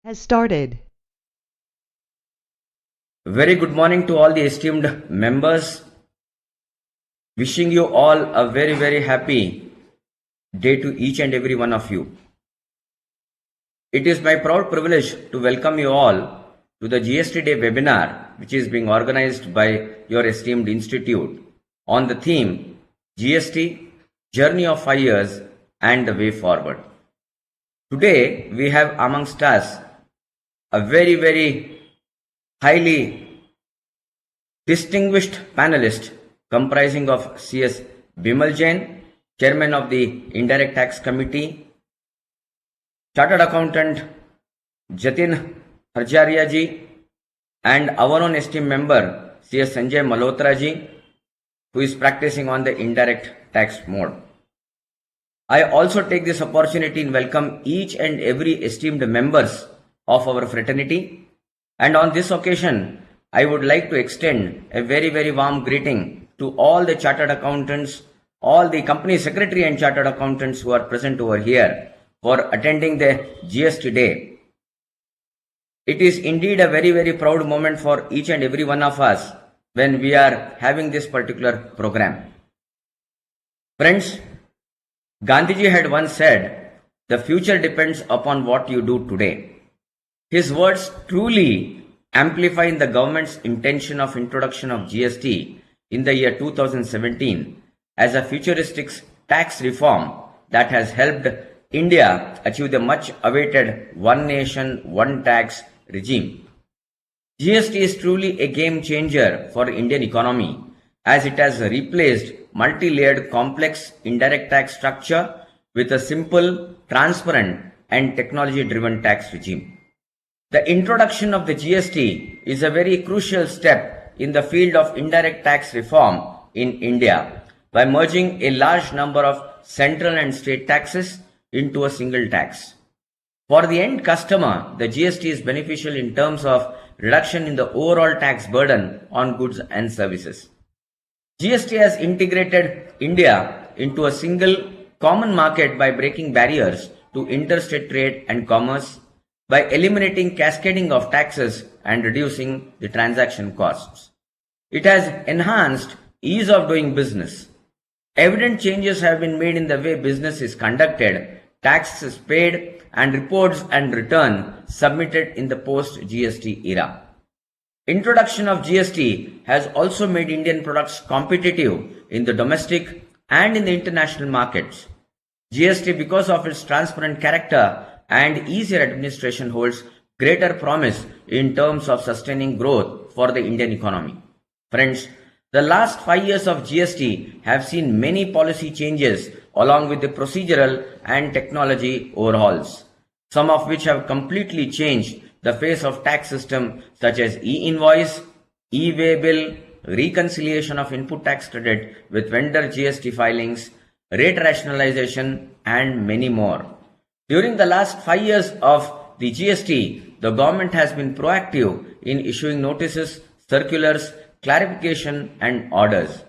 has started. Very good morning to all the esteemed members. Wishing you all a very happy day to each and every one of you. It is my proud privilege to welcome you all to the GST Day webinar, which is being organized by your esteemed institute on the theme GST, Journey of 5 Years and the Way Forward. Today we have amongst us a very highly distinguished panelist comprising of CS Bimal Jain, Chairman of the Indirect Tax Committee, Chartered Accountant Jatin Harjaria ji, and our own esteemed member CS Sanjay Malhotra ji, who is practicing on the indirect tax mode. I also take this opportunity and welcome each and every esteemed members of our fraternity, and on this occasion I would like to extend a very warm greeting to all the chartered accountants, all the company secretary and chartered accountants who are present over here for attending the GST Day. It is indeed a very proud moment for each and every one of us when we are having this particular program. Friends, Gandhiji had once said, "The future depends upon what you do today." His words truly amplify the government's intention of introduction of GST in the year 2017 as a futuristic tax reform that has helped India achieve the much awaited one nation, one tax regime. GST is truly a game changer for Indian economy as it has replaced multi-layered complex indirect tax structure with a simple, transparent and technology-driven tax regime. The introduction of the GST is a very crucial step in the field of indirect tax reform in India by merging a large number of central and state taxes into a single tax. For the end customer, the GST is beneficial in terms of reduction in the overall tax burden on goods and services. GST has integrated India into a single common market by breaking barriers to interstate trade and commerce, by eliminating cascading of taxes and reducing the transaction costs. It has enhanced ease of doing business. Evident changes have been made in the way business is conducted, taxes paid, and reports and return submitted in the post-GST era. Introduction of GST has also made Indian products competitive in the domestic and in the international markets. GST, because of its transparent character and easier administration, holds greater promise in terms of sustaining growth for the Indian economy. Friends, the last 5 years of GST have seen many policy changes along with the procedural and technology overhauls, some of which have completely changed the face of tax system, such as e-invoice, e-way bill, reconciliation of input tax credit with vendor GST filings, rate rationalization, and many more. During the last 5 years of the GST, the government has been proactive in issuing notices, circulars, clarification, and orders.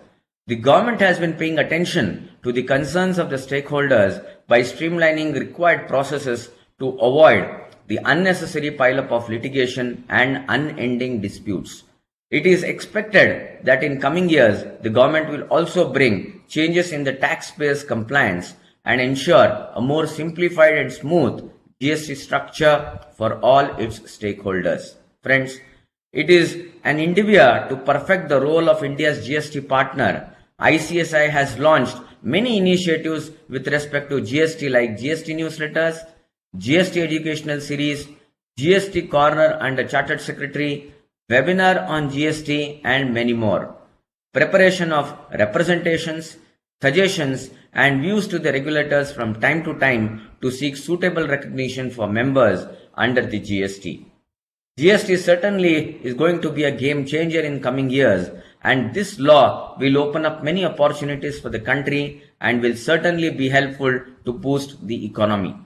The government has been paying attention to the concerns of the stakeholders by streamlining required processes to avoid the unnecessary pileup of litigation and unending disputes. It is expected that in coming years, the government will also bring changes in the taxpayers' compliance and ensure a more simplified and smooth GST structure for all its stakeholders. Friends, it is an endeavor to perfect the role of India's GST partner. ICSI has launched many initiatives with respect to GST like GST newsletters, GST educational series, GST corner under Chartered Secretary, webinar on GST, and many more. Preparation of representations, suggestions, and views to the regulators from time to time to seek suitable recognition for members under the GST. GST certainly is going to be a game changer in coming years, and this law will open up many opportunities for the country and will certainly be helpful to boost the economy.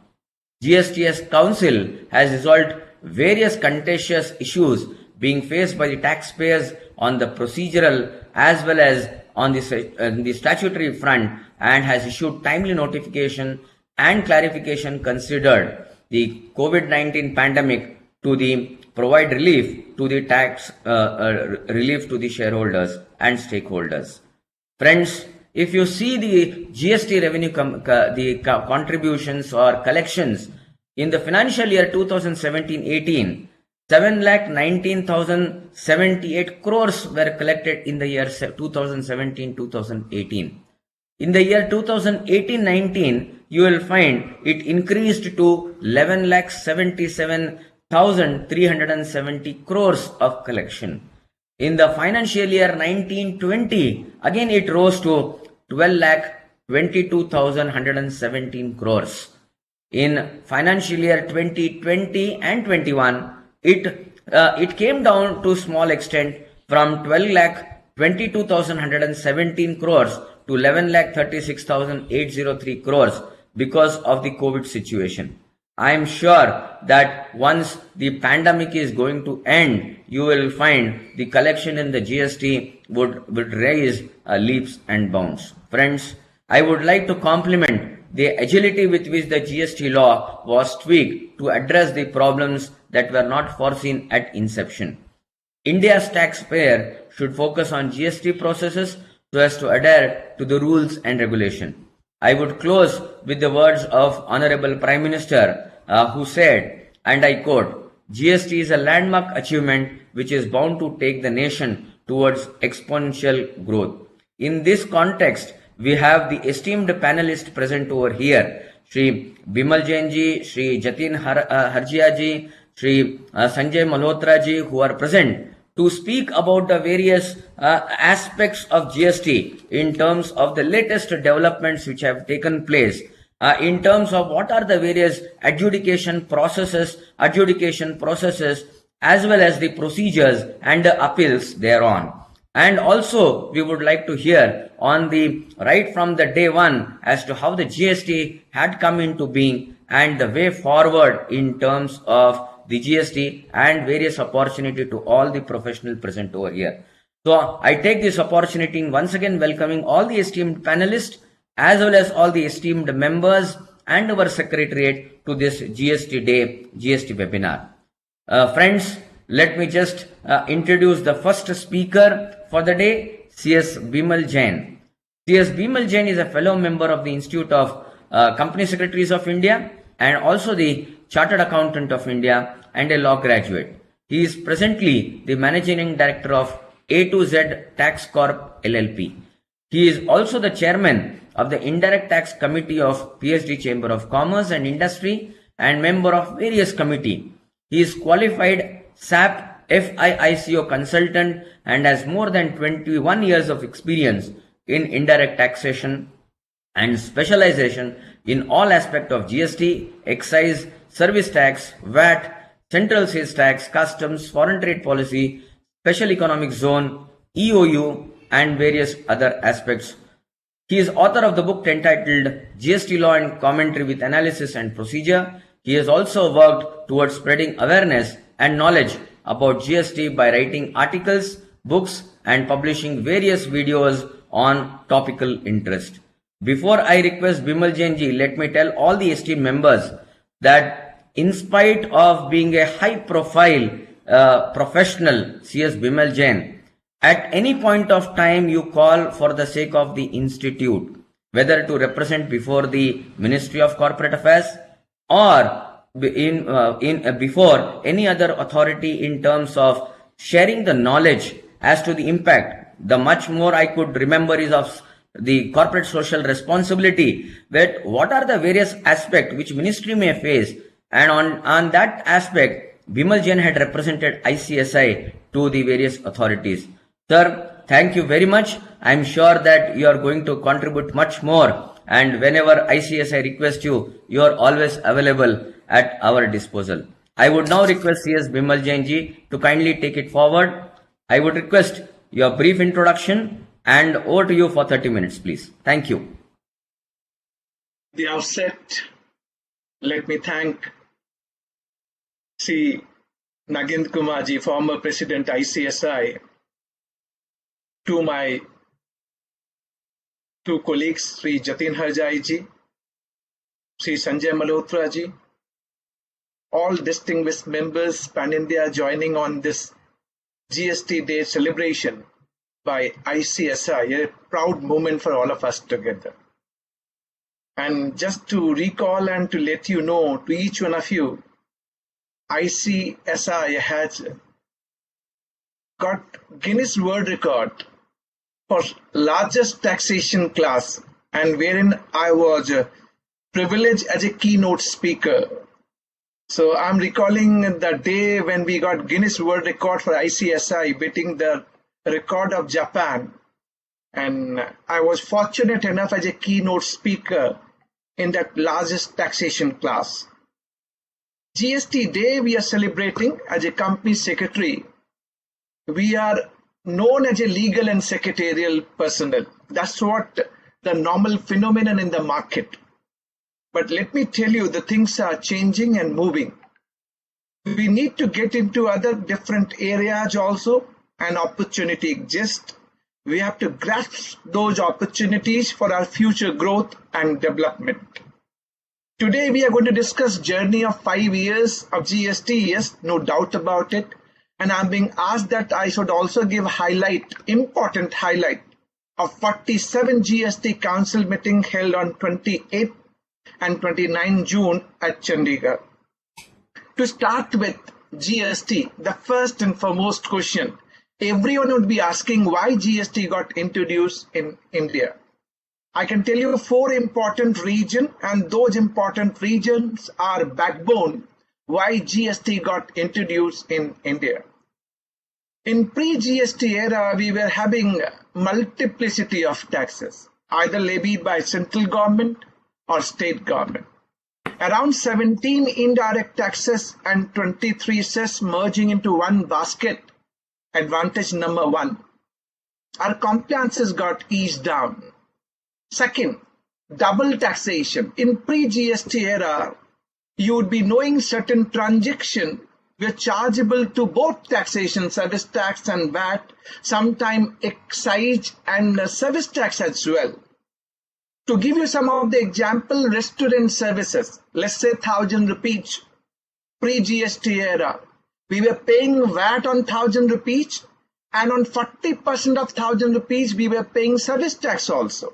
GSTS Council has resolved various contentious issues being faced by the taxpayers on the procedural as well as on the statutory front, and has issued timely notification and clarification considered the COVID-19 pandemic to the provide relief to the tax relief to the shareholders and stakeholders. Friends, if you see the GST revenue contributions or collections in the financial year 2017-18, 7,19,078 crores were collected in the year 2017-2018. In the year 2018-19, you will find it increased to 11,77,370 crores of collection. In the financial year 1920, again it rose to 12,22,117 crores. In financial year 2020 and 21, it came down to small extent from 12,22,117 crores to 11,36,803 crores because of the COVID situation. I am sure that once the pandemic is going to end, you will find the collection in the GST would raise leaps and bounds. Friends, I would like to compliment the agility with which the GST law was tweaked to address the problems that were not foreseen at inception. India's taxpayer should focus on GST processes so as to adhere to the rules and regulation. I would close with the words of Honorable Prime Minister who said, and I quote, GST is a landmark achievement which is bound to take the nation towards exponential growth. In this context, we have the esteemed panelists present over here, Shri Bimal Jain ji, Shri Jatin Harjia ji, Shri Sanjay Malhotra ji, who are present to speak about the various aspects of GST in terms of the latest developments which have taken place, in terms of what are the various adjudication processes, as well as the procedures and the appeals thereon. And also, we would like to hear on the right from the day one as to how the GST had come into being and the way forward in terms of the GST and various opportunity to all the professionals present over here. So, I take this opportunity in once again welcoming all the esteemed panelists as well as all the esteemed members and our secretariat to this GST Day, GST webinar. Friends, let me just introduce the first speaker for the day, CS Bimal Jain. CS Bimal Jain is a fellow member of the Institute of Company Secretaries of India and also the Chartered Accountant of India and a law graduate. He is presently the Managing Director of A to Z Tax Corp LLP. He is also the Chairman of the Indirect Tax Committee of PSD Chamber of Commerce and Industry and member of various committees. He is qualified SAP FIICO consultant and has more than 21 years of experience in indirect taxation and specialization in all aspects of GST, excise, service tax, VAT, central sales tax, customs, foreign trade policy, special economic zone, EOU, and various other aspects. He is author of the book entitled GST Law and Commentary with Analysis and Procedure. He has also worked towards spreading awareness and knowledge about GST by writing articles, books, and publishing various videos on topical interest. Before I request Bimal Jain ji, let me tell all the esteemed members that in spite of being a high-profile professional, CS Bimal Jain, at any point of time you call for the sake of the institute, whether to represent before the Ministry of Corporate Affairs or before any other authority in terms of sharing the knowledge as to the impact. The much more I could remember is of the corporate social responsibility, that what are the various aspects which ministry may face, and on that aspect Bimal Jain had represented ICSI to the various authorities. Sir, thank you very much. I am sure that you are going to contribute much more, and whenever ICSI requests you, you are always available at our disposal. I would now request CS Bimal Jain ji to kindly take it forward. I would request your brief introduction and over to you for 30 minutes, please. Thank you. At the outset, let me thank Sri Nagind Kumar ji, former President ICSI, to my two colleagues, Sri Jatin Harjai ji, Sri Sanjay Malhotra ji, all distinguished members pan-India joining on this GST Day celebration by ICSI, a proud moment for all of us together. And just to recall and to let you know, to each one of you, ICSI has got Guinness World Record for largest taxation class, and wherein I was privileged as a keynote speaker. So I'm recalling the day when we got Guinness World Record for ICSI, beating the record of Japan. And I was fortunate enough as a keynote speaker in that largest taxation class. GST Day we are celebrating as a company secretary. We are known as a legal and secretarial personnel. That's what the normal phenomenon in the market. But let me tell you, the things are changing and moving. We need to get into other different areas also, and opportunity exists. We have to grasp those opportunities for our future growth and development. Today we are going to discuss journey of 5 years of GST, yes, no doubt about it. And I'm being asked that I should also give important highlight of 47 GST Council meeting held on 28 and 29 June at Chandigarh. To start with GST, the first and foremost question, everyone would be asking why GST got introduced in India. I can tell you 4 important regions, and those important regions are backbone why GST got introduced in India. In pre-GST era, we were having multiplicity of taxes, either levied by central government or state government. Around 17 indirect taxes and 23 cess merging into one basket. Advantage number 1. Our compliances got eased down. Second, double taxation. In pre-GST era, you would be knowing certain transactions were chargeable to both taxation, service tax and VAT, sometime excise and service tax as well. To give you some of the example, restaurant services, let's say 1,000 rupees, pre-GST era, we were paying VAT on 1,000 rupees, and on 40% of 1,000 rupees, we were paying service tax also.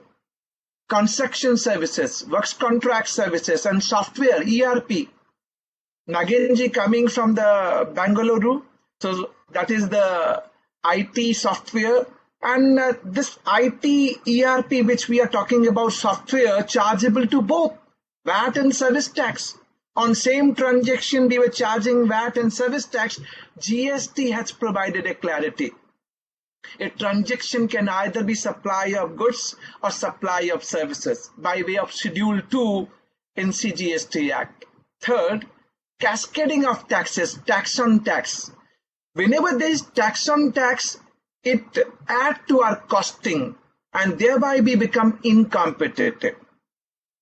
Construction services, works contract services, and software, ERP. Nagenji coming from the Bangalore, so that is the IT software, and this IT ERP which we are talking about, software chargeable to both VAT and service tax. On same transaction we were charging VAT and service tax. GST has provided a clarity. A transaction can either be supply of goods or supply of services by way of Schedule 2 in CGST Act. Third, cascading of taxes, tax on tax. Whenever there is tax on tax, it adds to our costing, and thereby we become incompetitive.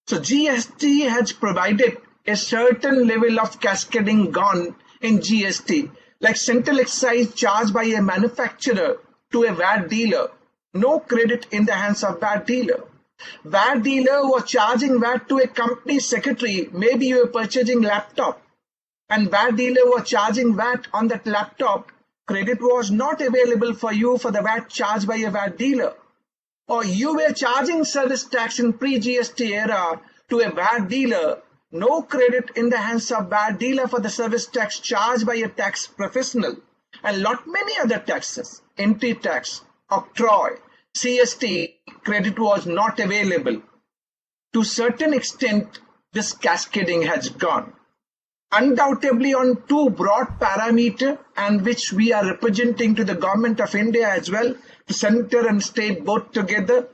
So GST has provided a certain level of cascading gone in GST, like central excise charged by a manufacturer to a VAT dealer, no credit in the hands of VAT dealer. VAT dealer was charging VAT to a company secretary, maybe you were purchasing laptop, and VAT dealer was charging VAT on that laptop. Credit was not available for you for the VAT charged by a VAT dealer. Or you were charging service tax in pre-GST era to a VAT dealer, no credit in the hands of VAT dealer for the service tax charged by a tax professional, and lot many other taxes, entry tax, octroi, CST, credit was not available. To certain extent, this cascading has gone. Undoubtedly on 2 broad parameters, and which we are representing to the government of India as well, to center and state both together,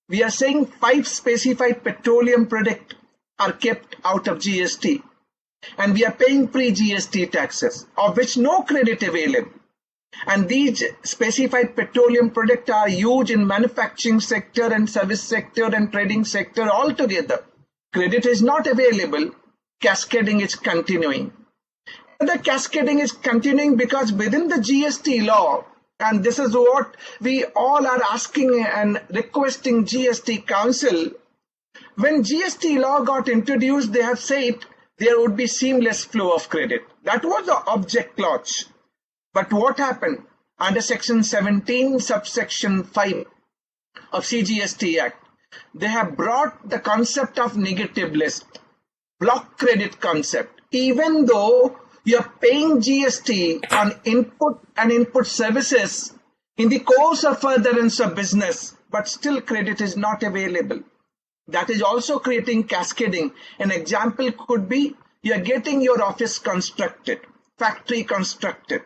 we are saying 5 specified petroleum products are kept out of GST, and we are paying pre-GST taxes, of which no credit available. And these specified petroleum products are used in manufacturing sector and service sector and trading sector altogether. Credit is not available. Cascading is continuing. And the cascading is continuing because within the GST law, and this is what we all are asking and requesting GST Council, when GST law got introduced, they have said there would be seamless flow of credit. That was the object clause. But what happened? Under section 17 subsection 5 of CGST Act, they have brought the concept of negative list, block credit concept. Even though you are paying GST on input and input services in the course of furtherance of business, but still credit is not available. That is also creating cascading. An example could be you are getting your office constructed, factory constructed,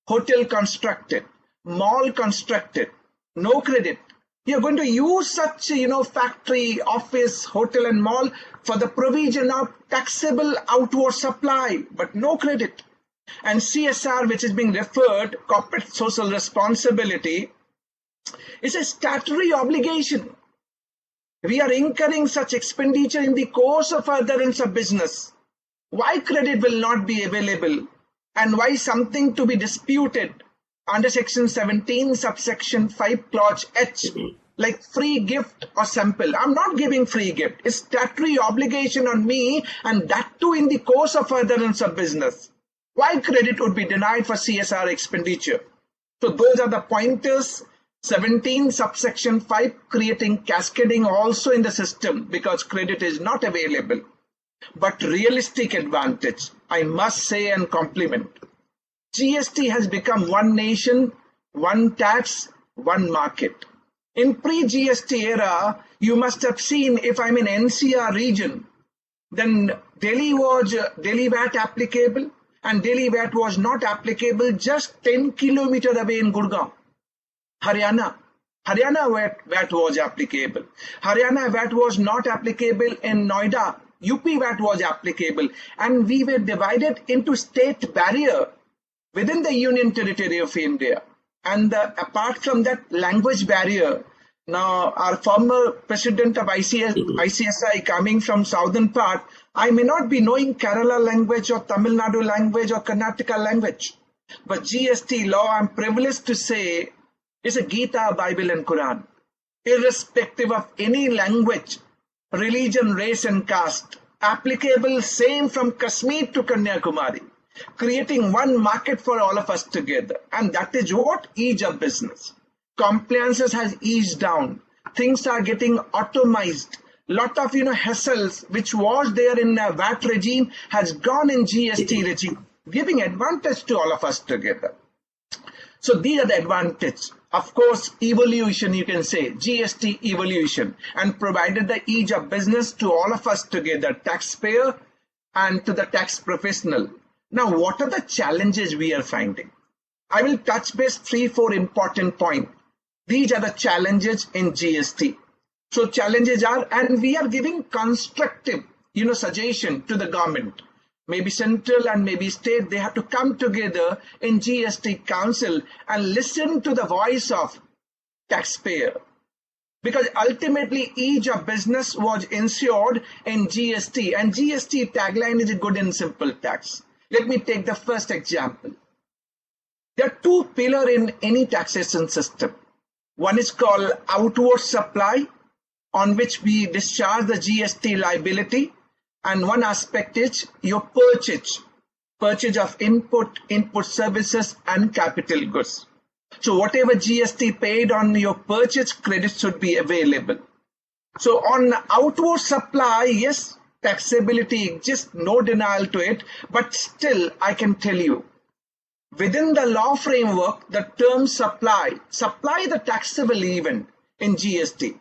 hotel constructed, mall constructed, no credit. You're going to use such, factory, office, hotel and mall for the provision of taxable outward supply, but no credit. And CSR, which is being referred, corporate social responsibility, is a statutory obligation. We are incurring such expenditure in the course of furtherance of business. Why credit will not be available and why something to be disputed under section 17 subsection 5 clause H, like free gift or sample. I'm not giving free gift. It's statutory obligation on me, and that too in the course of furtherance of business. Why credit would be denied for CSR expenditure? So those are the pointers. 17 subsection 5 creating cascading also in the system because credit is not available. But realistic advantage, I must say and compliment. GST has become one nation, one tax, one market. In pre-GST era, you must have seen, if I'm in NCR region, then Delhi VAT applicable, and Delhi VAT was not applicable just 10 kilometers away in Gurgaon. Haryana VAT was applicable. Haryana VAT was not applicable in Noida. UP VAT was applicable, and we were divided into state barrier within the Union Territory of India. And apart from that language barrier, now our former president of ICSI coming from southern part, I may not be knowing Kerala language or Tamil Nadu language or Karnataka language. But GST law, I'm privileged to say, is a Gita, Bible and Quran. Irrespective of any language, religion, race and caste, applicable same from Kashmir to Kanyakumari, creating one market for all of us together. And that is what ease of business. Compliances has eased down. Things are getting automized. Lot of hassles which was there in VAT regime has gone in GST regime, giving advantage to all of us together. So these are the advantages. Of course, evolution, you can say, GST evolution, and provided the ease of business to all of us together, taxpayer and to the tax professional. Now, what are the challenges we are finding? I will touch base 3-4 important points. These are the challenges in GST. So challenges are, and we are giving constructive, suggestion to the government. Maybe central and maybe state, they have to come together in GST council and listen to the voice of taxpayer. Because ultimately ease of business was ensured in GST, and GST tagline is a good and simple tax. Let me take the first example. There are two pillars in any taxation system. One is called outward supply, on which we discharge the GST liability. And one aspect is your purchase of input services and capital goods. So whatever GST paid on your purchase, credit should be available. So on outward supply, yes, taxability exists, no denial to it, but still I can tell you, within the law framework, the term supply the taxable event in GST.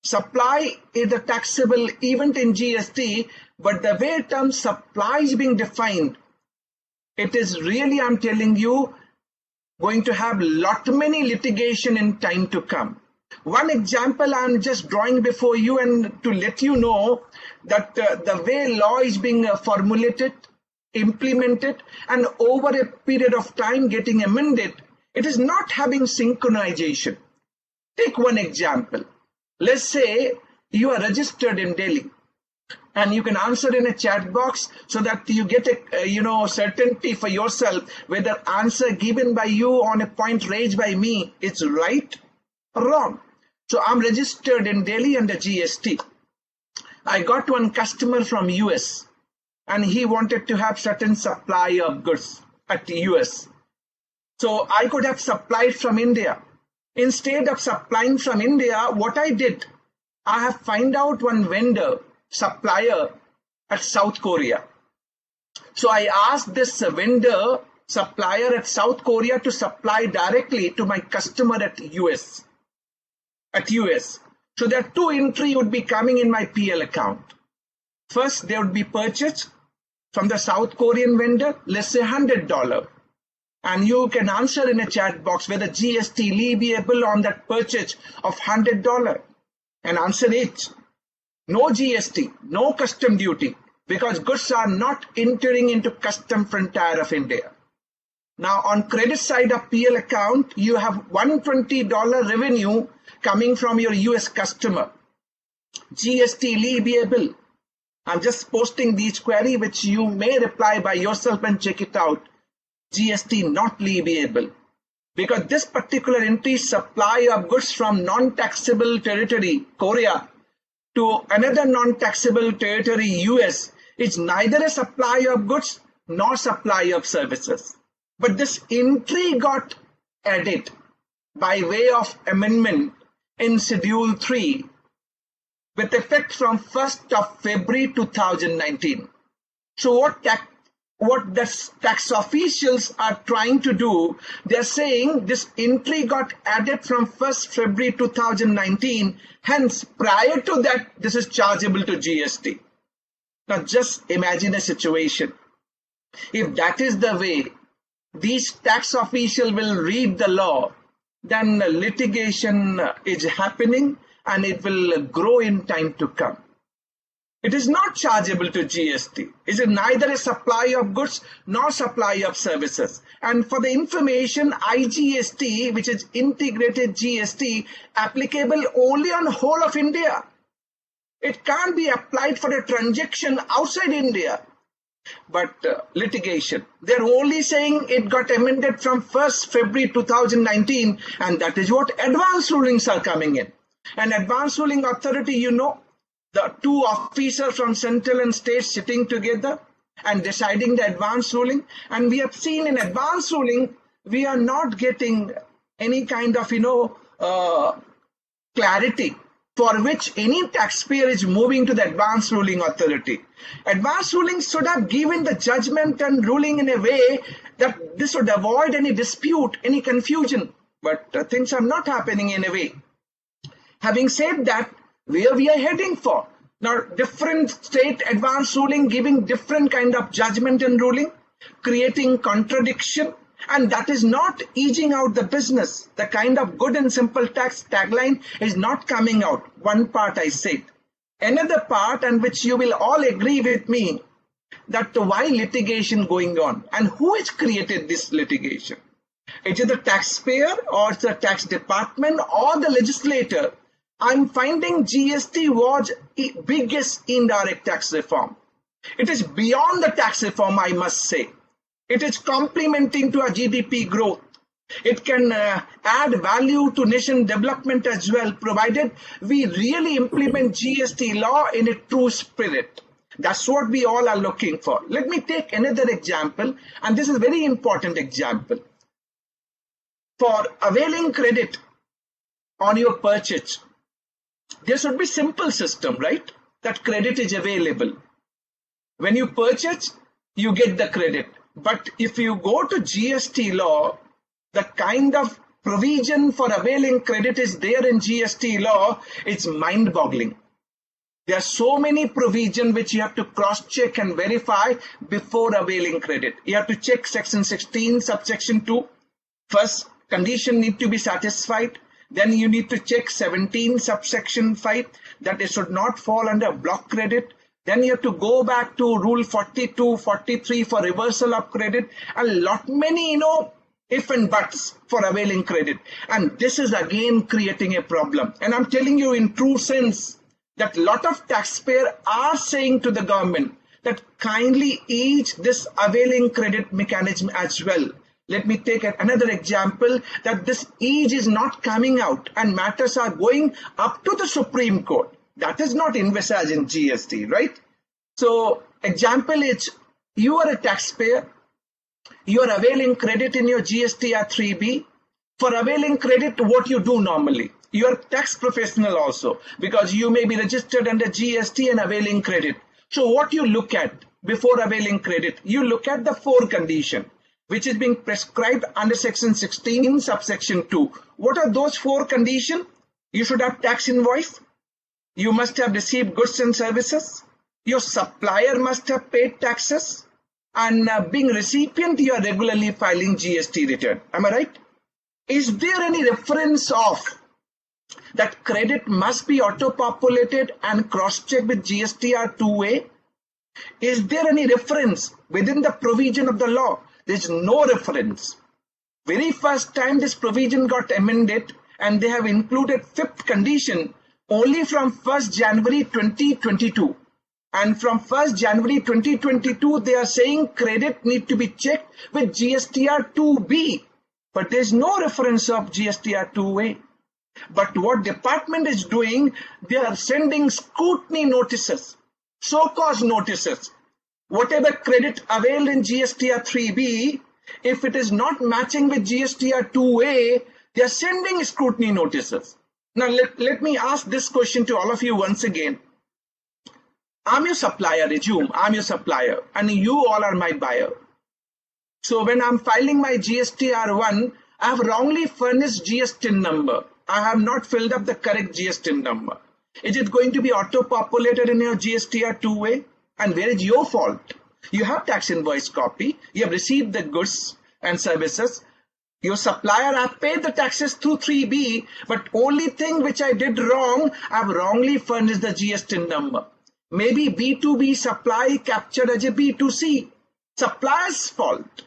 Supply is the taxable event in GST, but the way term supply is being defined, it is really, I'm telling you, going to have many litigation in time to come. One example I'm just drawing before you, and to let you know that the way law is being formulated, implemented, and over a period of time getting amended, it is not having synchronization. Take one example. Let's say you are registered in Delhi, and you can answer in a chat box so that you get a certainty for yourself whether answer given by you on a point raised by me is right or wrong. So I'm registered in Delhi under GST. I got one customer from US. and he wanted to have certain supply of goods at the US. So I could have supplied from India. Instead of supplying from India, what I did, I have found out one vendor, supplier at South Korea. So I asked this vendor, supplier at South Korea to supply directly to my customer at US. So that two entry would be coming in my PL account. First, they would be purchased from the South Korean vendor, let's say $100. And you can answer in a chat box whether GST leviable on that purchase of $100. And answer is no GST, no custom duty, because goods are not entering into custom frontier of India. Now on credit side of PL account, you have $120 revenue coming from your US customer. GST leviable. I'm just posting these query which you may reply by yourself and check it out. GST not leviable. Because this particular entry, supply of goods from non-taxable territory, Korea, to another non-taxable territory, US, is neither a supply of goods nor supply of services. But this entry got added by way of amendment in Schedule 3 with effect from 1st of February 2019. So what the tax officials are trying to do, they're saying this entry got added from 1st February 2019, hence prior to that this is chargeable to GST. Now just imagine a situation. If that is the way these tax officials will read the law, then litigation is happening and it will grow in time to come. It is not chargeable to GST. It is neither a supply of goods nor supply of services. And for the information, IGST, which is integrated GST, applicable only on whole of India. It can't be applied for a transaction outside India. But litigation, they're only saying it got amended from 1st February 2019, and that is what advance rulings are coming in. And advance ruling authority, you know, the two officers from central and state sitting together and deciding the advance ruling. And we have seen in advance ruling, we are not getting any kind of, clarity for which any taxpayer is moving to the advance ruling authority. Advance ruling should have given the judgment and ruling in a way that this would avoid any dispute, any confusion. But things are not happening in a way. Having said that, where we are heading for? Now, different state advance ruling giving different kind of judgment and ruling, creating contradiction, and that is not easing out the business. The kind of good and simple tax tagline is not coming out. One part I said. Another part, and which you will all agree with me, that why litigation going on and who has created this litigation? Is it the taxpayer or the tax department or the legislator? I'm finding GST was the biggest indirect tax reform. It is beyond the tax reform, I must say. It is complementing to our GDP growth. It can add value to nation development as well, provided we really implement GST law in a true spirit. That's what we all are looking for. Let me take another example, and this is a very important example. For availing credit on your purchase, there should be simple system, right? That credit is available. When you purchase, you get the credit. But if you go to GST law, the kind of provision for availing credit is there in GST law, it's mind-boggling. There are so many provisions which you have to cross-check and verify before availing credit. You have to check section 16, subsection 2. First, condition need to be satisfied. Then you need to check 17, subsection 5, that it should not fall under block credit. Then you have to go back to rule 42, 43 for reversal of credit. A lot many, if and buts for availing credit. And this is again creating a problem. And I'm telling you in true sense that a lot of taxpayers are saying to the government that kindly ease this availing credit mechanism as well. Let me take another example that this ease is not coming out and matters are going up to the Supreme Court. That is not envisaged in GST, right? So Example is, you are a taxpayer, you are availing credit in your GSTR 3B. For availing credit, what you do normally? You are tax professional also, because you may be registered under GST and availing credit. So what you look at before availing credit? You look at the 4 condition, which is being prescribed under section 16 subsection 2. What are those 4 conditions? You should have tax invoice. You must have received goods and services. Your supplier must have paid taxes. And being recipient, you are regularly filing GST return. Am I right? Is there any reference of that credit must be auto-populated and cross-checked with GSTR 2A? Is there any reference within the provision of the law? There is no reference. Very first time this provision got amended, and they have included 5th condition only from 1st January 2022. And from 1st January 2022, they are saying credit need to be checked with GSTR 2B. But there is no reference of GSTR 2A. But what department is doing, they are sending scrutiny notices, so-called notices. Whatever credit availed in GSTR 3B, if it is not matching with GSTR 2A, they are sending scrutiny notices. Now let me ask this question to all of you once again. I'm your supplier, assume I'm your supplier, and you all are my buyer. So when I'm filing my GSTR1, I have wrongly furnished GSTIN number. I have not filled up the correct GSTIN number. Is it going to be auto-populated in your GSTR2A? And where is your fault? You have tax invoice copy. You have received the goods and services. Your supplier have paid the taxes through 3B, but only thing which I did wrong, I have wrongly furnished the GSTIN number. Maybe B2B supply captured as a B2C. Supplier's fault.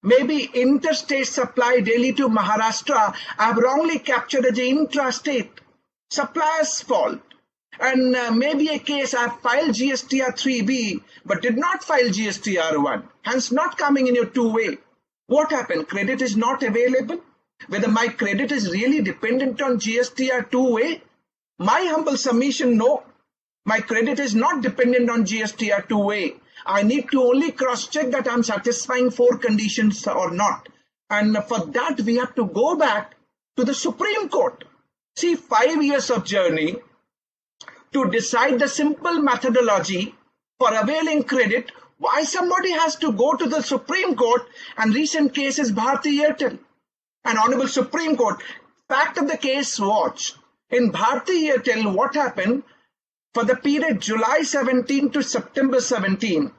Maybe interstate supply Delhi to Maharashtra, I have wrongly captured as an intrastate. Supplier's fault. And maybe a case I have filed GSTR 3B but did not file GSTR 1, hence not coming in your 2A. What happened? Credit is not available? Whether my credit is really dependent on GSTR 2A? My humble submission, no. My credit is not dependent on GSTR 2A. I need to only cross-check that I'm satisfying 4 conditions or not. And for that, we have to go back to the Supreme Court. See, 5 years of journey to decide the simple methodology for availing credit. Why somebody has to go to the Supreme Court? And recent case is Bharti Airtel. And Honorable Supreme Court, fact of the case, watch. In Bharti Airtel, what happened? For the period July 17 to September 17,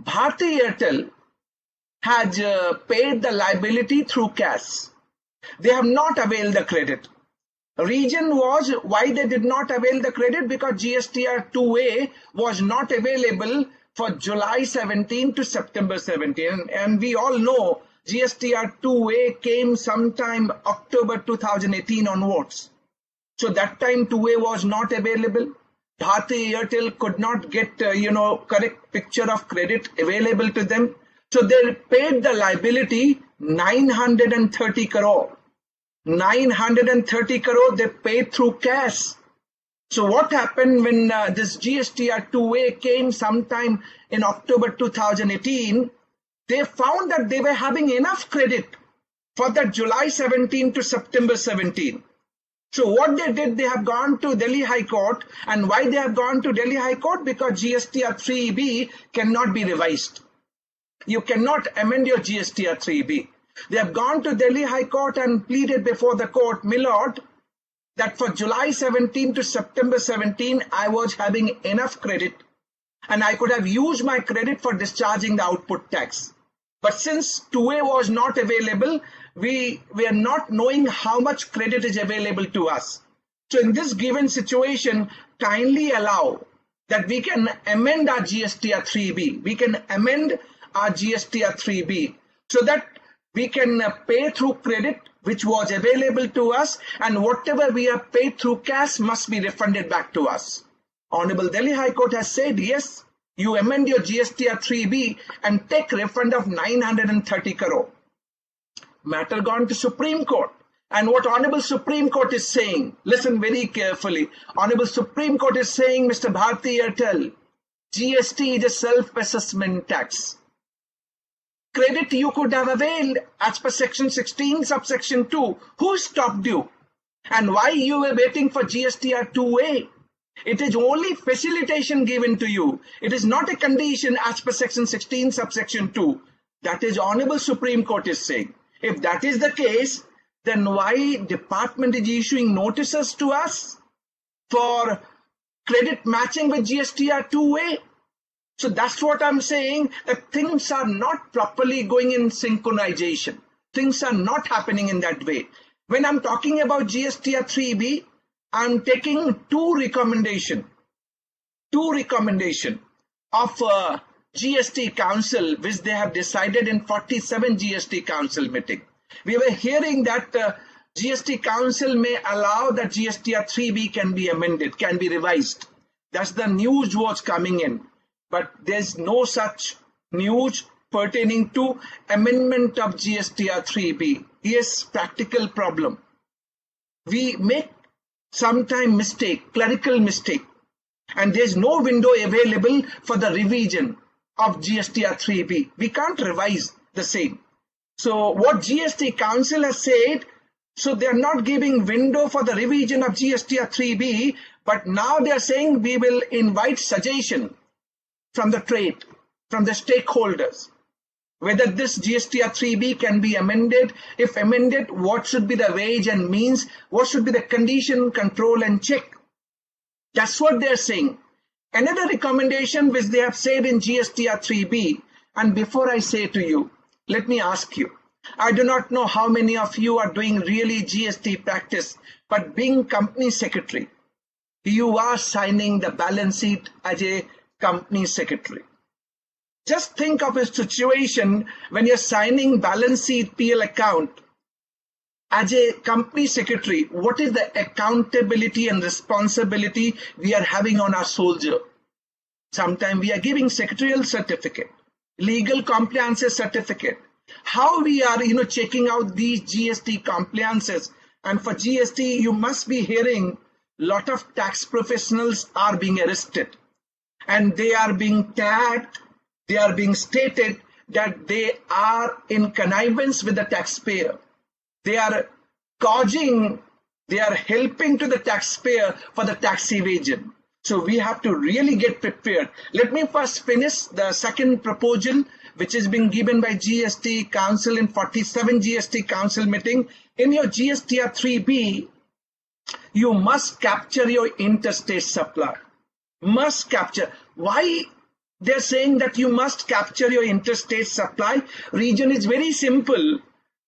Bharti Airtel had paid the liability through cash. They have not availed the credit. Reason was why they did not avail the credit, because GSTR 2A was not available for July 17 to September 17. And we all know GSTR 2A came sometime October 2018 onwards. So that time 2A was not available. Bharti Airtel could not get, correct picture of credit available to them. So they paid the liability 930 crore. 930 crore they paid through cash. So what happened when this GSTR 2A came sometime in October 2018? They found that they were having enough credit for that July 17 to September 17. So what they did, they have gone to Delhi High Court. And why they have gone to Delhi High Court? Because GSTR 3B cannot be revised. You cannot amend your GSTR 3B. They have gone to Delhi High Court and pleaded before the court, my lord, that for July 17 to September 17, I was having enough credit and I could have used my credit for discharging the output tax. But since 2A was not available, we are not knowing how much credit is available to us. So in this given situation, kindly allow that we can amend our GSTR 3B. We can amend our GSTR 3B so that we can pay through credit which was available to us, and whatever we have paid through cash must be refunded back to us. Honorable Delhi High Court has said, yes, you amend your GSTR 3B and take refund of 930 crore. Matter gone to Supreme Court. And what Honorable Supreme Court is saying, listen very carefully. Honorable Supreme Court is saying, Mr. Bharti Airtel, GST is a self-assessment tax. Credit you could have availed as per section 16 subsection 2. Who stopped you? And why you were waiting for GSTR 2A? It is only facilitation given to you. It is not a condition as per section 16 subsection 2. That is Honorable Supreme Court is saying. If that is the case, then why department is issuing notices to us for credit matching with GSTR 2A? So that's what I'm saying, that things are not properly going in synchronization. Things are not happening in that way. When I'm talking about GSTR 3B, I'm taking two recommendation of GST Council, which they have decided in 47 GST Council meeting. We were hearing that GST Council may allow that GSTR 3B can be amended, can be revised. That's the news was coming in. But there's no such news pertaining to amendment of GSTR 3B. Yes, practical problem. We make sometime mistake, clerical mistake, and there's no window available for the revision of GSTR 3B. We can't revise the same. So what GST Council has said, so they're not giving window for the revision of GSTR 3B, but now they're saying we will invite suggestion from the trade, from the stakeholders, whether this GSTR 3B can be amended. If amended, what should be the wage and means? What should be the condition, control and check? That's what they're saying. Another recommendation which they have said in GSTR 3B, and before I say to you, let me ask you, I do not know how many of you are doing really GST practice, but being company secretary, you are signing the balance sheet as a company secretary. Just think of a situation when you're signing balance sheet PL account as a company secretary. What is the accountability and responsibility we are having on our soldier? Sometimes we are giving secretarial certificate, legal compliances certificate. How we are checking out these GST compliances. And for GST, you must be hearing lot of tax professionals are being arrested. And they are being tagged, they are being stated that they are in connivance with the taxpayer. They are causing, they are helping to the taxpayer for the tax evasion. So we have to really get prepared. Let me first finish the second proposal, which is being given by GST Council in 47 GST Council meeting. In your GSTR 3B, you must capture your interstate supply. Must capture. Why they're saying that you must capture your interstate supply? Reason is very simple,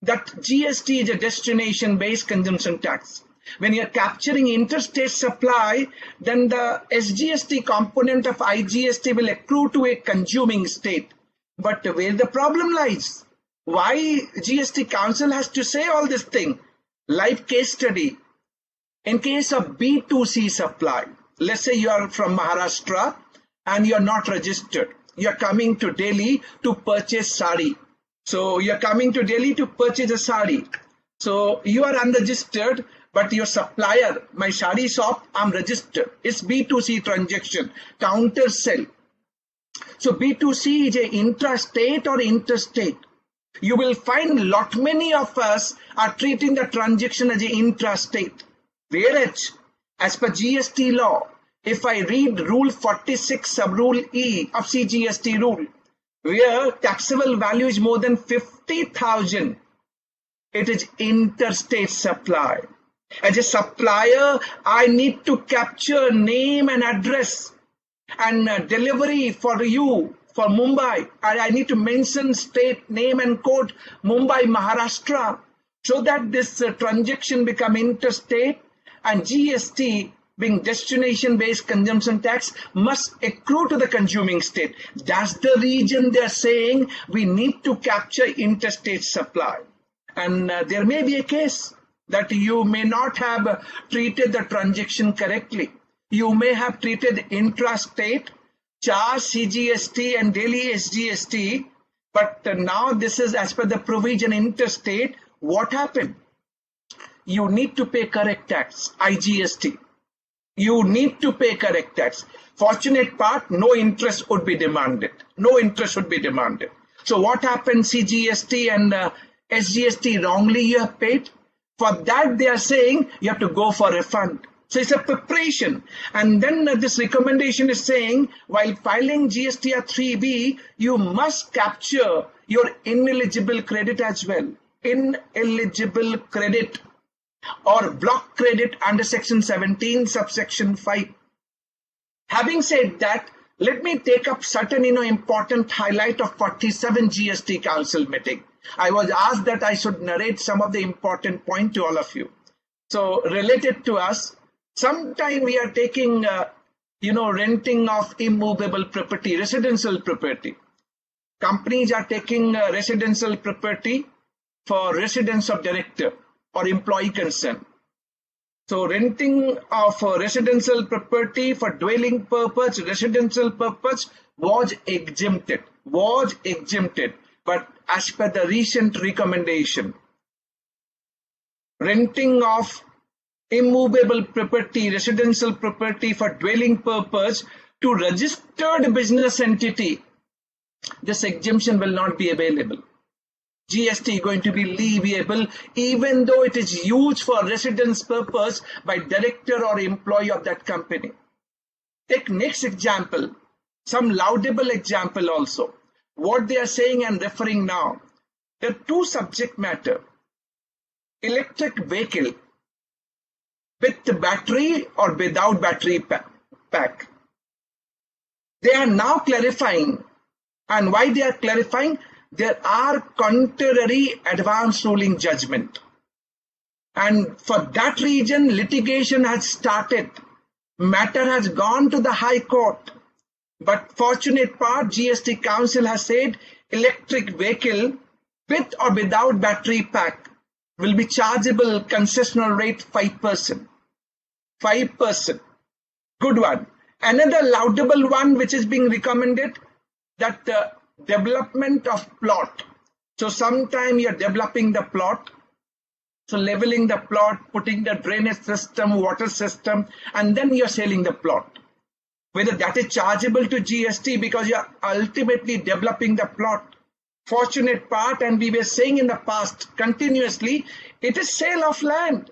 that GST is a destination-based consumption tax. When you're capturing interstate supply, then the SGST component of IGST will accrue to a consuming state. But where the problem lies? Why GST Council has to say all this thing? Live case study. In case of B2C supply, let's say you are from Maharashtra and you're not registered. You're coming to Delhi to purchase sari. So you're coming to Delhi to purchase a sari. So you are unregistered, but your supplier, my sari shop, I'm registered. It's B2C transaction, counter sell. So B2C is a intrastate or interstate. You will find lot many of us are treating the transaction as an intrastate. Whereas, as per GST law, if I read Rule 46 Sub-Rule E of CGST rule, where taxable value is more than 50,000, it is interstate supply. As a supplier, I need to capture name and address and delivery for you for Mumbai. I need to mention state name and code Mumbai, Maharashtra, so that this transaction become interstate, and GST being destination-based consumption tax must accrue to the consuming state. That's the reason they're saying we need to capture interstate supply. And there may be a case that you may not have treated the transaction correctly. You may have treated intrastate, charge CGST and Delhi SGST, but now this is as per the provision interstate. What happened? You need to pay correct tax, IGST. You need to pay correct tax. Fortunate part, no interest would be demanded. No interest would be demanded. So what happened, CGST and SGST wrongly you have paid? For that they are saying you have to go for refund. So it's a preparation. And then this recommendation is saying while filing GSTR 3B, you must capture your ineligible credit as well. Ineligible credit or block credit under section 17 subsection 5. Having said that, let me take up certain important highlight of 47 GST Council meeting. I was asked that I should narrate some of the important point to all of you. So related to us, sometime we are taking renting of immovable property, residential property. Companies are taking residential property for residence of director or employee consent. So renting of residential property for dwelling purpose, residential purpose was exempted. But as per the recent recommendation, renting of immovable property, residential property for dwelling purpose to registered business entity, this exemption will not be available. GST is going to be leviable even though it is used for residence purpose by director or employee of that company. Take next example, some laudable example also. What they are saying and referring now, there are two subject matter. Electric vehicle with battery or without battery pack. They are now clarifying, and why they are clarifying? There are contrary advance ruling judgment. And for that reason, litigation has started. Matter has gone to the High Court. But fortunate part, GST Council has said electric vehicle with or without battery pack will be chargeable concessional rate 5%. 5%. Good one. Another laudable one which is being recommended, that development of plot. So sometime you're developing the plot, so leveling the plot, putting the drainage system, water system, and then you're selling the plot. Whether that is chargeable to GST because you're ultimately developing the plot. Fortunate part, and we were saying in the past continuously, it is sale of land.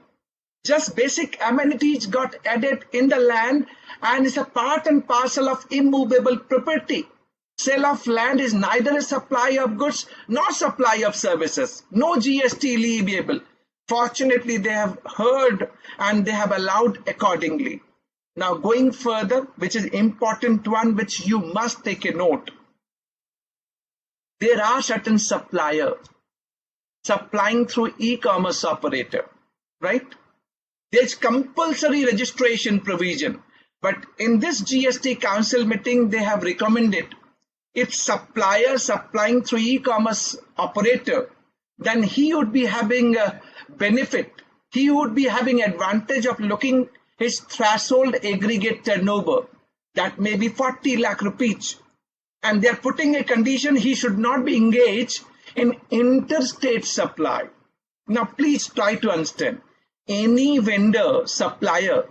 Just basic amenities got added in the land and it's a part and parcel of immovable property. Sale of land is neither a supply of goods nor supply of services. No GST leviable. Fortunately, they have heard and they have allowed accordingly. Now going further, which is important one which you must take a note. There are certain suppliers supplying through e-commerce operator, right? There's compulsory registration provision. But in this GST Council meeting, they have recommended if supplier supplying through e-commerce operator, then he would be having a benefit. He would be having advantage of looking his threshold aggregate turnover. That may be 40 lakh rupees. And they're putting a condition he should not be engaged in interstate supply. Now please try to understand. Any vendor, supplier,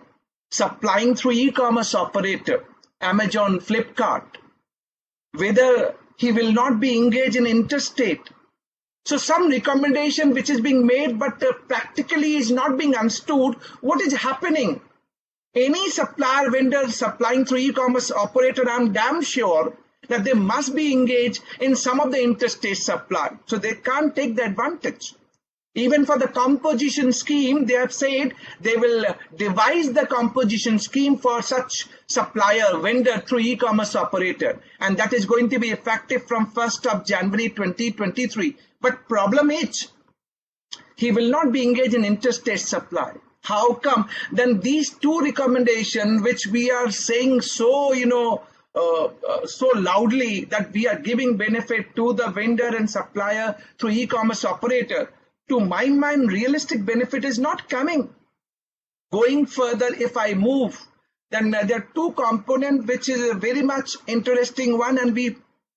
supplying through e-commerce operator, Amazon, Flipkart, whether he will not be engaged in interstate. So some recommendation which is being made but practically is not being understood what is happening. Any supplier, vendor supplying through e-commerce operator, I'm damn sure that they must be engaged in some of the interstate supply. So they can't take the advantage. Even for the composition scheme, they have said they will devise the composition scheme for such supplier, vendor through e-commerce operator. And that is going to be effective from 1st of January 2023. But problem is, he will not be engaged in interstate supply. How come? Then these two recommendations, which we are saying so, so loudly that we are giving benefit to the vendor and supplier through e-commerce operator, to my mind, realistic benefit is not coming. Going further, if I move, then there are two components which is a very much interesting one and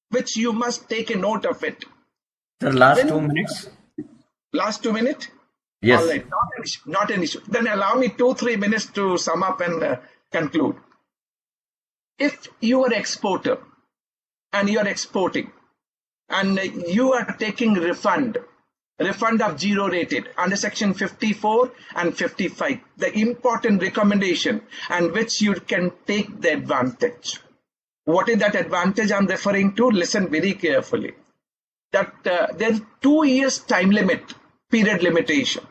which you must take a note of it. Sir, last 2 minutes. Last 2 minutes? Yes. All right, not an issue. Then allow me 2-3 minutes to sum up and conclude. If you are an exporter and you are exporting and you are taking refund of zero rated under section 54 and 55, the important recommendation and which you can take the advantage. What is that advantage I'm referring to? Listen very carefully. That there's 2 years time limit, period limitation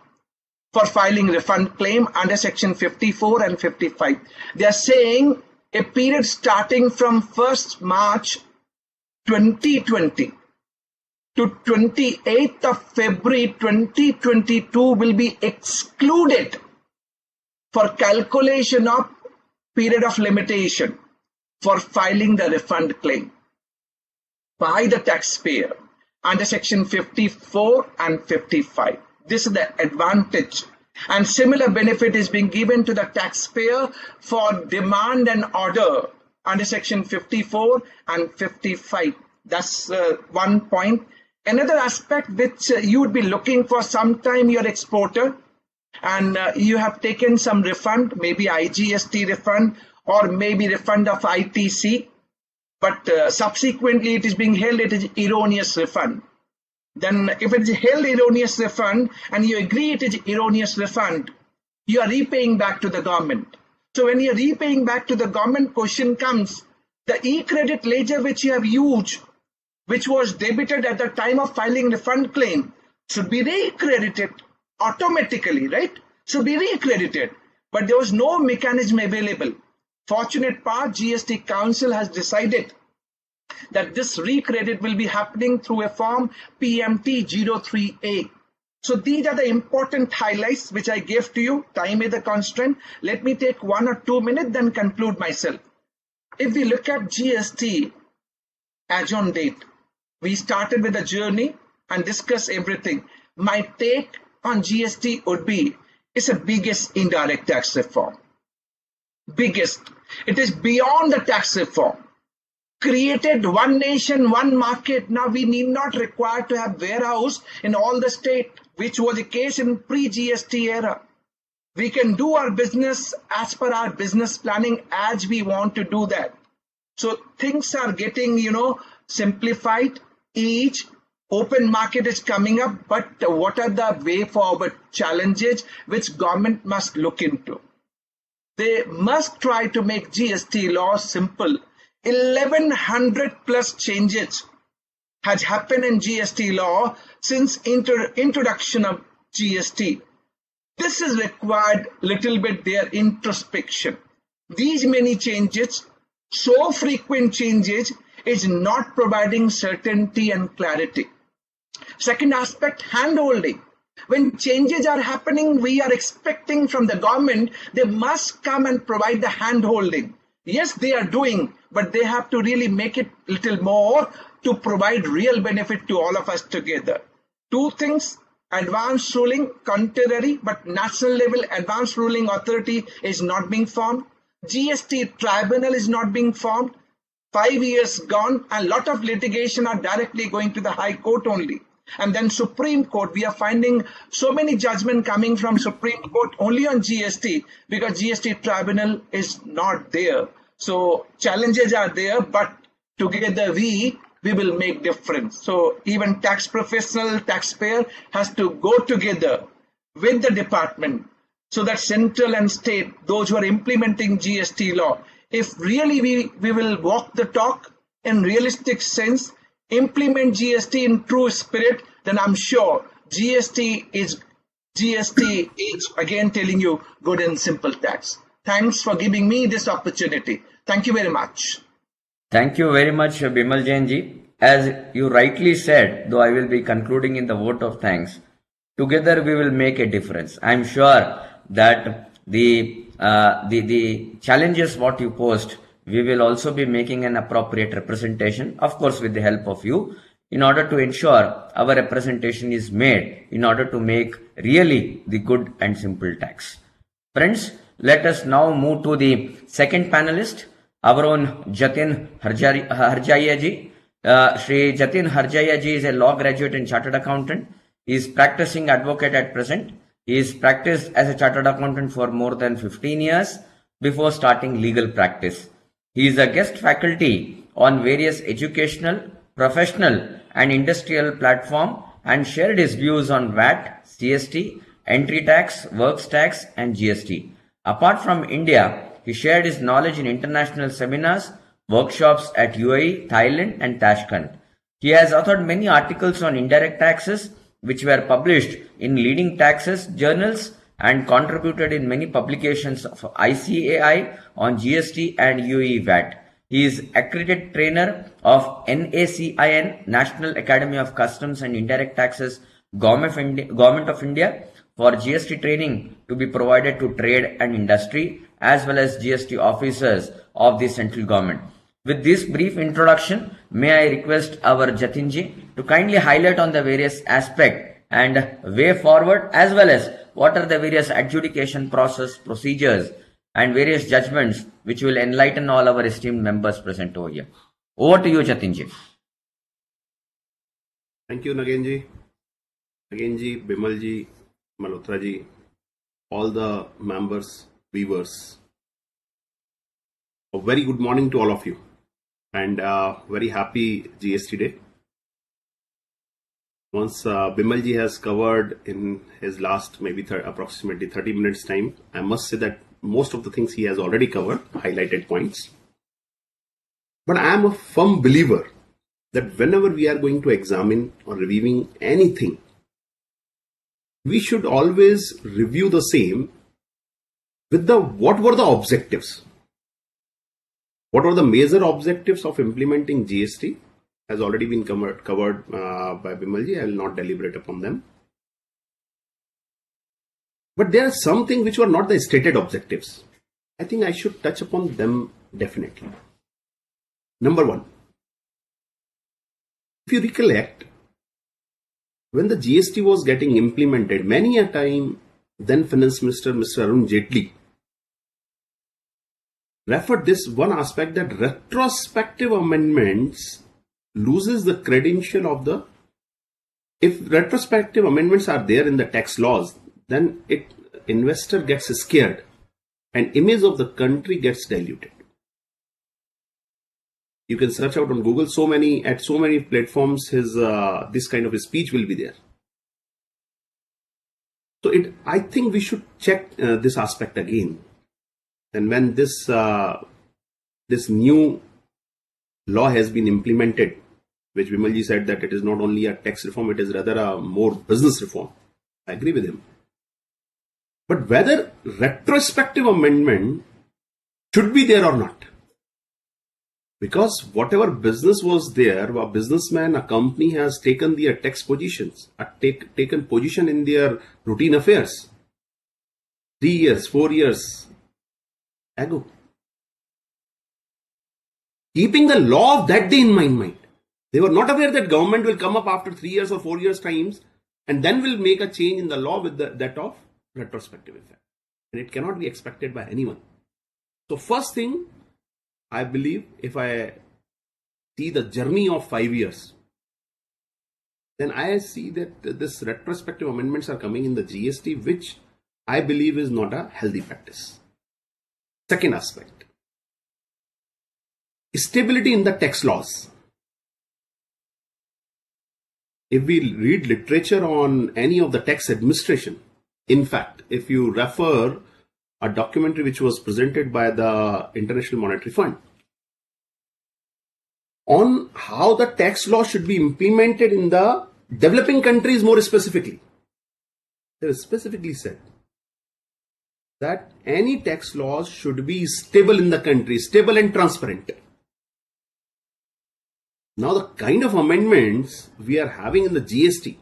for filing refund claim under section 54 and 55. They are saying a period starting from 1st March 2020 to 28th of February 2022 will be excluded for calculation of period of limitation for filing the refund claim by the taxpayer under section 54 and 55. This is the advantage, and similar benefit is being given to the taxpayer for demand and order under section 54 and 55. That's one point. Another aspect which you would be looking for, sometime you're exporter and you have taken some refund, maybe IGST refund or maybe refund of ITC, but subsequently it is being held it is erroneous refund. Then if it is held erroneous refund and you agree it is erroneous refund, you are repaying back to the government. So when you are repaying back to the government, question comes, the e-credit ledger which you have used, which was debited at the time of filing refund claim, should be recredited automatically, right? Should be recredited. But there was no mechanism available. Fortunate part, GST Council has decided that this recredit will be happening through a form PMT 03A. So these are the important highlights which I gave to you. Time is a constraint. Let me take 1 or 2 minutes, then conclude myself. If we look at GST as on date, we started with a journey and discuss everything. My take on GST would be, it's the biggest indirect tax reform. Biggest. It is beyond the tax reform. Created one nation, one market. Now we need not require to have warehouse in all the state, which was the case in pre-GST era. We can do our business as per our business planning as we want to do that. So things are getting, simplified. Each open market is coming up, but what are the way forward challenges which government must look into? They must try to make GST law simple. 1100 plus changes has happened in GST law since introduction of GST. This is required little bit their introspection. These many changes, so frequent changes, is not providing certainty and clarity. Second aspect, handholding. When changes are happening, we are expecting from the government, they must come and provide the handholding. Yes, they are doing, but they have to really make it little more to provide real benefit to all of us together. Two things, advanced ruling, contrary, but national level advanced ruling authority is not being formed. GST tribunal is not being formed. 5 years gone, and lot of litigation are directly going to the High Court only. And then Supreme Court, we are finding so many judgments coming from Supreme Court only on GST because GST tribunal is not there. So challenges are there, but together we will make difference. So even tax professional, taxpayer has to go together with the department so that central and state, those who are implementing GST law, if really we will walk the talk in realistic sense, implement GST in true spirit, then I'm sure GST is again telling you good and simple tax. Thanks for giving me this opportunity. Thank you very much. Thank you very much, Bimal Jain ji. As you rightly said, though I will be concluding in the vote of thanks, together we will make a difference. I am sure that the challenges what you posed, we will also be making an appropriate representation, of course with the help of you, in order to ensure our representation is made in order to make really the good and simple tax. Friends, let us now move to the second panelist, our own Jatin Harjaiya ji. Shri Jatin Harjaiya ji is a law graduate and chartered accountant. He is practicing advocate at present. He is practiced as a chartered accountant for more than 15 years. before starting legal practice. He is a guest faculty on various educational, professional, and industrial platforms and shared his views on VAT, CST, entry tax, works tax, and GST. Apart from India, he shared his knowledge in international seminars, workshops at UAE, Thailand, and Tashkent. He has authored many articles on indirect taxes, which were published in leading taxes journals and contributed in many publications of ICAI on GST and UAE VAT. He is accredited trainer of NACIN, National Academy of Customs and Indirect Taxes, Government of India, for GST training to be provided to trade and industry as well as GST officers of the central government. With this brief introduction, may I request our Jatinji to kindly highlight on the various aspects and way forward, as well as what are the various adjudication process procedures and various judgments which will enlighten all our esteemed members present over here. Over to you, Jatinji. Thank you, Nagenji, Bimalji, Malhotraji, all the members, viewers. A very good morning to all of you, and very happy GST Day. Once Bimalji has covered in his last maybe approximately 30 minutes time, I must say that most of the things he has already covered, highlighted points. But I am a firm believer that whenever we are going to examine or reviewing anything, we should always review the same with what were the objectives. What are the major objectives of implementing GST has already been covered by Bimalji. I will not deliberate upon them. But there are some things which were not the stated objectives. I think I should touch upon them definitely. Number one, if you recollect, when the GST was getting implemented, many a time, then Finance Minister Mr. Arun Jaitley referred this one aspect that retrospective amendments loses the credential of the, if retrospective amendments are there in the tax laws, then investor gets scared and image of the country gets diluted. You can search out on Google, at so many platforms his this kind of a speech will be there. So I think we should check this aspect again. And when this new law has been implemented, which Bimalji said that it is not only a tax reform, it is rather a more business reform. I agree with him. But whether retrospective amendment should be there or not, because whatever business was there, a businessman, a company has taken their tax positions, taken position in their routine affairs 3 years, 4 years ago. Keeping the law of that day in my mind, they were not aware that government will come up after 3 years or 4 years times and then will make a change in the law with that of retrospective effect. And it cannot be expected by anyone. So first thing, I believe if I see the journey of 5 years, then I see that this retrospective amendments are coming in the GST, which I believe is not a healthy practice. Second aspect, stability in the tax laws. If we read literature on any of the tax administration, in fact, if you refer a documentary which was presented by the International Monetary Fund on how the tax law should be implemented in the developing countries more specifically, they have specifically said that any tax laws should be stable in the country, stable and transparent. Now the kind of amendments we are having in the GST,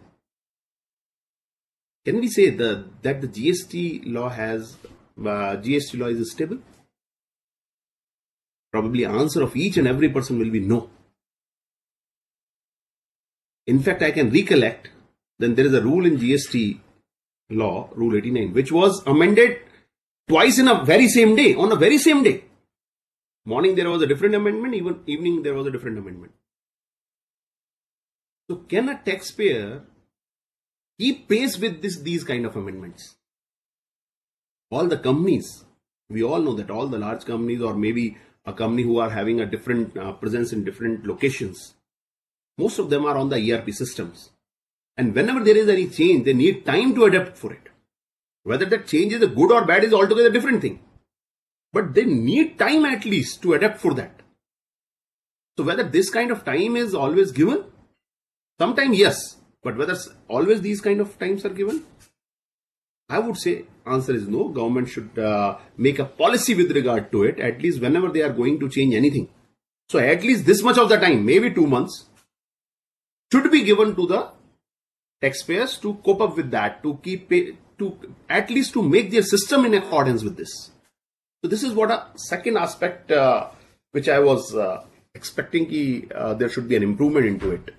can we say that the GST law is stable? Probably answer of each and every person will be no. In fact, I can recollect, then there is a rule in GST law, Rule 89, which was amended twice in a very same day, on a very same day. Morning there was a different amendment, even evening there was a different amendment. So can a taxpayer keep pace with these kind of amendments? All the companies We all know that all the large companies, or maybe a company who are having a different presence in different locations, most of them are on the ERP systems. And whenever there is any change, they need time to adapt for it. Whether that change is a good or bad is altogether different thing. But they need time at least to adapt for that. So whether this kind of time is always given, sometimes yes, but whether always these kind of times are given, I would say answer is no. Government should make a policy with regard to it, at least whenever they are going to change anything. So at least this much of the time, maybe 2 months, should be given to the taxpayers to cope up with that, to keep at least to make their system in accordance with this. So this is what a second aspect which I was expecting there should be an improvement into it.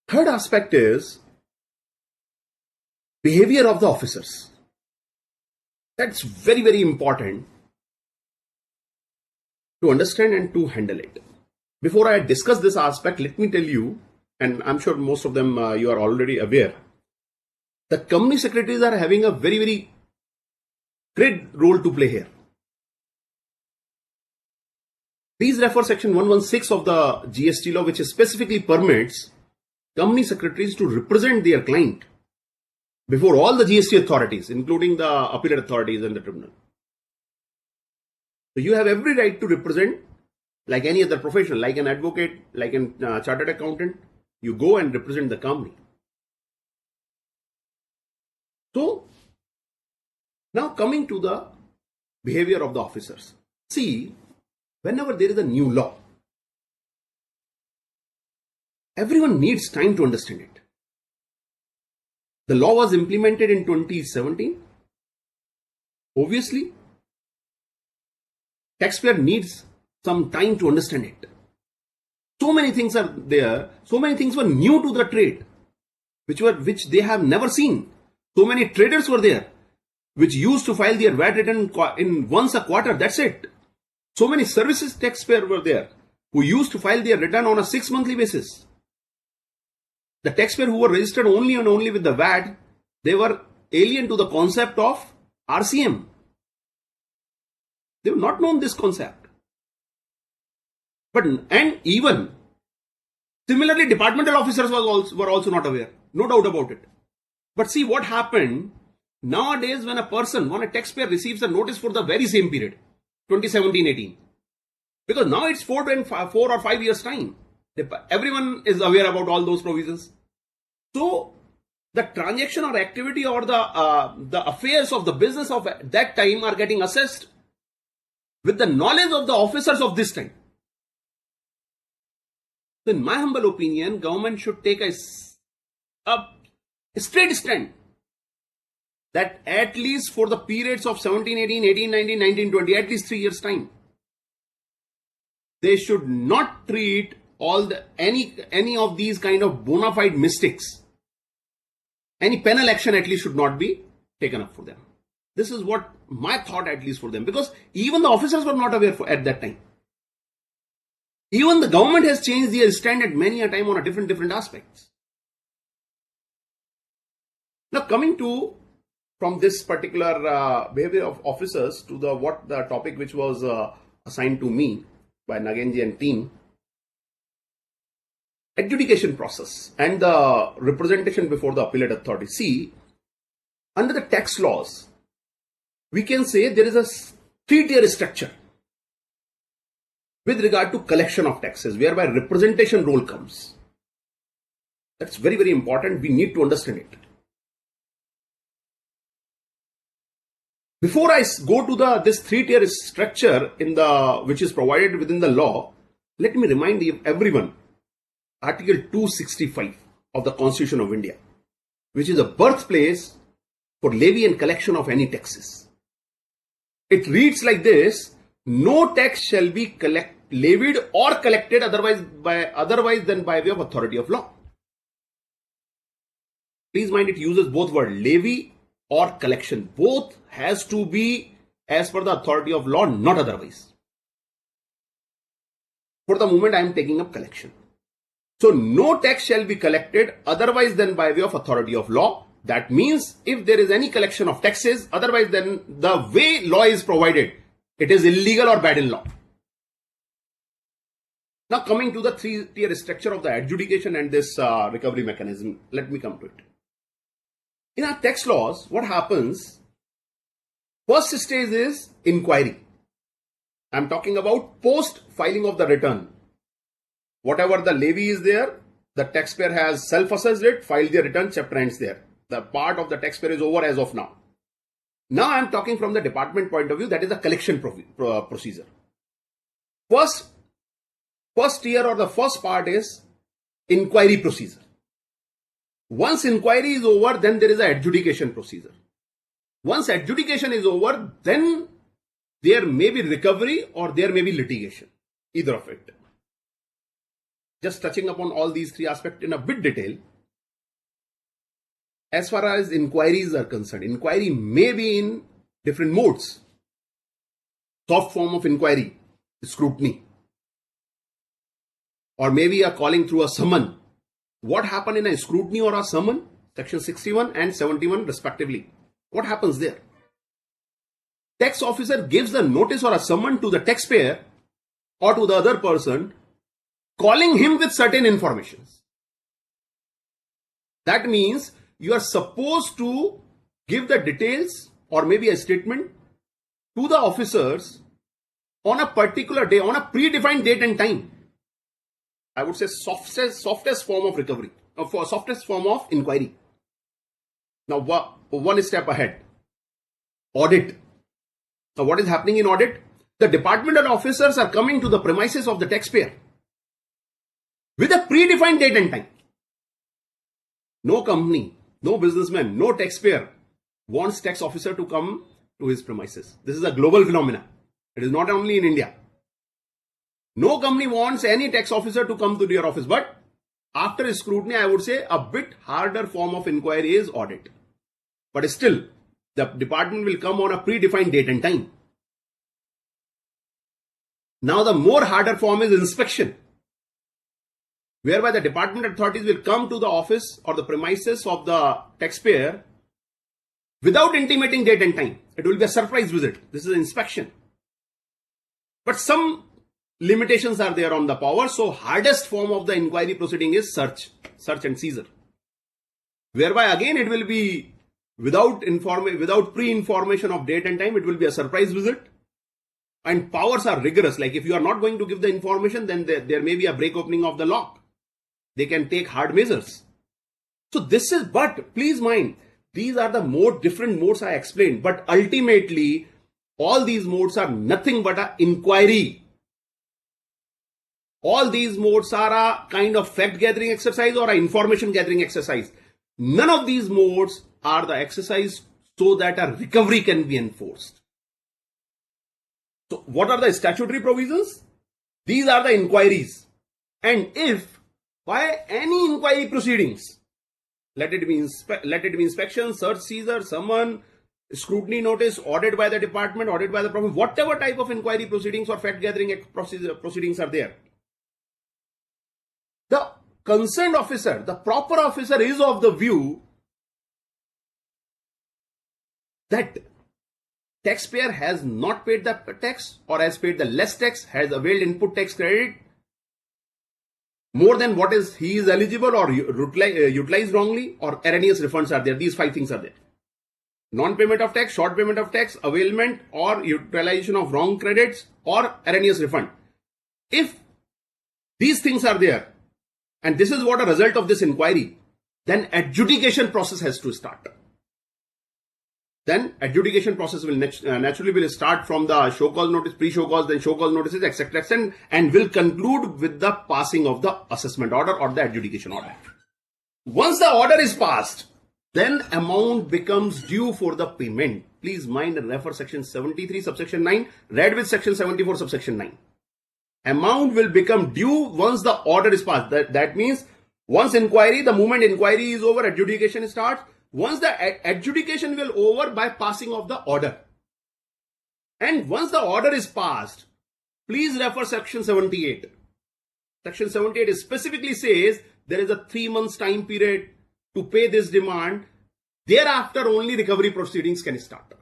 Third aspect is behavior of the officers. That's very, very important to understand and to handle it. Before I discuss this aspect, let me tell you, and I'm sure most of them you are already aware, the company secretaries are having a very, very great role to play here. Please refer section 116 of the GST law, which specifically permits company secretaries to represent their client before all the GST authorities, including the appellate authorities and the tribunal. So you have every right to represent like any other professional, like an advocate, like a chartered accountant. You go and represent the company. So now coming to the behavior of the officers. See, whenever there is a new law, everyone needs time to understand it. The law was implemented in 2017. Obviously, taxpayer needs some time to understand it. So many things are there. So many things were new to the trade, which they have never seen. So many traders were there, which used to file their VAT return in once a quarter. That's it. So many services taxpayer were there who used to file their return on a 6 monthly basis. The taxpayer who were registered only and only with the VAT, they were alien to the concept of RCM. They have not known this concept. And even similarly, departmental officers were also not aware. No doubt about it. But see what happened nowadays when a taxpayer receives a notice for the very same period, 2017-18. Because now it's 4 or 5 years time. Everyone is aware about all those provisions. So the transaction or activity or the affairs of the business of that time are getting assessed with the knowledge of the officers of this time. So in my humble opinion, government should take a straight stand that at least for the periods of 17, 18, 18, 19, 19, 20, at least 3 years time, they should not treat any of these kind of bona fide mistakes. Any penal action at least should not be taken up for them. This is what my thought at least for them, because even the officers were not aware at that time. Even the government has changed their stand at many a time on a different aspects. Now coming to from this particular behavior of officers to the topic which was assigned to me by Nagenji and team, adjudication process and the representation before the appellate authority. See, under the tax laws, we can say there is a 3-tier structure with regard to collection of taxes, whereby representation role comes. That's very, very important. We need to understand it. Before I go to this 3-tier structure which is provided within the law, let me remind everyone Article 265 of the Constitution of India, which is a birthplace for levy and collection of any taxes. It reads like this: no tax shall be levied or collected otherwise than by way of authority of law. Please mind, it uses both words, levy or collection. Both has to be as per the authority of law, not otherwise. For the moment, I am taking up collection. So no tax shall be collected otherwise than by way of authority of law, That means if there is any collection of taxes, otherwise then the way law is provided, it is illegal or bad in law. Now coming to the three-tier structure of the adjudication and this recovery mechanism, let me come to it. In our tax laws, what happens? First stage is inquiry. I am talking about post filing of the return. Whatever the levy is there, the taxpayer has self-assessed it, filed the return, chapter ends there. The part of the taxpayer is over as of now. Now I am talking from the department point of view, that is the collection procedure. First tier or the first part is inquiry procedure. Once inquiry is over, then there is an adjudication procedure. Once adjudication is over, then there may be recovery or there may be litigation, either of it. Just touching upon all these three aspects in a bit detail. As far as inquiries are concerned, inquiry may be in different modes. Soft form of inquiry, scrutiny, or maybe a calling through a summon. What happened in a scrutiny or a summon? Section 61 and 71 respectively. What happens there? Tax officer gives a notice or a summon to the taxpayer or to the other person, calling him with certain informations. That means you are supposed to give the details or maybe a statement to the officers on a particular day, on a predefined date and time. I would say softest form of recovery, or softest form of inquiry. Now, one step ahead. Audit. Now, what is happening in audit? The departmental officers are coming to the premises of the taxpayer with a predefined date and time. No company, no businessman, no taxpayer wants tax officer to come to his premises. This is a global phenomenon. It is not only in India. No company wants any tax officer to come to their office. But after scrutiny, I would say a bit harder form of inquiry is audit. But still, the department will come on a predefined date and time. Now the more harder form is inspection, whereby the department authorities will come to the office or the premises of the taxpayer without intimating date and time. It will be a surprise visit. This is inspection. But some limitations are there on the power. So hardest form of the inquiry proceeding is search and seizure, whereby again it will be without pre-information of date and time. It will be a surprise visit. And powers are rigorous. Like if you are not going to give the information, then there may be a break opening of the lock. They can take hard measures. So this is, but please mind, these are the different modes I explained. But ultimately, all these modes are nothing but an inquiry. All these modes are a kind of fact gathering exercise or an information gathering exercise. None of these modes are the exercise so that a recovery can be enforced. So what are the statutory provisions? These are the inquiries. And if by any inquiry proceedings, let it be inspection, search, seizure, summon, scrutiny notice, audit by the department, audit by the province, whatever type of inquiry proceedings or fact gathering proceedings are there, the concerned officer, the proper officer, is of the view that taxpayer has not paid the tax or has paid the less tax, has availed input tax credit more than what he is eligible, or utilized wrongly, or erroneous refunds are there. These 5 things are there. Non-payment of tax, short payment of tax, availment or utilization of wrong credits, or erroneous refund. If these things are there, and this is what a result of this inquiry, then adjudication process has to start. Then adjudication process will naturally will start from the show cause notice, pre-show cause, then show cause notices, etc. and will conclude with the passing of the assessment order or the adjudication order. Once the order is passed, then amount becomes due for the payment. Please mind and refer section 73 subsection 9 read with section 74 subsection 9. Amount will become due once the order is passed. That means once inquiry, the moment inquiry is over, adjudication starts. Once the adjudication will over by passing of the order. And once the order is passed, please refer section 78. Section 78 specifically says there is a 3 months time period to pay this demand Thereafter, only recovery proceedings can start.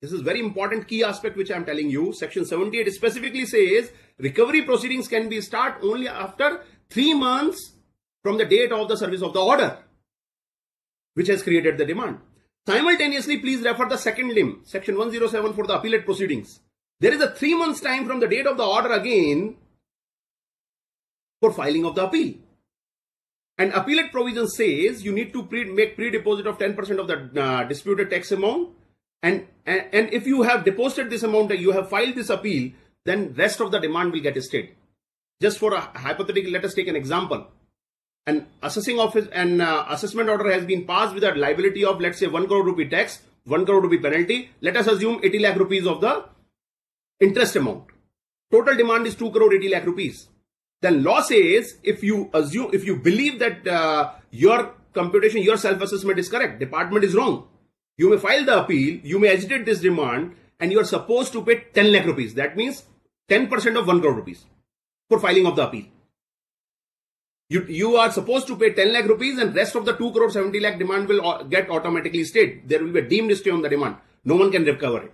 This is very important key aspect which I am telling you. Section 78 specifically says recovery proceedings can be start only after 3 months from the date of the service of the order, which has created the demand. Simultaneously, please refer the second limb, section 107 for the appellate proceedings. There is a 3 months time from the date of the order again for filing of the appeal. And appellate provision says you need to make pre-deposit of 10% of the disputed tax amount. And if you have deposited this amount and you have filed this appeal, then rest of the demand will get stayed. Just for a hypothetical, let us take an example. An assessment order has been passed with a liability of, let's say, 1 crore rupee tax, 1 crore rupee penalty. Let us assume 80 lakh rupees of the interest amount. Total demand is 2 crore 80 lakh rupees. Then law says if you believe that your computation, your self-assessment is correct, department is wrong, you may file the appeal, you may agitate this demand, and you are supposed to pay 10 lakh rupees. That means 10% of 1 crore rupees for filing of the appeal. You are supposed to pay 10 lakh rupees, and rest of the 2 crore 70 lakh demand will get automatically stayed. There will be a deemed stay on the demand. No one can recover it.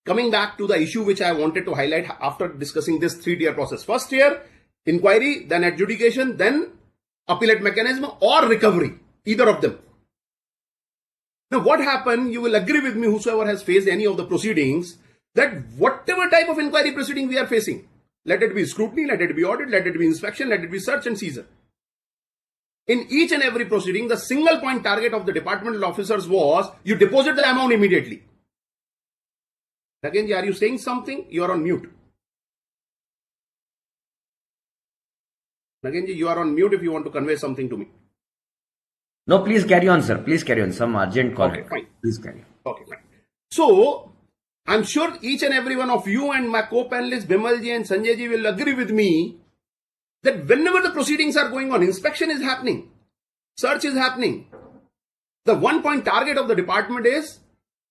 Coming back to the issue which I wanted to highlight after discussing this 3-tier process. First tier, inquiry, then adjudication, then appellate mechanism or recovery. Either of them. Now what happened, you will agree with me, whosoever has faced any of the proceedings, that whatever type of inquiry proceeding we are facing, let it be scrutiny, let it be audit, let it be inspection, let it be search and seizure. In each and every proceeding, the single point target of the departmental officers was, you deposit the amount immediately. Again, are you saying something? You are on mute. Again, you are on mute if you want to convey something to me. No, please carry on, sir. Please carry on. Some urgent call. Okay, fine. Please carry on. Okay, fine. So, I'm sure each and every one of you and my co-panelists, Bimalji and Sanjayji, will agree with me that whenever the proceedings are going on, inspection is happening, search is happening, the one point target of the department is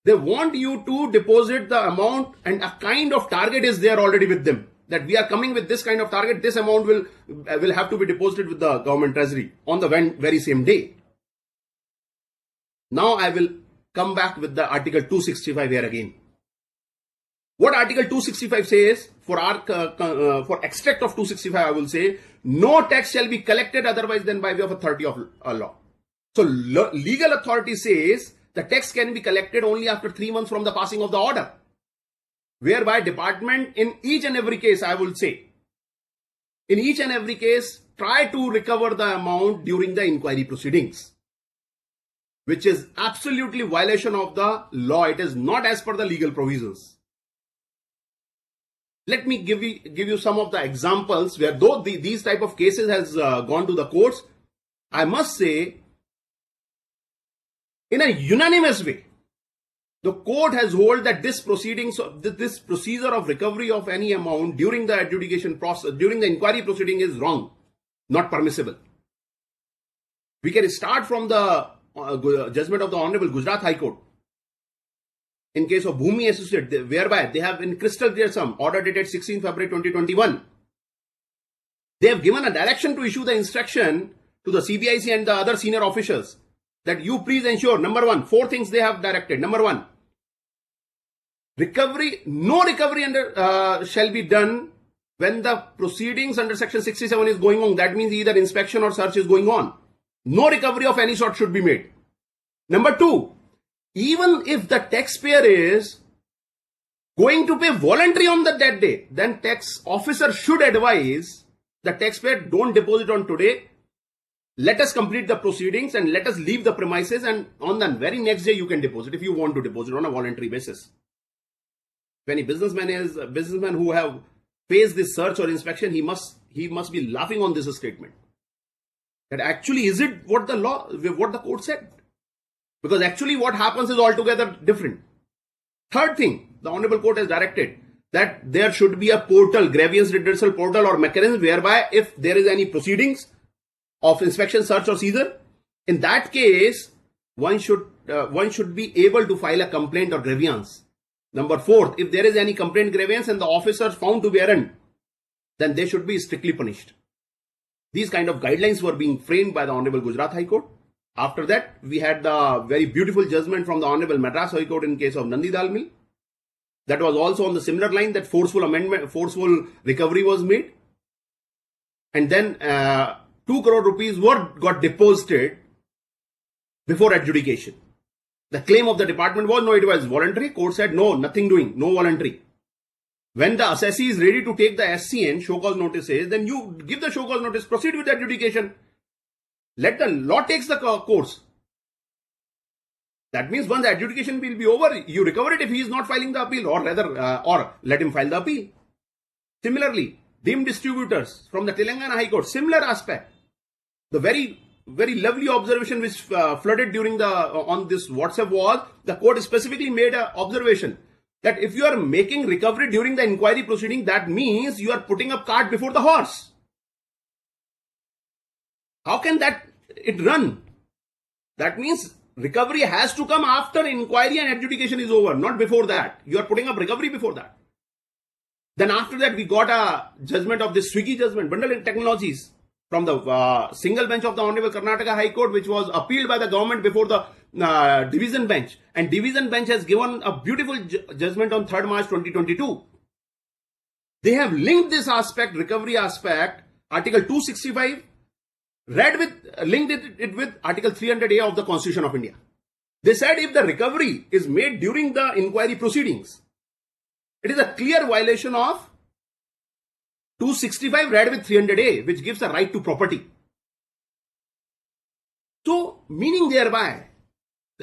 they want you to deposit the amount, and a kind of target is there already with them. That we are coming with this kind of target, this amount will have to be deposited with the government treasury on the very same day. Now I will come back with the Article 265 here again. What Article 265 says, for extract of 265, I will say, no tax shall be collected otherwise than by way of authority of law. So legal authority says the tax can be collected only after 3 months from the passing of the order. Whereby department, in each and every case, I will say, in each and every case, try to recover the amount during the inquiry proceedings, which is absolutely violation of the law. It is not as per the legal provisions. Let me give you some of the examples where though these type of cases has gone to the courts, I must say, in a unanimous way, the court has held that this procedure of recovery of any amount during the adjudication process, during the inquiry proceeding is wrong, not permissible. We can start from the judgment of the Honorable Gujarat High Court in case of Bhumi Associate, whereby they have in crystal clear sum, order dated 16 February 2021. They have given a direction to issue the instruction to the CBIC and the other senior officials that you please ensure, number one, 4 things they have directed. Number 1, recovery, no recovery shall be done when the proceedings under section 67 is going on. That means either inspection or search is going on. No recovery of any sort should be made. Number 2, even if the taxpayer is going to pay voluntary on that day, then tax officer should advise the taxpayer, don't deposit on today. Let us complete the proceedings and let us leave the premises, and on the very next day you can deposit if you want to deposit on a voluntary basis. If any businessman who have faced this search or inspection, he must be laughing on this statement. That actually is it what the court said? Because actually what happens is altogether different. Third thing, the Honorable Court has directed that there should be a portal, grievance redressal portal or mechanism whereby if there is any proceedings of inspection, search or seizure, in that case, one should be able to file a complaint or grievance. Number 4, if there is any complaint, grievance and the officers found to be errant, then they should be strictly punished. These kind of guidelines were being framed by the Honorable Gujarat High Court. After that, we had the very beautiful judgment from the Honorable Madras High Court in case of Nandi Dal Mill. That was also on the similar line, that forceful recovery was made. And then 2 crore rupees got deposited before adjudication. The claim of the department was, no, it was voluntary. Court said, no, nothing doing, no voluntary. When the assessee is ready to take the SCN, show cause notices, then you give the show cause notice, proceed with the adjudication. Let the law takes the course. That means once the adjudication will be over, you recover it if he is not filing the appeal, or rather, or let him file the appeal. Similarly, dim distributors from the Telangana High Court, similar aspect. The very lovely observation which flooded during on this WhatsApp was, the court specifically made an observation that if you are making recovery during the inquiry proceeding, that means you are putting up cart before the horse. How can it run? That means recovery has to come after inquiry and adjudication is over, not before that. You are putting up recovery before that. Then after that, we got a judgment of this Swiggy judgment, Bundle Technologies, from the single bench of the Honorable Karnataka High Court, which was appealed by the government before the division bench. And division bench has given a beautiful judgment on 3rd March 2022. They have linked this aspect, recovery aspect, Article 265, linked it with Article 300A of the Constitution of India. They said if the recovery is made during the inquiry proceedings, it is a clear violation of 265 read with 300A, which gives a right to property. So, meaning thereby,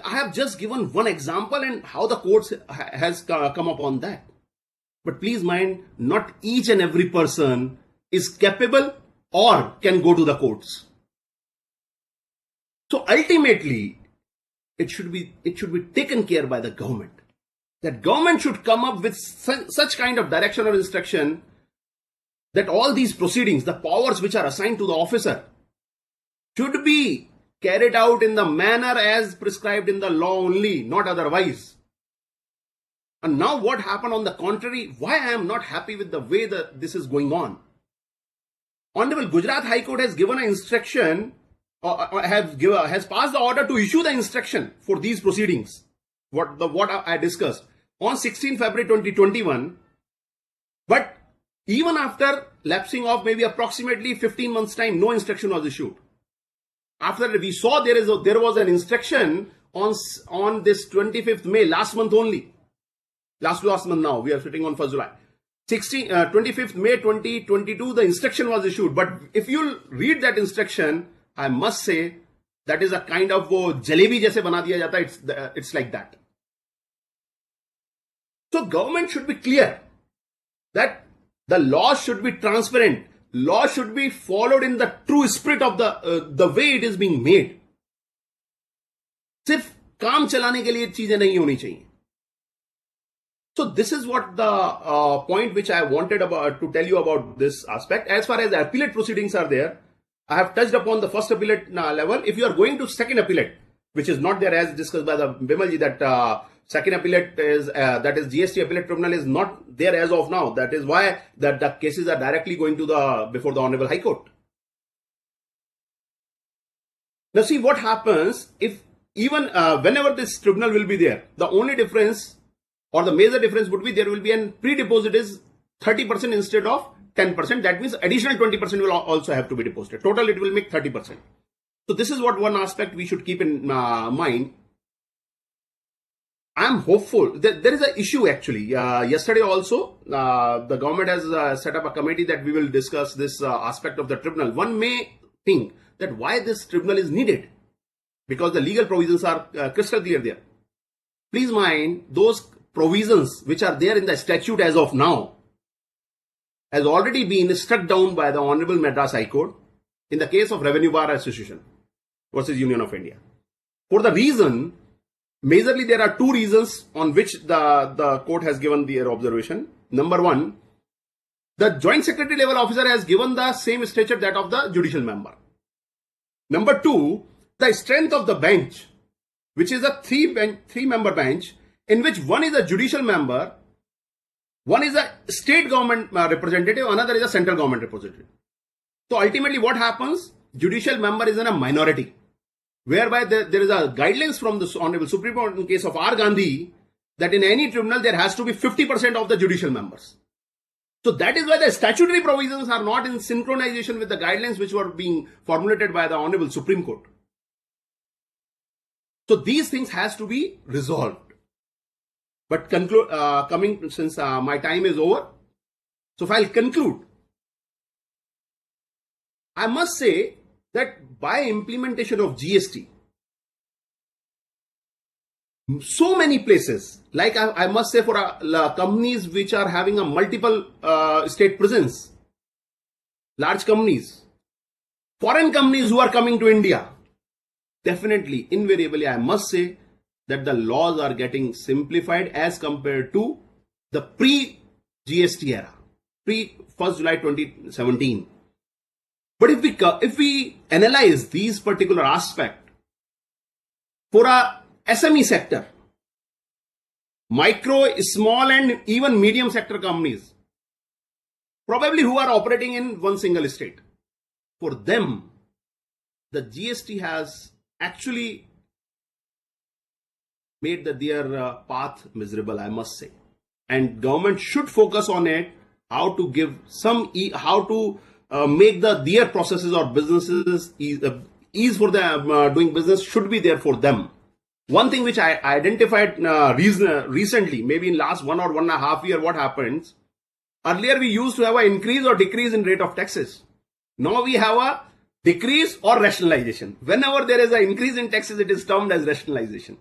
I have just given one example and how the courts has come upon that. But please mind, not each and every person is capable or can go to the courts. So ultimately, it should be taken care by the government. That government should come up with such kind of direction or instruction that all these proceedings, the powers which are assigned to the officer, should be carried out in the manner as prescribed in the law only, not otherwise. And now what happened on the contrary, why I am not happy with the way that this is going on. Honorable Gujarat High Court has given an instruction, has passed the order to issue the instruction for these proceedings, what I discussed, on 16 February 2021. But even after lapsing of maybe approximately 15 months time, no instruction was issued. After that, we saw there was an instruction on this 25th May, last month only. Last month now, we are sitting on 1st July. 25th May 2022, the instruction was issued. But if you read that instruction, I must say, that is a kind of jalebi jaise bana diya jata, it's like that. So government should be clear that the law should be transparent. Law should be followed in the true spirit of the way it is being made. सिर्फ काम चलाने के लिए चीजें नहीं होनी चाहिए. So this is what the point which I wanted to tell you about this aspect. As far as the appellate proceedings are there, I have touched upon the first appellate level. If you are going to second appellate, which is not there as discussed by the Bimalji, that second appellate is that is GST appellate tribunal is not there as of now. That is why that the cases are directly going to before the Honorable High Court. Now see what happens if even whenever this tribunal will be there, the only difference or the major difference would be there will be a pre-deposit is 30% instead of 10%. That means additional 20% will also have to be deposited. Total it will make 30%. So this is what one aspect we should keep in mind. I am hopeful that there is an issue actually. Yesterday also, the government has set up a committee that we will discuss this aspect of the tribunal. One may think that why this tribunal is needed, because the legal provisions are crystal clear there. Please mind, those provisions which are there in the statute as of now has already been struck down by the Honorable Madras High Court in the case of Revenue Bar Association versus Union of India. For the reason, majorly there are two reasons on which the court has given their observation. Number one, the Joint Secretary level officer has given the same stature that of the judicial member. Number two, the strength of the bench, which is a three-member bench, in which one is a judicial member, one is a state government representative, another is a central government representative. So ultimately what happens? Judicial member is in a minority. whereby there is a guidelines from the Honorable Supreme Court in case of R. Gandhi that in any tribunal there has to be 50% of the judicial members. So that is why the statutory provisions are not in synchronization with the guidelines which were being formulated by the Honorable Supreme Court. So these things has to be resolved. But since my time is over, so if I'll conclude, I must say that by implementation of GST, so many places, like I must say for companies which are having a multiple state presence, large companies, foreign companies who are coming to India, definitely, invariably, I must say that the laws are getting simplified as compared to the pre-GST era, pre-1st July 2017. But if we analyze these particular aspects for a SME sector, micro, small and even medium sector companies, probably who are operating in one single state, for them, the GST has actually made their path miserable, I must say. And government should focus on it, how to give some, how to make their processes or businesses ease for them doing business should be there for them. One thing which I identified recently, maybe in last 1 or 1.5 years, what happens? Earlier we used to have an increase or decrease in rate of taxes. Now we have a decrease or rationalization. Whenever there is an increase in taxes, it is termed as rationalization.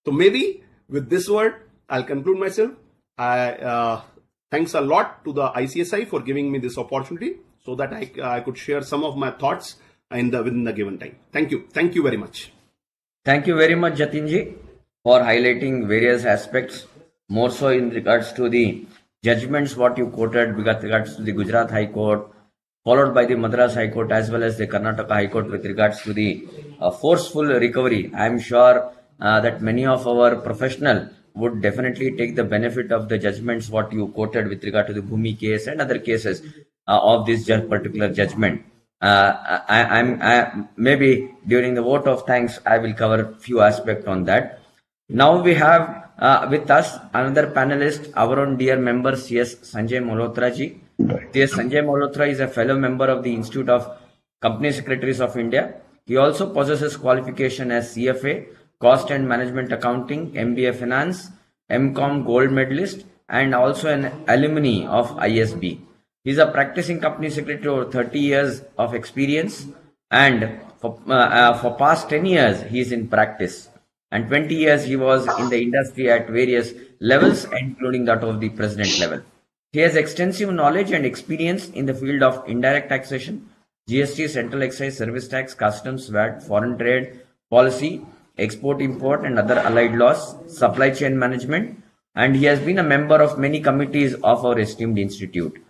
So maybe with this word, I'll conclude myself. Thanks a lot to the ICSI for giving me this opportunity so that I could share some of my thoughts within the given time. Thank you. Thank you very much. Thank you very much, Jatinji, for highlighting various aspects, more so in regards to the judgments what you quoted with regards to the Gujarat High Court, followed by the Madras High Court as well as the Karnataka High Court with regards to the forceful recovery. I am sure that many of our professionals would definitely take the benefit of the judgments what you quoted with regard to the Bhumi case and other cases of this particular judgment. Maybe during the vote of thanks, I will cover few aspects on that. Now we have with us another panelist, our own dear member CS Sanjay Malhotra ji. CS Sanjay Malhotra is a fellow member of the Institute of Company Secretaries of India. He also possesses qualification as CFA, Cost and Management Accounting, MBA Finance, MCOM Gold Medalist, and also an alumni of ISB. He is a practicing company secretary over 30 years of experience, and for past 10 years he is in practice, and 20 years he was in the industry at various levels, including that of the president level. He has extensive knowledge and experience in the field of indirect taxation, GST, central excise, service tax, customs, VAT, foreign trade, policy, export, import and other allied laws, supply chain management, and he has been a member of many committees of our esteemed institute.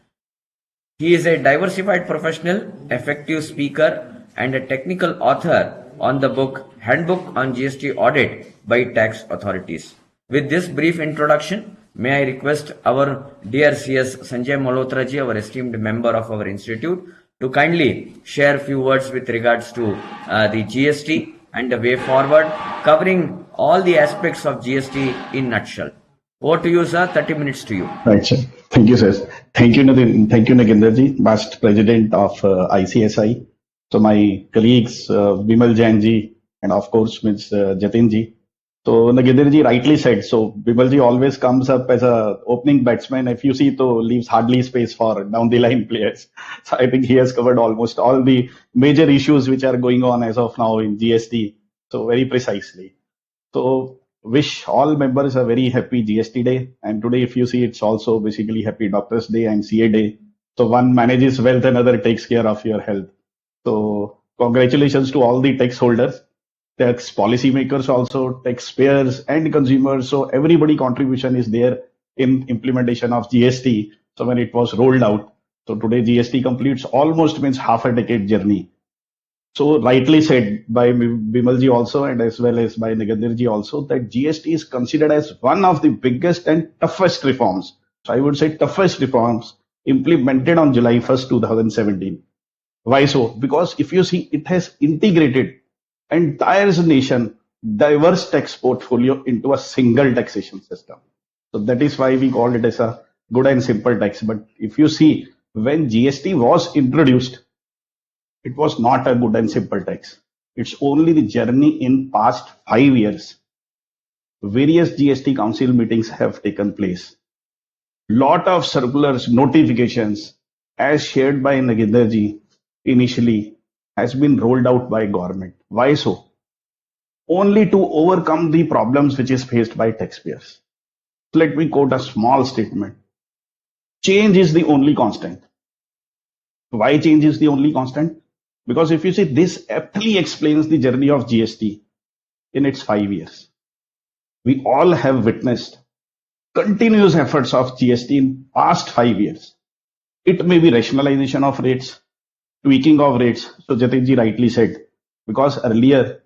He is a diversified professional, effective speaker and a technical author on the book Handbook on GST Audit by Tax Authorities. With this brief introduction, may I request our dear CS Sanjay Malhotra ji, our esteemed member of our institute, to kindly share a few words with regards to the GST and the way forward, covering all the aspects of GST in nutshell. Over to you, sir. 30 minutes to you. Right, sir. Thank you, sir. Thank you, Nagendra ji, past president of ICSI. So my colleagues, Bimal Jain ji, and of course, Ms. Jatin ji. So Nagendra ji rightly said, so Bimal ji always comes up as a opening batsman. If you see, to leaves hardly space for down the line players. So I think he has covered almost all the major issues which are going on as of now in GST. So very precisely. So wish all members a very happy GST day. And today, if you see, it's also basically Happy Doctors Day and CA Day. So one manages wealth, another takes care of your health. So congratulations to all the tax holders, tax policymakers also, taxpayers and consumers. So everybody contribution is there in implementation of GST. So when it was rolled out, so today GST completes almost means half a decade journey. So rightly said by Bimalji also, and as well as by Nagendraji also, that GST is considered as one of the biggest and toughest reforms. So I would say toughest reforms implemented on July 1st, 2017. Why so? Because if you see, it has integrated entire nation diverse tax portfolio into a single taxation system. So that is why we call it as a good and simple tax. But if you see, when GST was introduced, it was not a good and simple tax. It's only the journey in past 5 years. Various GST council meetings have taken place. Lot of circulars, notifications, as shared by Nagendraji initially, has been rolled out by government. Why so? Only to overcome the problems which is faced by taxpayers. Let me quote a small statement. Change is the only constant. Why change is the only constant? Because if you see, this aptly explains the journey of GST in its 5 years. We all have witnessed continuous efforts of GST in past 5 years. It may be rationalization of rates, tweaking of rates. So Jatinji rightly said, because earlier,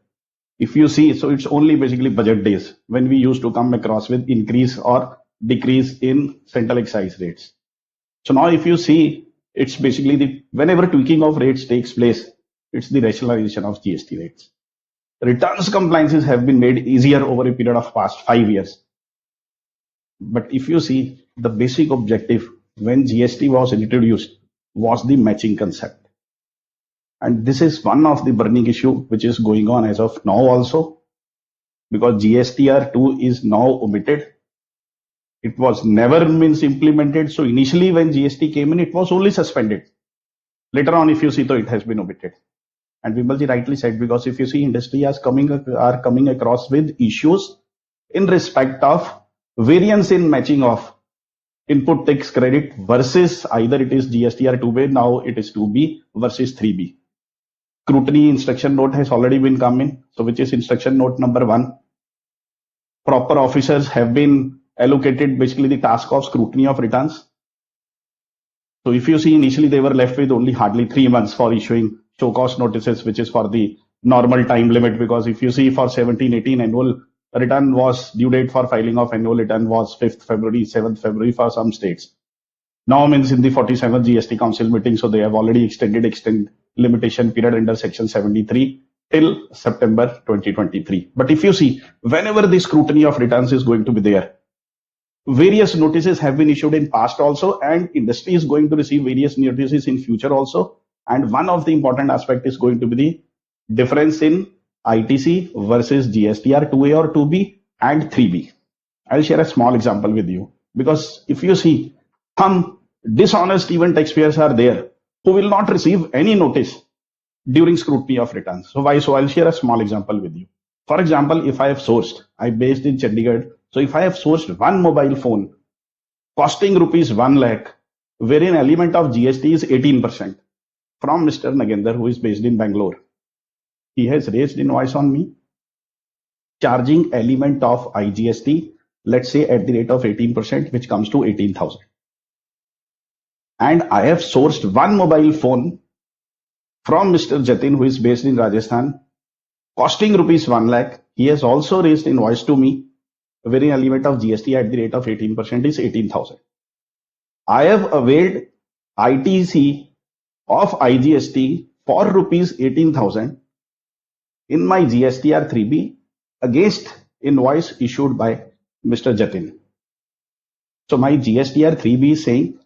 if you see, so it's only basically budget days when we used to come across with increase or decrease in central excise rates. So now if you see, it's basically whenever tweaking of rates takes place, it's the rationalization of GST rates. Returns compliances have been made easier over a period of past 5 years. But if you see, the basic objective when GST was introduced was the matching concept. And this is one of the burning issue which is going on as of now also, because GSTR2 is now omitted. It was never means implemented. So initially when GST came in, it was only suspended. Later on, if you see, though, it has been omitted. And Vimalji rightly said, because if you see, industry are coming across with issues in respect of variance in matching of input tax credit versus either it is GSTR 2B, now it is 2B versus 3B. Scrutiny instruction note has already been come in. So which is instruction note number 1. Proper officers have been allocated basically the task of scrutiny of returns. So if you see, initially they were left with only hardly 3 months for issuing show cause notices, which is for the normal time limit, because if you see for 17-18 annual return was due date for filing of annual return was 5th February, 7th February for some states. Now means in the 47th GST Council meeting, so they have already extended limitation period under section 73 till September 2023. But if you see, whenever the scrutiny of returns is going to be there, various notices have been issued in past also, and industry is going to receive various notices in future also. And one of the important aspect is going to be the difference in ITC versus GSTR 2A or 2B and 3B. I'll share a small example with you, because if you see, some dishonest even taxpayers are there who will not receive any notice during scrutiny of returns. So why? So I'll share a small example with you. For example, if I have sourced, I'm based in Chandigarh. So if I have sourced one mobile phone costing rupees 1 lakh, wherein element of GST is 18%, from Mr. Nagendra, who is based in Bangalore, he has raised invoice on me, charging element of IGST, let's say at the rate of 18%, which comes to 18,000. And I have sourced one mobile phone from Mr. Jatin, who is based in Rajasthan, costing rupees 1 lakh. He has also raised invoice to me, wherein element of GST at the rate of 18% is 18,000. I have availed ITC of IGST for rupees 18,000 in my GSTR 3B against invoice issued by Mr. Jatin. So my GSTR 3B is saying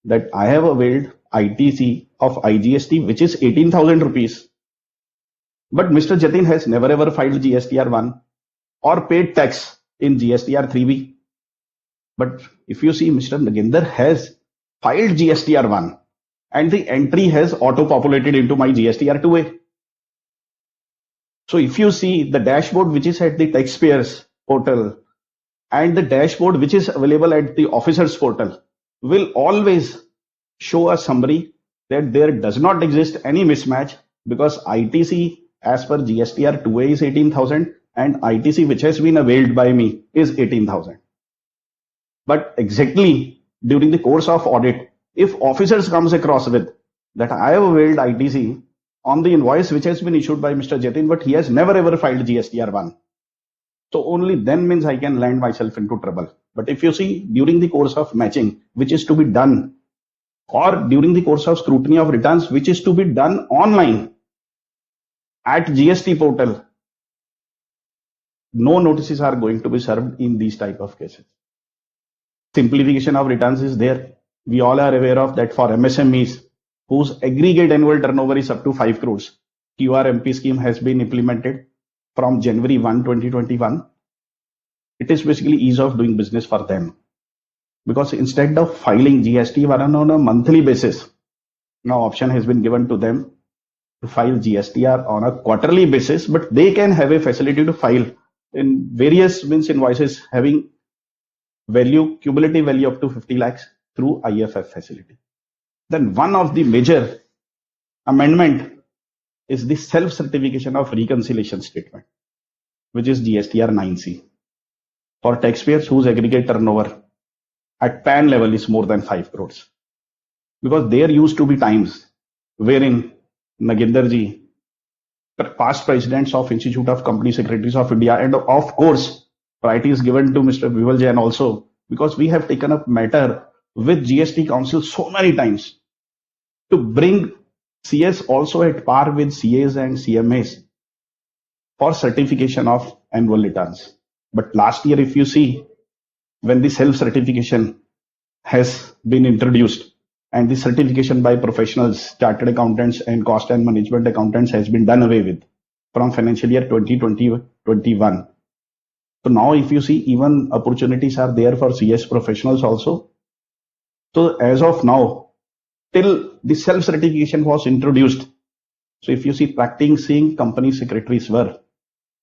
that I have availed ITC of IGST, which is 18,000 rupees. But Mr. Jatin has never ever filed GSTR 1 or paid tax in GSTR 3B. But if you see, Mr. Nagendra has filed GSTR 1 and the entry has auto-populated into my GSTR 2A. So if you see the dashboard which is at the taxpayers portal and the dashboard which is available at the officers portal will always show a summary that there does not exist any mismatch, because ITC as per GSTR 2A is 18,000 and ITC which has been availed by me is 18,000. But exactly during the course of audit, if officers comes across with that I have availed ITC on the invoice which has been issued by Mr. Jatin, but he has never ever filed GSTR 1. So only then means I can land myself into trouble. But if you see, during the course of matching, which is to be done, or during the course of scrutiny of returns, which is to be done online, At GST portal, no notices are going to be served in these type of cases. Simplification of returns is there. We all are aware of that for MSMEs whose aggregate annual turnover is up to 5 crores. QRMP scheme has been implemented from January 1, 2021. It is basically ease of doing business for them, because instead of filing GST on a monthly basis, now option has been given to them to file GSTR on a quarterly basis, but they can have a facility to file in various invoices having value, cumulative value up to 50 lakhs through IFF facility. Then one of the major amendment is the self-certification of reconciliation statement, which is GSTR 9C, for taxpayers whose aggregate turnover at PAN level is more than 5 crores. Because there used to be times wherein Nagendarji, past presidents of Institute of Company Secretaries of India, and of course, priority is given to Mr. Vimal Jain also, because we have taken up matter with GST Council so many times to bring CS also at par with CAs and CMAs for certification of annual returns. But last year, if you see, when the self-certification has been introduced and the certification by professionals, chartered accountants and cost and management accountants has been done away with from financial year 2020-21. So now if you see, even opportunities are there for CS professionals also. So as of now, till the self-certification was introduced, so if you see, practicing company secretaries were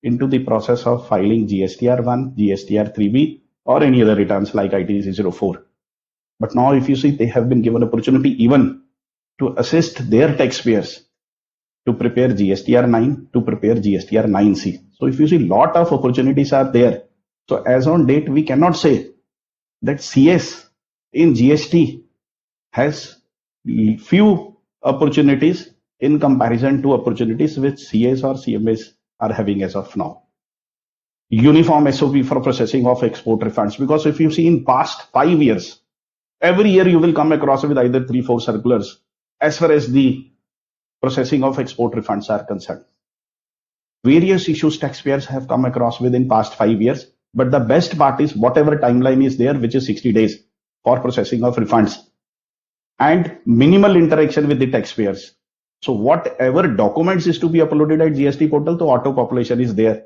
into the process of filing GSTR1, GSTR3B, or any other returns like ITC 04. But now if you see, they have been given opportunity even to assist their taxpayers to prepare GSTR 9, to prepare GSTR 9C. So if you see, lot of opportunities are there. So as on date, we cannot say that CS in GST has few opportunities in comparison to opportunities which CAs or CMAs are having as of now. Uniform SOP for processing of export refunds, because if you see, in past 5 years, every year you will come across with either 3-4 circulars as far as the processing of export refunds are concerned. Various issues taxpayers have come across within past 5 years, but the best part is whatever timeline is there, which is 60 days for processing of refunds and minimal interaction with the taxpayers. So whatever documents is to be uploaded at GST portal, the auto population is there.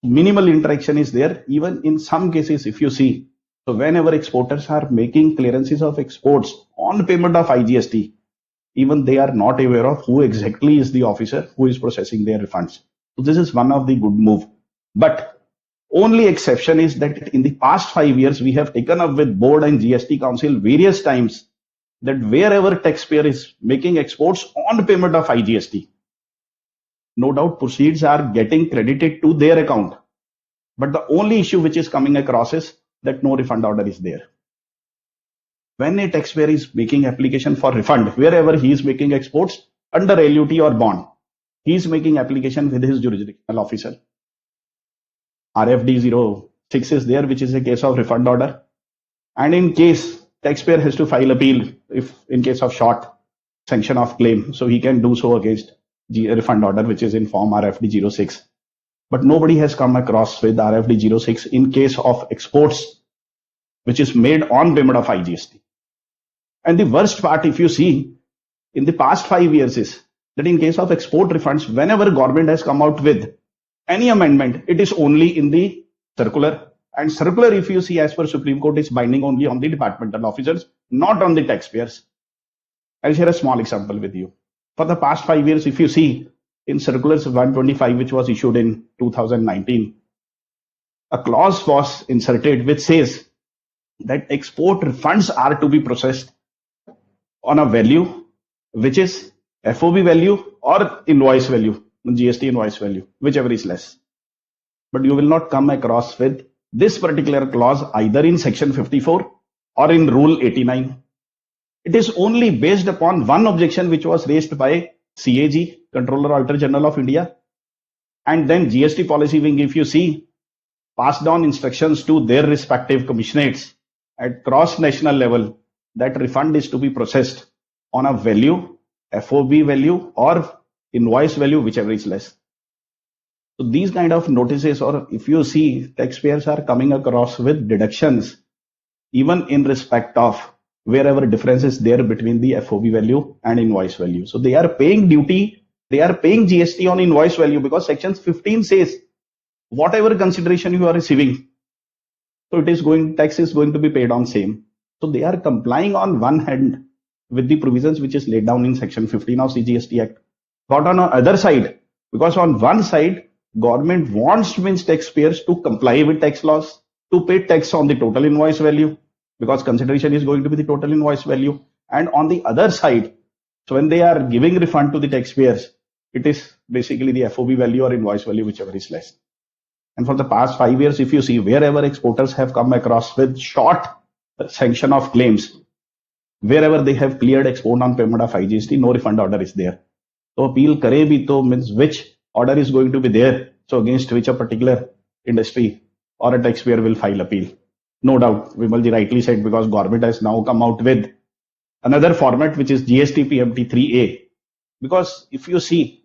Minimal interaction is there. Even in some cases, if you see, so whenever exporters are making clearances of exports on payment of IGST, even they are not aware of who exactly is the officer who is processing their refunds. So this is one of the good move. But only exception is that in the past 5 years, we have taken up with board and GST council various times that wherever taxpayer is making exports on payment of IGST, no doubt proceeds are getting credited to their account. But the only issue which is coming across is that no refund order is there. When a taxpayer is making application for refund, wherever he is making exports under LUT or bond, he is making application with his jurisdictional officer. RFD 06 is there, which is a case of refund order. And in case taxpayer has to file appeal, if in case of short sanction of claim, so he can do so against refund order, which is in form RFD 06. But nobody has come across with RFD 06 in case of exports, which is made on payment of IGST. And the worst part, if you see, in the past 5 years is that in case of export refunds, whenever government has come out with any amendment, it is only in the circular. And circular, if you see, as per Supreme Court, is binding only on the departmental officers, not on the taxpayers. I'll share a small example with you. For the past 5 years, if you see, in circulars 125, which was issued in 2019, a clause was inserted which says that export refunds are to be processed on a value which is FOB value or invoice value, GST invoice value, whichever is less. But you will not come across with this particular clause either in section 54 or in rule 89. It is only based upon one objection which was raised by CAG, Controller Auditor General of India, and then GST policy wing, if you see, passed on instructions to their respective commissionates at cross-national level that refund is to be processed on a value, FOB value or invoice value, whichever is less. So these kind of notices, or if you see, taxpayers are coming across with deductions, even in respect of wherever difference is there between the FOB value and invoice value. So they are paying duty, they are paying GST on invoice value, because section 15 says whatever consideration you are receiving, so tax is going to be paid on same. So they are complying on one hand with the provisions which is laid down in section 15 of CGST Act. But on the other side, because on one side, government wants taxpayers to comply with tax laws, to pay tax on the total invoice value, because consideration is going to be the total invoice value. And on the other side, so when they are giving refund to the taxpayers, it is basically the FOB value or invoice value, whichever is less. And for the past 5 years, if you see, wherever exporters have come across with short sanction of claims, wherever they have cleared export on payment of IGST, no refund order is there. So appeal kare bhi to means which order is going to be there, so against which a particular industry or a taxpayer will file appeal. No doubt, Vimalji rightly said, because government has now come out with another format, which is GST PMT 3A. Because if you see,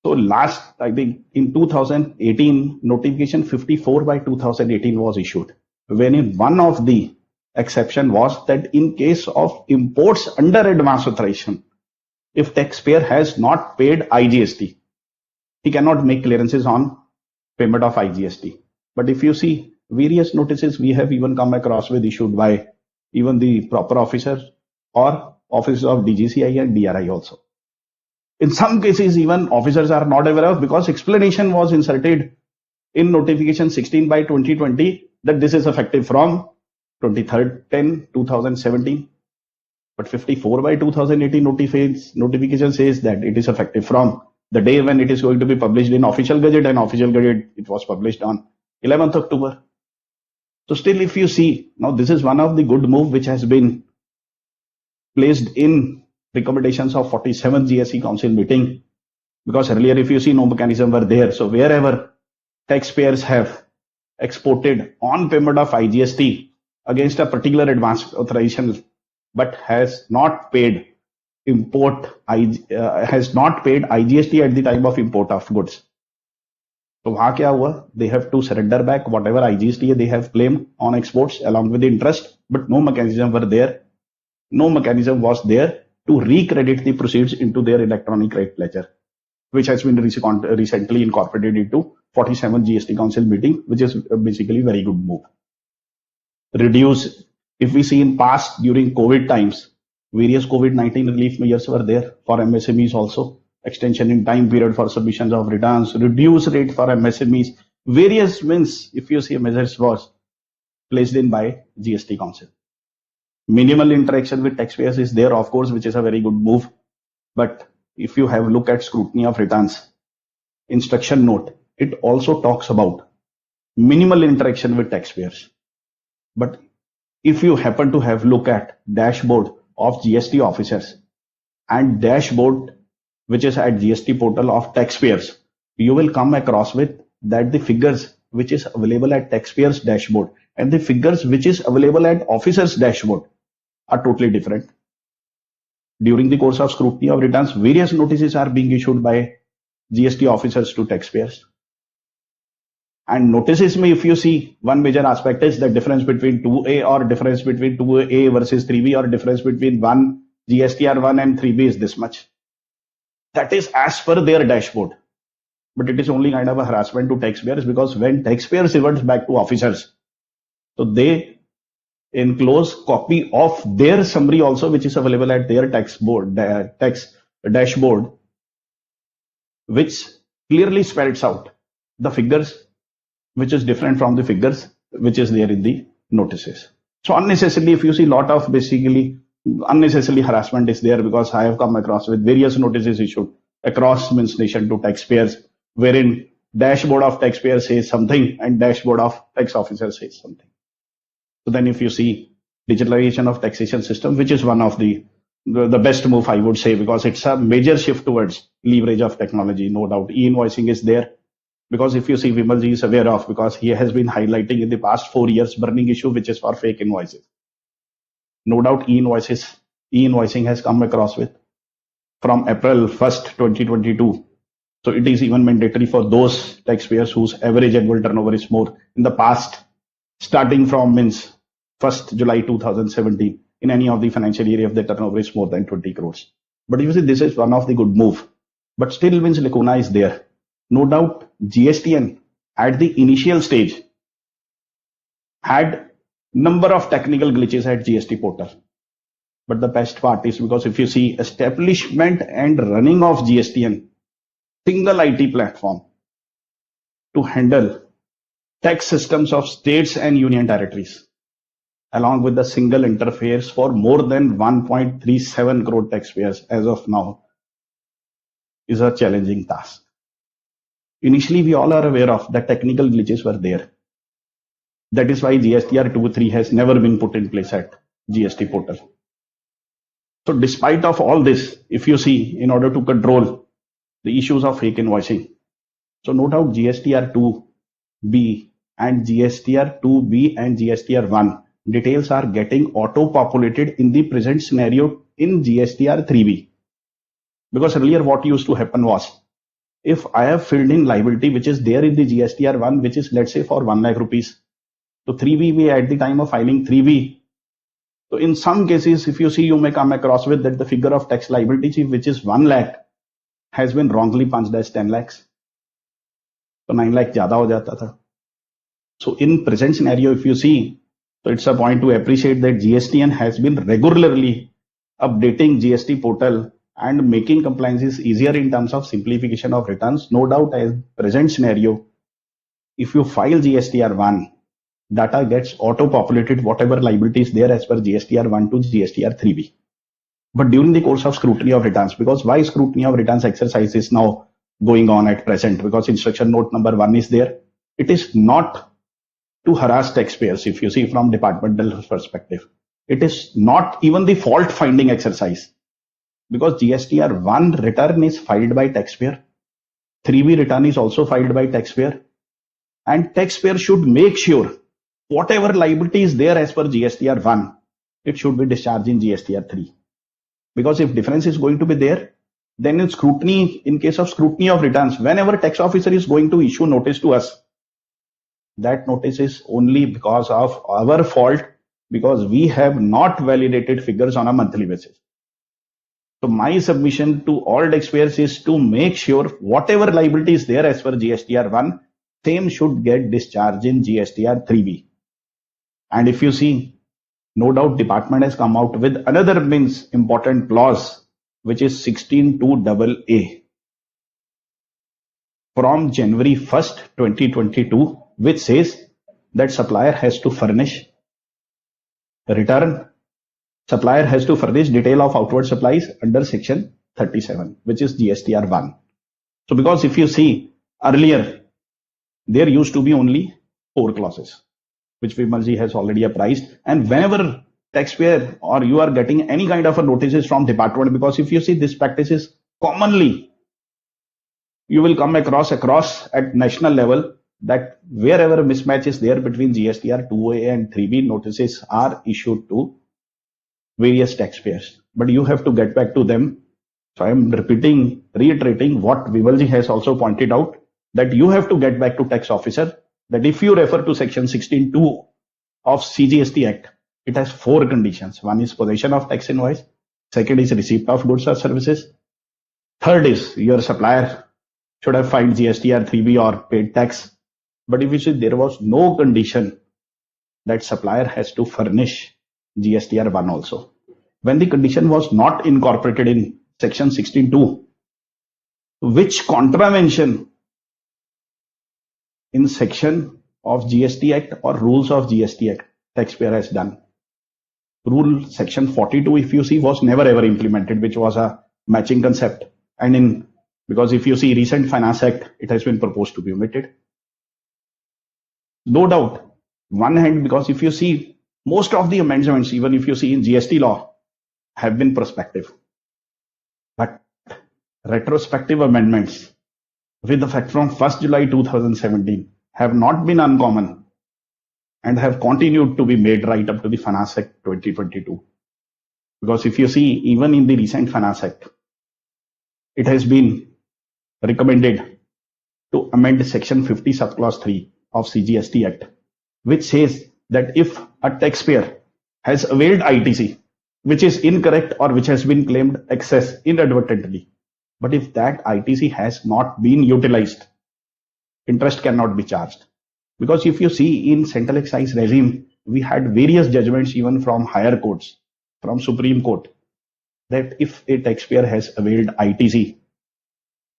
so last, I think in 2018, notification 54 by 2018 was issued, wherein one of the exception was that in case of imports under advance authorization, if taxpayer has not paid IGST, he cannot make clearances on payment of IGST. But if you see, various notices we have even come across with issued by even the proper officer or officers of DGCI and DRI also. In some cases, even officers are not aware of, because explanation was inserted in notification 16 by 2020 that this is effective from 23rd 10 2017. But 54 by 2018 notification says that it is effective from the day when it is going to be published in official gazette, and official gazette, it was published on 11th October. So still, if you see, now this is one of the good move which has been placed in recommendations of 47th GST Council meeting, because earlier, if you see, no mechanism were there. So wherever taxpayers have exported on payment of IGST against a particular advance authorization, but has not paid has not paid IGST at the time of import of goods. So वहाँ क्या हुआ? They have to surrender back whatever IGST they have claimed on exports along with the interest, but no mechanism were there. No mechanism was there to recredit the proceeds into their electronic credit ledger, which has been recently incorporated into 47th GST Council meeting, which is basically a very good move. Reduce, if we see in past during COVID times, various COVID-19 relief measures were there for MSMEs also, extension in time period for submissions of returns, reduce rate for MSMEs, various means, if you see, measures was placed in by GST Council. Minimal interaction with taxpayers is there, of course, which is a very good move. But if you have a look at scrutiny of returns, instruction note, it also talks about minimal interaction with taxpayers. But if you happen to have look at dashboard of GST officers and dashboard which is at GST portal of taxpayers, you will come across with that the figures which is available at taxpayers dashboard and the figures which is available at officers dashboard are totally different. During the course of scrutiny of returns, various notices are being issued by GST officers to taxpayers. And notices may, if you see, one major aspect is the difference between 2A or difference between 2A versus 3B, or difference between 1 GSTR1 and 3B is this much. That is as per their dashboard. But it is only kind of a harassment to taxpayers, because when taxpayers reverts back to officers, so they enclose copy of their summary also, which is available at their tax dashboard, which clearly spells out the figures which is different from the figures which is there in the notices. So unnecessarily, if you see, lot of basically unnecessarily harassment is there, because I have come across with various notices issued across nation to taxpayers, wherein dashboard of taxpayers says something and dashboard of tax officer says something. So then if you see digitalization of taxation system, which is one of the best move, I would say, because it's a major shift towards leverage of technology. No doubt e-invoicing is there, because if you see, Vimalji is aware of, because he has been highlighting in the past 4 years burning issue, which is for fake invoices. No doubt e-invoicing has come across with from April 1st, 2022. So it is even mandatory for those taxpayers whose average annual turnover is more. In the past, starting from 1st July 2017, in any of the financial year, if the turnover is more than 20 crores. But you see, this is one of the good move. But still lacuna is there. No doubt, GSTN at the initial stage had number of technical glitches at GST portal. But the best part is because if you see establishment and running of GSTN, single IT platform to handle tax systems of states and union territories, along with the single interface for more than 1.37 crore taxpayers as of now, is a challenging task. Initially, we all are aware of the technical glitches were there. That is why GSTR 2.3 has never been put in place at GST portal. So despite of all this, if you see, in order to control the issues of fake invoicing, so no doubt GSTR 2B and GSTR 2B and GSTR 1 details are getting auto-populated in the present scenario in GSTR 3B. Because earlier what used to happen was, if I have filled in liability which is there in the GSTR 1, which is let's say for 1 lakh rupees, so 3B at the time of filing 3B, so in some cases, if you see, you may come across with that the figure of tax liability which is 1 lakh has been wrongly punched as 10 lakhs. So 9 lakh ज़्यादा हो जाता था. So in present scenario, if you see, so it's a point to appreciate that GSTN has been regularly updating GST portal and making compliances easier in terms of simplification of returns. No doubt, as present scenario, if you file GSTR 1, data gets auto-populated whatever liability is there as per GSTR 1 to GSTR 3B. But during the course of scrutiny of returns, because why scrutiny of returns exercise is now going on at present, because instruction note number 1 is there. It is not to harass taxpayers, if you see from departmental perspective. It is not even the fault finding exercise, because GSTR 1 return is filed by taxpayer, 3B return is also filed by taxpayer, and taxpayer should make sure whatever liability is there as per GSTR 1, it should be discharged in GSTR 3. Because if difference is going to be there, then in scrutiny, in case of scrutiny of returns, whenever tax officer is going to issue notice to us, that notice is only because of our fault, because we have not validated figures on a monthly basis. So my submission to all taxpayers is to make sure whatever liability is there as per GSTR 1, same should get discharged in GSTR 3B. And if you see, no doubt department has come out with another important clause, which is 16(2)AA from January 1st, 2022, which says that supplier has to furnish return, supplier has to furnish detail of outward supplies under section 37, which is GSTR 1. So because if you see, earlier there used to be only 4 clauses, which Vimalji has already apprised. And whenever taxpayer or you are getting any kind of a notices from department, because if you see this practice is commonly, you will come across at national level that wherever mismatch is there between GSTR 2A and 3B, notices are issued to various taxpayers. But you have to get back to them. So I am reiterating what Vimalji has also pointed out, that you have to get back to tax officer, that if you refer to section 16(2) of CGST Act, it has 4 conditions. One is possession of tax invoice. Second is receipt of goods or services. Third is your supplier should have filed GSTR 3B or paid tax. But if you see, there was no condition that supplier has to furnish GSTR 1 also. When the condition was not incorporated in section 16(2), which contravention in section of GST Act or rules of GST Act taxpayer has done? Rule section 42, if you see, was never ever implemented, which was a matching concept. And because if you see recent Finance Act, it has been proposed to be omitted. No doubt, one hand, because if you see, most of the amendments, even if you see in GST law, have been prospective. But retrospective amendments with effect from 1st July 2017 have not been uncommon and have continued to be made right up to the Finance Act 2022. Because if you see, even in the recent Finance Act, it has been recommended to amend Section 50 subclause 3 of CGST Act, which says that if a taxpayer has availed ITC, which is incorrect or which has been claimed excess inadvertently, but if that ITC has not been utilized, interest cannot be charged. Because if you see in central excise regime, we had various judgments even from higher courts, from Supreme Court, that if a taxpayer has availed ITC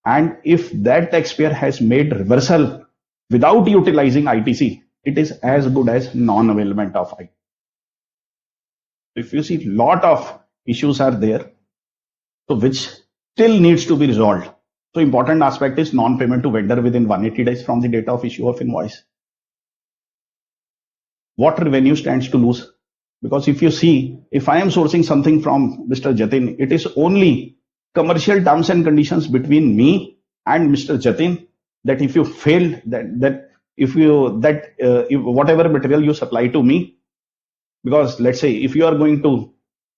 and if that taxpayer has made reversal without utilizing ITC, it is as good as non-availment of ITC. If you see, lot of issues are there, so which still needs to be resolved. So important aspect is non-payment to vendor within 180 days from the date of issue of invoice. What revenue stands to lose? Because if you see, if I am sourcing something from Mr. Jatin, it is only commercial terms and conditions between me and Mr. Jatin, that if you fail, if whatever material you supply to me, because let's say if you are going to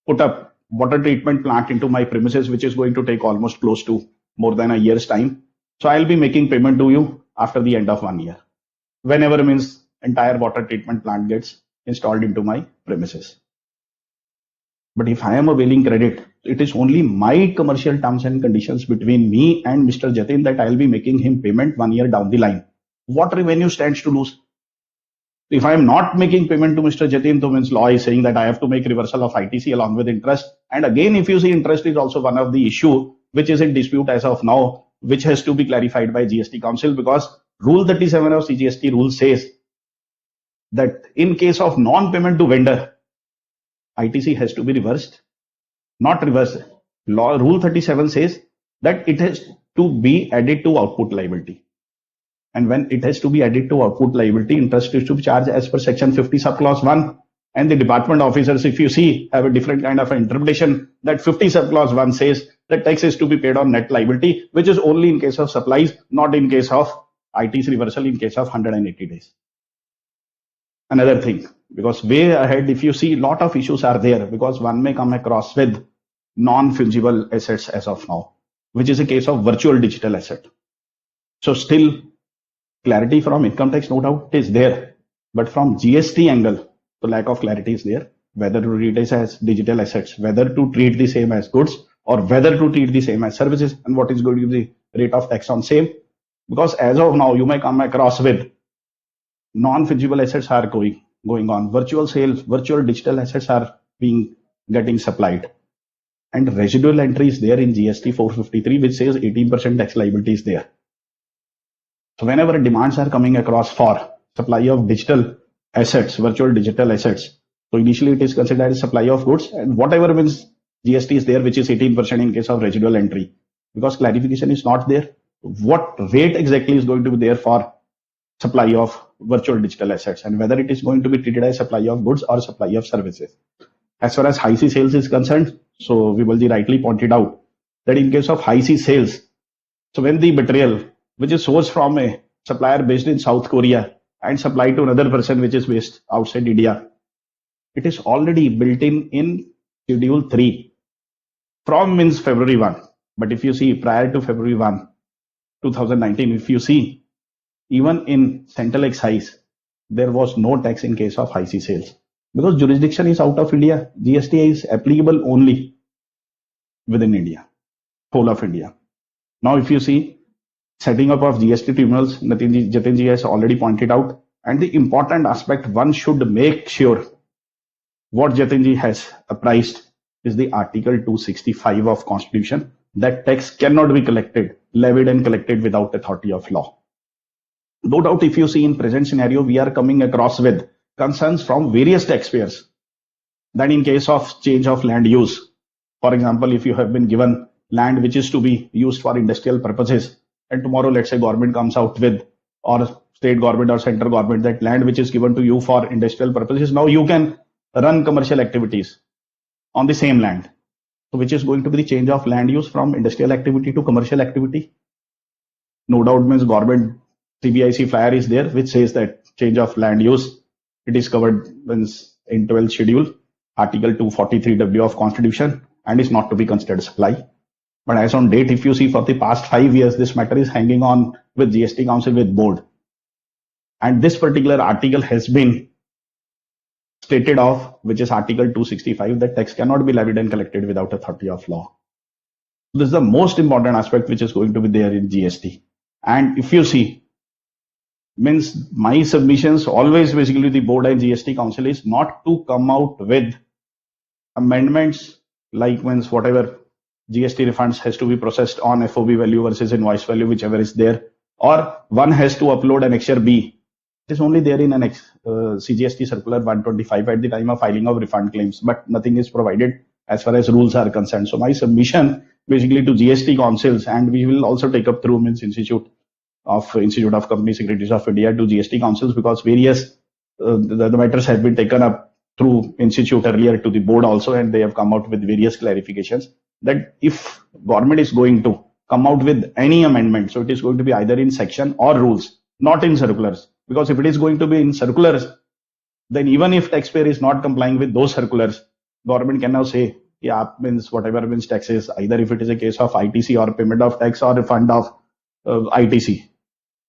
put up water treatment plant into my premises, which is going to take almost close to more than a year's time, so I'll be making payment to you after the end of 1 year, whenever means entire water treatment plant gets installed into my premises. But if I am availing credit, it is only my commercial terms and conditions between me and Mr. Jatin that I'll be making him payment 1 year down the line. What revenue stands to lose? If I am not making payment to Mr. Jatin, so means law is saying that I have to make reversal of ITC along with interest. And again, if you see, interest is also one of the issue which is in dispute as of now, which has to be clarified by GST Council, because Rule 37 of CGST rule says that in case of non-payment to vendor, ITC has to be reversed, not reversed. Rule 37 says that it has to be added to output liability. And when it has to be added to output liability, interest is to be charged as per Section 50 subclause 1. And the department officers, if you see, have a different kind of interpretation, that 50 subclause 1 says that tax is to be paid on net liability, which is only in case of supplies, not in case of ITC reversal in case of 180 days. Another thing, because way ahead, if you see, lot of issues are there, because one may come across with non-fungible assets as of now, which is a case of virtual digital asset. So still, clarity from income tax, no doubt, is there. But from GST angle, the lack of clarity is there, whether to treat it as digital assets, whether to treat the same as goods, or whether to treat the same as services, and what is going to be the rate of tax on same. Because as of now, you may come across with non-fungible assets are going on, virtual sales, virtual digital assets are getting supplied, and residual entry is there in GST 453, which says 18% tax liability is there. So whenever demands are coming across for supply of digital assets, virtual digital assets, so initially it is considered as supply of goods, and whatever means GST is there, which is 18% in case of residual entry, because clarification is not there. What rate exactly is going to be there for supply of virtual digital assets, and whether it is going to be treated as supply of goods or supply of services. As far as high C sales is concerned, so Vimalji rightly pointed out that in case of high C sales, so when the material which is sourced from a supplier based in South Korea and supplied to another person which is based outside India, it is already built in Schedule 3 from means February 1. But if you see prior to February 1, 2019, if you see, even in central excise, there was no tax in case of high C sales, because jurisdiction is out of India. GST is applicable only within India, whole of India. Now, if you see, setting up of GST tribunals, Jatinji has already pointed out, and the important aspect one should make sure what Jatinji has apprised is the Article 265 of Constitution, that tax cannot be levied and collected without authority of law. No doubt, if you see in present scenario, we are coming across with concerns from various taxpayers that in case of change of land use, for example, if you have been given land which is to be used for industrial purposes, and tomorrow, let's say, government comes out with, or state government or central government, that land which is given to you for industrial purposes, now you can run commercial activities on the same land. So which is going to be the change of land use from industrial activity to commercial activity? No doubt means government CBIC flyer is there, which says that change of land use, it is covered in 12th schedule, Article 243W of Constitution, and is not to be considered supply. But as on date, if you see for the past 5 years, this matter is hanging on with GST Council with board. And this particular article has been stated of, which is Article 265, that tax cannot be levied and collected without authority of law. This is the most important aspect which is going to be there in GST. And if you see, means my submissions always basically the board and GST Council is not to come out with amendments like means whatever GST refunds has to be processed on FOB value versus invoice value, whichever is there, or one has to upload annexure B. It is only there in CGST Circular 125 at the time of filing of refund claims, but nothing is provided as far as rules are concerned. So my submission basically to GST councils, and we will also take up through means Institute of Company Secretaries of India to GST councils, because various the matters have been taken up through institute earlier to the board also, and they have come out with various clarifications that if government is going to come out with any amendment, so it is going to be either in section or rules, not in circulars. Because if it is going to be in circulars, then even if taxpayer is not complying with those circulars, government can now say, yeah, means whatever means taxes, either if it is a case of ITC or payment of tax or refund of ITC.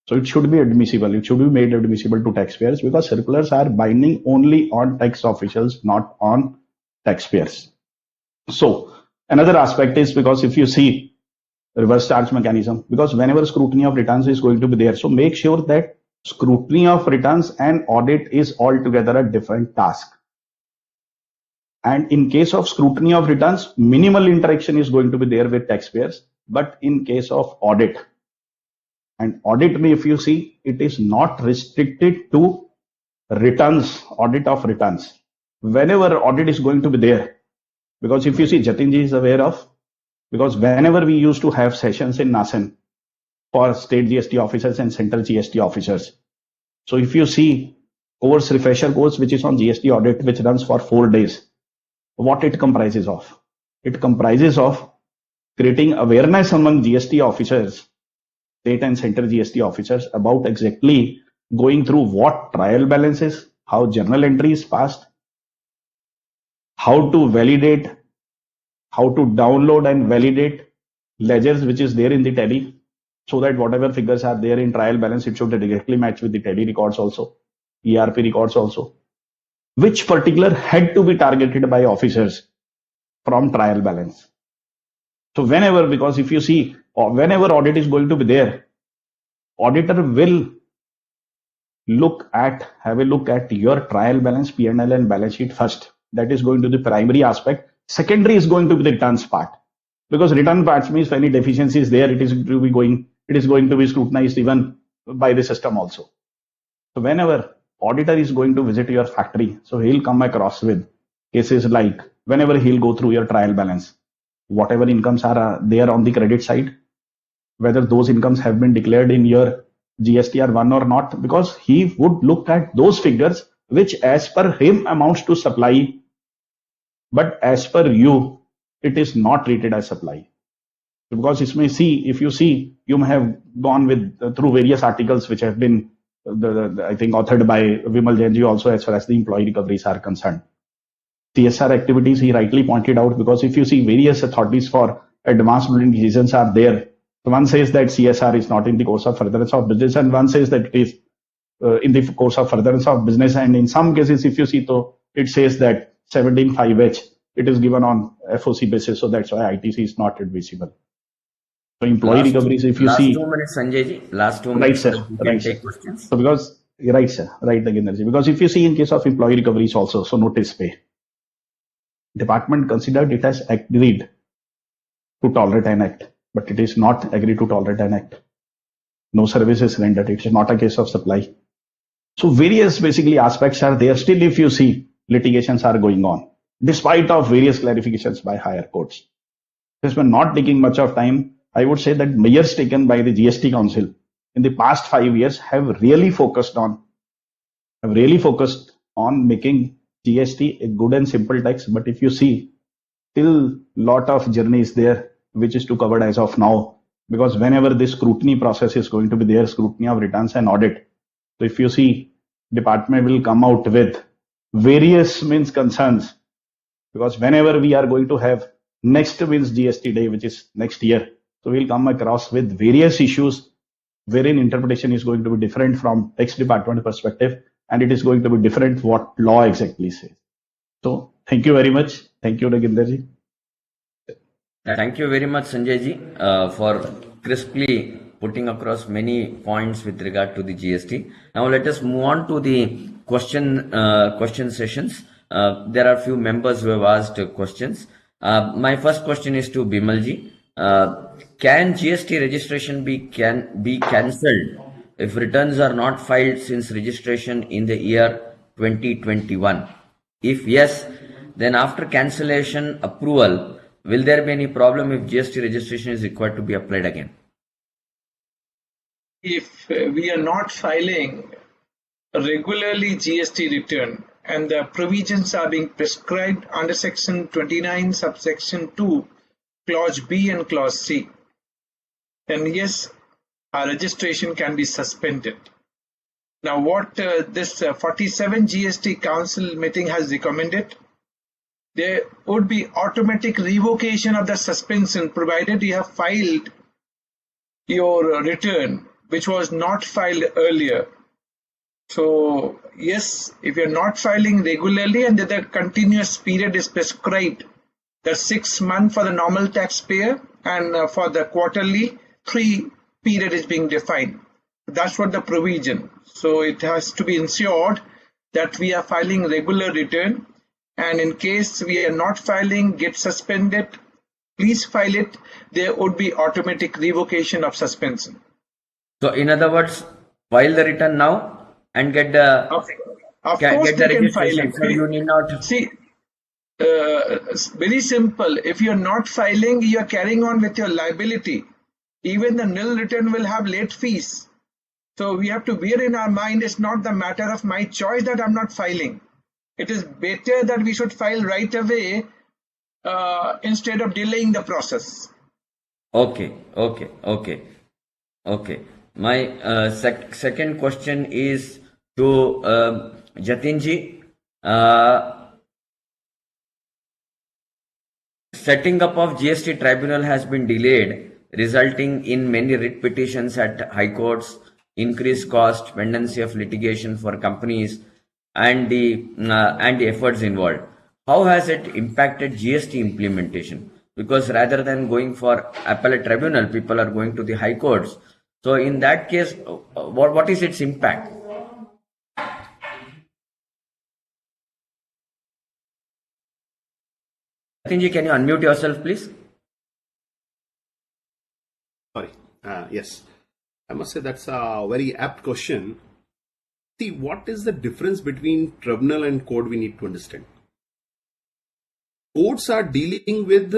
So it should be admissible. It should be made admissible to taxpayers, because circulars are binding only on tax officials, not on taxpayers. So another aspect is, because if you see reverse charge mechanism, because whenever scrutiny of returns is going to be there, so make sure that scrutiny of returns and audit is altogether a different task. And in case of scrutiny of returns, minimal interaction is going to be there with taxpayers. But in case of audit, and audit may, if you see, it is not restricted to returns, audit of returns. Whenever audit is going to be there, because if you see, Jatinji is aware of, because whenever we used to have sessions in NASEN for state GST officers and central GST officers. So if you see course, refresher course, which is on GST audit, which runs for 4 days, what it comprises of? It comprises of creating awareness among GST officers, state and central GST officers, about exactly going through what trial balance is, how journal entry is passed, how to validate, how to download and validate ledgers which is there in the tally, so that whatever figures are there in trial balance, it should directly match with the tally records also, ERP records also, which particular had to be targeted by officers from trial balance. So whenever, because if you see, whenever audit is going to be there, auditor will have a look at your trial balance, P&L and balance sheet first. That is going to be the primary aspect. Secondary is going to be the returns part, because return parts means if any deficiency is there, it is going to be scrutinized even by the system also. So whenever auditor is going to visit your factory, so he'll come across with cases like, whenever he'll go through your trial balance, whatever incomes are there on the credit side, whether those incomes have been declared in your GSTR1 or not, because he would look at those figures which as per him amounts to supply, but as per you, it is not treated as supply. Because if you see, you may have gone with through various articles which have been, I think, authored by Vimal Jain ji also, as far as the employee recoveries are concerned. CSR activities, he rightly pointed out, because if you see various authorities for advanced building decisions are there. So one says that CSR is not in the course of furtherance of business, and one says that it is in the course of furtherance of business. And in some cases, if you see, so it says that 17.5H, it is given on FOC basis. So that's why ITC is not admissible. So employee recoveries, if you see. Last 2 minutes, Sanjay ji. Last 2 minutes. Right, sir. Right, take sir. Questions. So because, right, sir. Right, Nagendraji. Because if you see in case of employee recoveries also, so notice pay. Department considered it as agreed to tolerate an act, but it is not agreed to tolerate an act. No services rendered. It is not a case of supply. So various basically aspects are there. Still, if you see, litigations are going on, despite of various clarifications by higher courts. Because we're not taking much of time, I would say that measures taken by the GST Council in the past 5 years have really focused on making GST a good and simple tax. But if you see, still lot of journey is there, which is to covered as of now, because whenever this scrutiny process is going to be there, scrutiny of returns and audit. So if you see, department will come out with various concerns, because whenever we are going to have next means GST day, which is next year. So we'll come across with various issues wherein interpretation is going to be different from tax department perspective, and it is going to be different what law exactly says. So thank you very much. Thank you, Nagendraji. Thank you very much, Sanjay ji, for crisply putting across many points with regard to the GST. Now let us move on to the question sessions. There are few members who have asked questions. My first question is to Bimal ji. Can GST registration be cancelled if returns are not filed since registration in the year 2021? If yes, then after cancellation approval, will there be any problem if GST registration is required to be applied again? If we are not filing regularly GST return and the provisions are being prescribed under section 29 subsection 2 clause B and clause C, then yes, our registration can be suspended. Now what this 47 GST Council meeting has recommended, there would be automatic revocation of the suspension provided you have filed your return which was not filed earlier. So yes, if you're not filing regularly and the continuous period is prescribed, the 6 months for the normal taxpayer and for the quarterly 3 period is being defined. That's what the provision. So it has to be ensured that we are filing regular return, and in case we are not filing, get suspended, please file it. There would be automatic revocation of suspension. So in other words, file the return now and get the Of course get the they can file registration. it. So you need not See, very simple. If you're not filing, you're carrying on with your liability. Even the nil return will have late fees. So we have to bear in our mind, it's not the matter of my choice that I'm not filing. It is better that we should file right away instead of delaying the process. Okay. My second question is to Jatin ji. Setting up of GST tribunal has been delayed, resulting in many writ petitions at high courts, increased cost, pendency of litigation for companies, and the efforts involved. How has it impacted GST implementation? Because rather than going for appellate tribunal, people are going to the high courts. So in that case, what is its impact? Jatin ji, can you unmute yourself, please? Sorry. Yes. I must say that's a very apt question. See, what is the difference between tribunal and court we need to understand? Courts are dealing with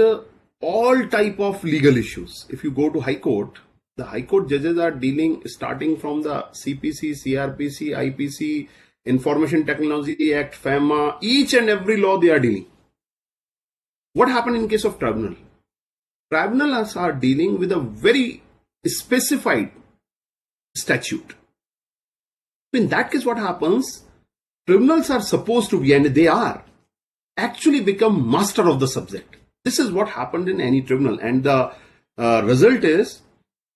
all type of legal issues. If you go to high court, the high court judges are dealing starting from the CPC, CRPC, IPC, Information Technology Act, FAMA, each and every law they are dealing. What happened in case of tribunal? Tribunals are dealing with a very specified statute. In that case, what happens? Tribunals are supposed to be, and they are, actually become master of the subject. This is what happened in any tribunal, and the result is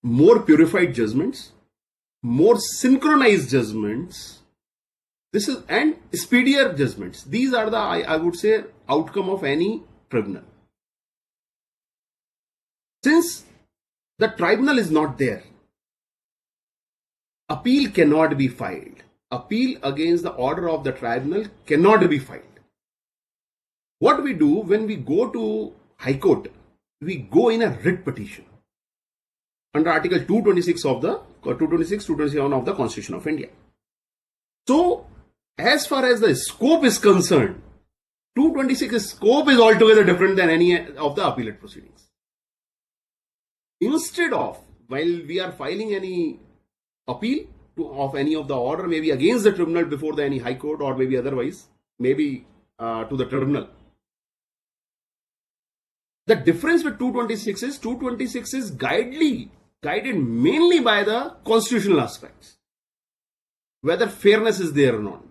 more purified judgments, more synchronized judgments. This is and speedier judgments. These are the I would say outcome of any tribunal. Since the tribunal is not there, appeal cannot be filed. Appeal against the order of the tribunal cannot be filed. What we do when we go to High Court, we go in a writ petition under Article 226 of the 227 of the Constitution of India. So, as far as the scope is concerned, 226's scope is altogether different than any of the appellate proceedings. Instead of, while we are filing any appeal of any of the order, maybe against the tribunal before any high court or maybe otherwise, maybe to the tribunal. The difference with 226 is guided mainly by the constitutional aspects. Whether fairness is there or not.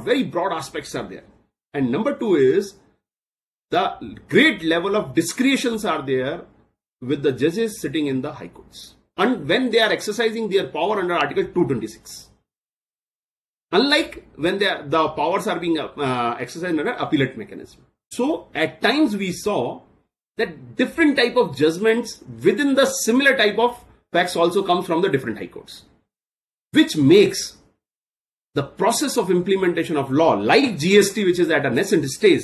Very broad aspects are there. And number two is the great level of discretions are there with the judges sitting in the high courts, and when they are exercising their power under Article 226. Unlike when the powers are being exercised under appellate mechanism. So at times we saw that different type of judgments within the similar type of facts also comes from the different high courts, which makes the process of implementation of law like GST, which is at a nascent stage,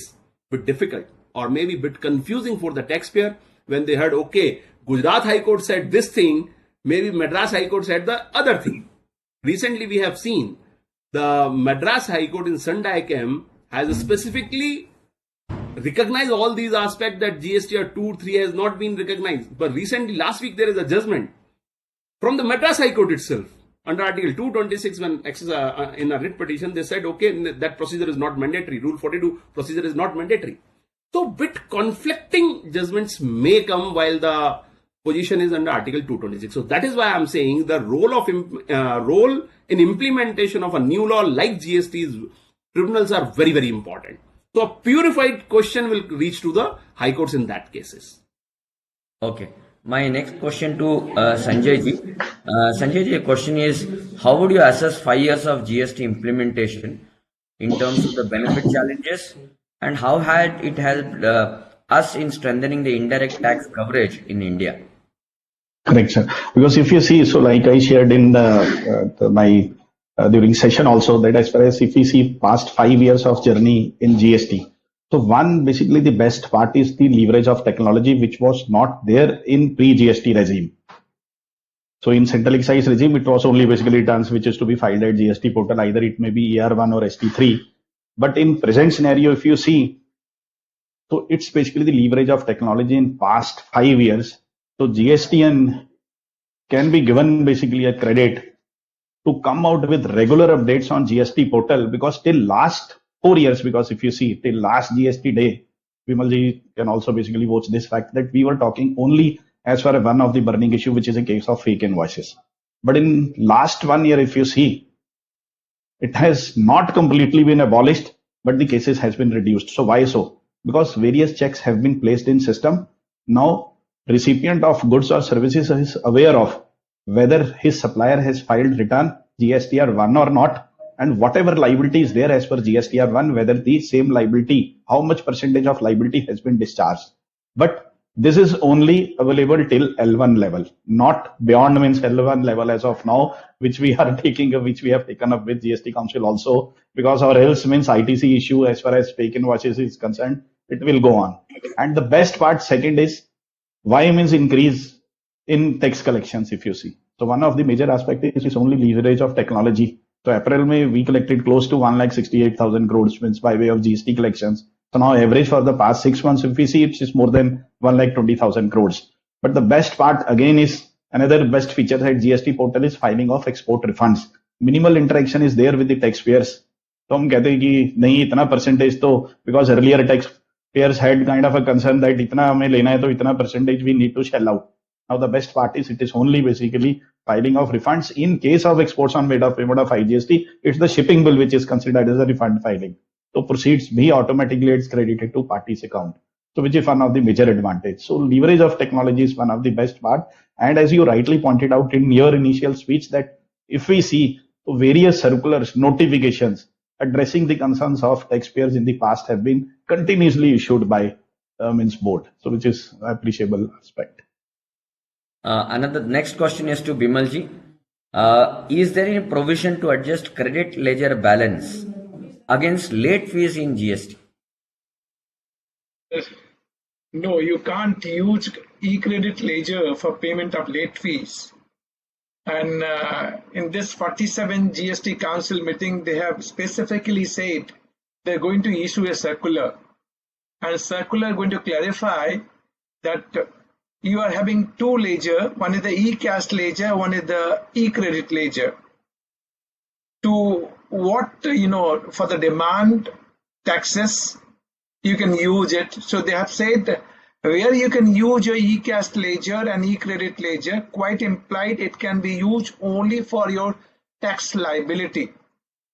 bit difficult or maybe bit confusing for the taxpayer when they heard, okay, Gujarat High Court said this thing, maybe Madras High Court said the other thing. Recently we have seen the Madras High Court in Sundaykem has specifically recognized all these aspects that GST or 2, 3 has not been recognized. But recently, last week, there is a judgment from the Madras High Court itself. Under Article 226, when in a writ petition, they said, okay, that procedure is not mandatory. Rule 42 procedure is not mandatory. So, bit conflicting judgments may come while the position is under Article 226. So, that is why I am saying the role in implementation of a new law like GST's tribunals are very, very important. So, a purified question will reach to the high courts in that cases. Okay. My next question to Sanjay ji. Sanjay ji, the question is, how would you assess 5 years of GST implementation in terms of the benefit challenges, and how had it helped us in strengthening the indirect tax coverage in India? Correct, sir. Because if you see, so like I shared in my during session also, that as far as if we see past 5 years of journey in GST, so one, basically the best part is the leverage of technology, which was not there in pre-GST regime. So in central excise regime, it was only basically returns which is to be filed at GST portal, either it may be ER1 or ST3. But in present scenario, if you see, so it's basically the leverage of technology in past 5 years. So GSTN can be given basically a credit to come out with regular updates on GST portal, because till last 4 years, because if you see till last GST day, Vimalji can also basically watch this fact that we were talking only as far as one of the burning issue, which is a case of fake invoices. But in last 1 year, if you see, it has not completely been abolished, but the cases has been reduced. So why so? Because various checks have been placed in system. Now, recipient of goods or services is aware of whether his supplier has filed return GSTR1 or not, and whatever liability is there as per GSTR1, whether the same liability, how much percentage of liability has been discharged. But this is only available till L1 level, not beyond means L1 level as of now, which we are taking, which we have taken up with GST Council also, because our else means ITC issue as far as fake invoices is concerned, it will go on. And the best part second is why means increase in tax collections, if you see. So one of the major aspects is only leverage of technology. So April May we collected close to 1,68,000 crores means by way of GST collections. So now average for the past 6 months, if we see, it is more than 1,20,000 crores. But the best part again is another best feature that GST portal is filing of export refunds. Minimal interaction is there with the taxpayers. So हम कहते हैं कि नहीं इतना percentage तो, because earlier taxpayers had kind of a concern that इतना हमें लेना है तो इतना percentage we need to shell out. Now the best part is it is only basically filing of refunds. In case of exports on made of payment of IGST, it's the shipping bill which is considered as a refund filing. So proceeds be automatically it's credited to party's account. So which is one of the major advantage. So leverage of technology is one of the best part. And as you rightly pointed out in your initial speech, that if we see various circulars, notifications addressing the concerns of taxpayers in the past have been continuously issued by means board. So which is an appreciable aspect. Another next question is to Bimalji. Is there any provision to adjust credit ledger balance against late fees in GST? No, you can't use e-credit ledger for payment of late fees. And in this 47 GST Council meeting, they have specifically said they're going to issue a circular. And a circular going to clarify that you are having two ledger, one is the e-cash ledger, one is the e-credit ledger. To what, for the demand taxes, you can use it. So they have said where you can use your e-cash ledger and e-credit ledger, quite implied it can be used only for your tax liability.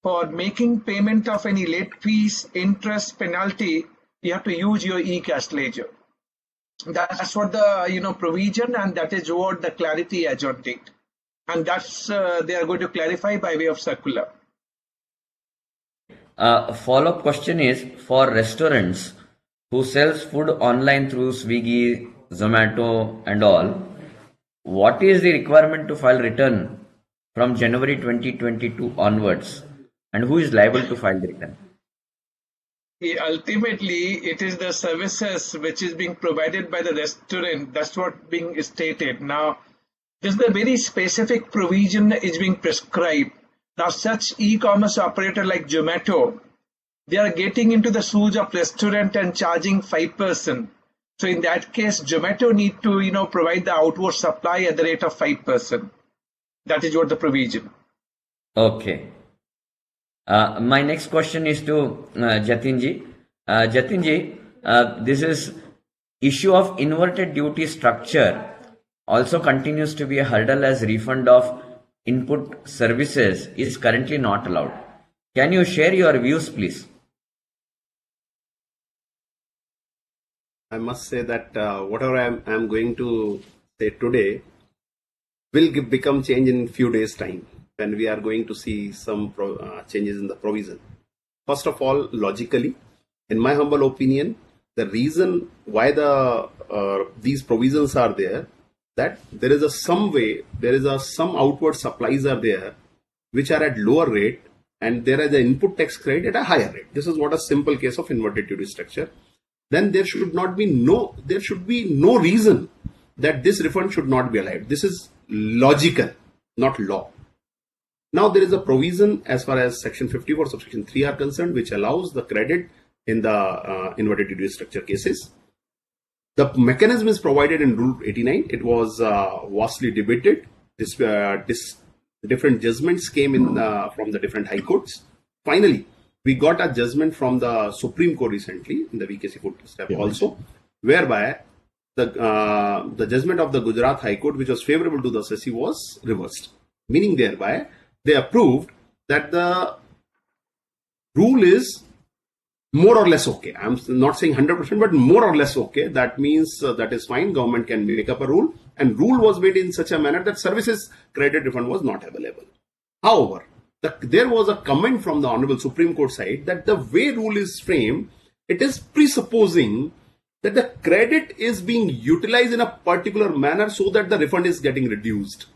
For making payment of any late fees, interest, penalty, you have to use your e-cash ledger. That's what the provision, and that is what the clarity agent did, and that's they are going to clarify by way of circular. Follow-up question is for restaurants who sells food online through Swiggy, Zomato and all. What is the requirement to file return from January 2022 onwards, and who is liable to file the return? Ultimately, it is the services which is being provided by the restaurant. That's what being stated. Now, this is the very specific provision is being prescribed. Now, such e-commerce operator like Zomato, they are getting into the shoes of restaurant and charging 5%. So in that case, Zomato need to provide the outward supply at the rate of 5%. That is what the provision. Okay. My next question is to Jatinji. Jatinji, this is issue of inverted duty structure also continues to be a hurdle as refund of input services is currently not allowed. Can you share your views, please? I must say that whatever I'm going to say today will become change in few days' time, when we are going to see some changes in the provision. First of all, logically, in my humble opinion, the reason why these provisions are there, that there is some outward supplies are there which are at lower rate, and there is an input tax credit at a higher rate. This is what a simple case of inverted duty structure. Then there should be no reason that this refund should not be allowed. This is logical, not law. Now there is a provision as far as section 54 subsection 3 are concerned, which allows the credit in the inverted duty structure cases. The mechanism is provided in Rule 89. It was vastly debated. This different judgments came in from the different high courts. Finally, we got a judgment from the Supreme Court recently in the VKC footstep also, whereby the judgment of the Gujarat High Court, which was favorable to the assessee, was reversed. Meaning thereby, they approved that the rule is more or less okay. I'm not saying 100%, but more or less okay. That means that is fine. Government can make up a rule, and rule was made in such a manner that services credit refund was not available. However, there was a comment from the Honorable Supreme Court side that the way rule is framed, it is presupposing that the credit is being utilized in a particular manner so that the refund is getting reduced.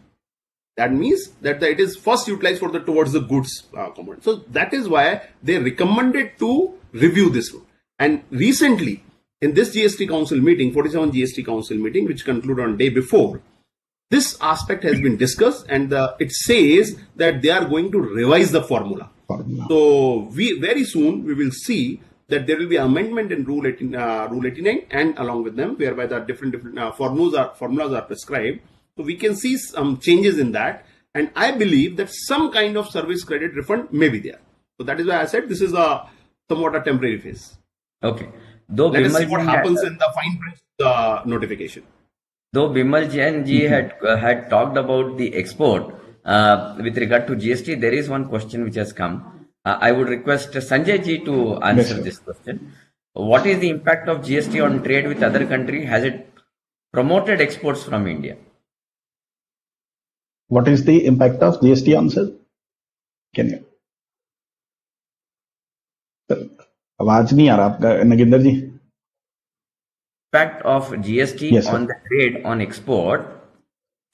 That means that it is first utilized for towards the goods component. So that is why they recommended to review this rule. And recently, in this GST Council meeting, 47 GST Council meeting, which concluded on day before, this aspect has been discussed, and it says that they are going to revise the formula. So very soon we will see that there will be amendment in Rule 89, and along with them, whereby the different formulas are prescribed. So we can see some changes in that, and I believe that some kind of service credit refund may be there. So that is why I said this is somewhat a temporary phase. Okay. Let us see what happens in the fine print notification. Though Bimal Jain ji had talked about the export with regard to GST, there is one question which has come. I would request Sanjay ji to answer this question. What is the impact of GST on trade with other country? Has it promoted exports from India? What is the impact of GST on sir? Can you? आवाज नहीं आ रहा आपका नगेंद्र जी. Impact of GST on the trade on export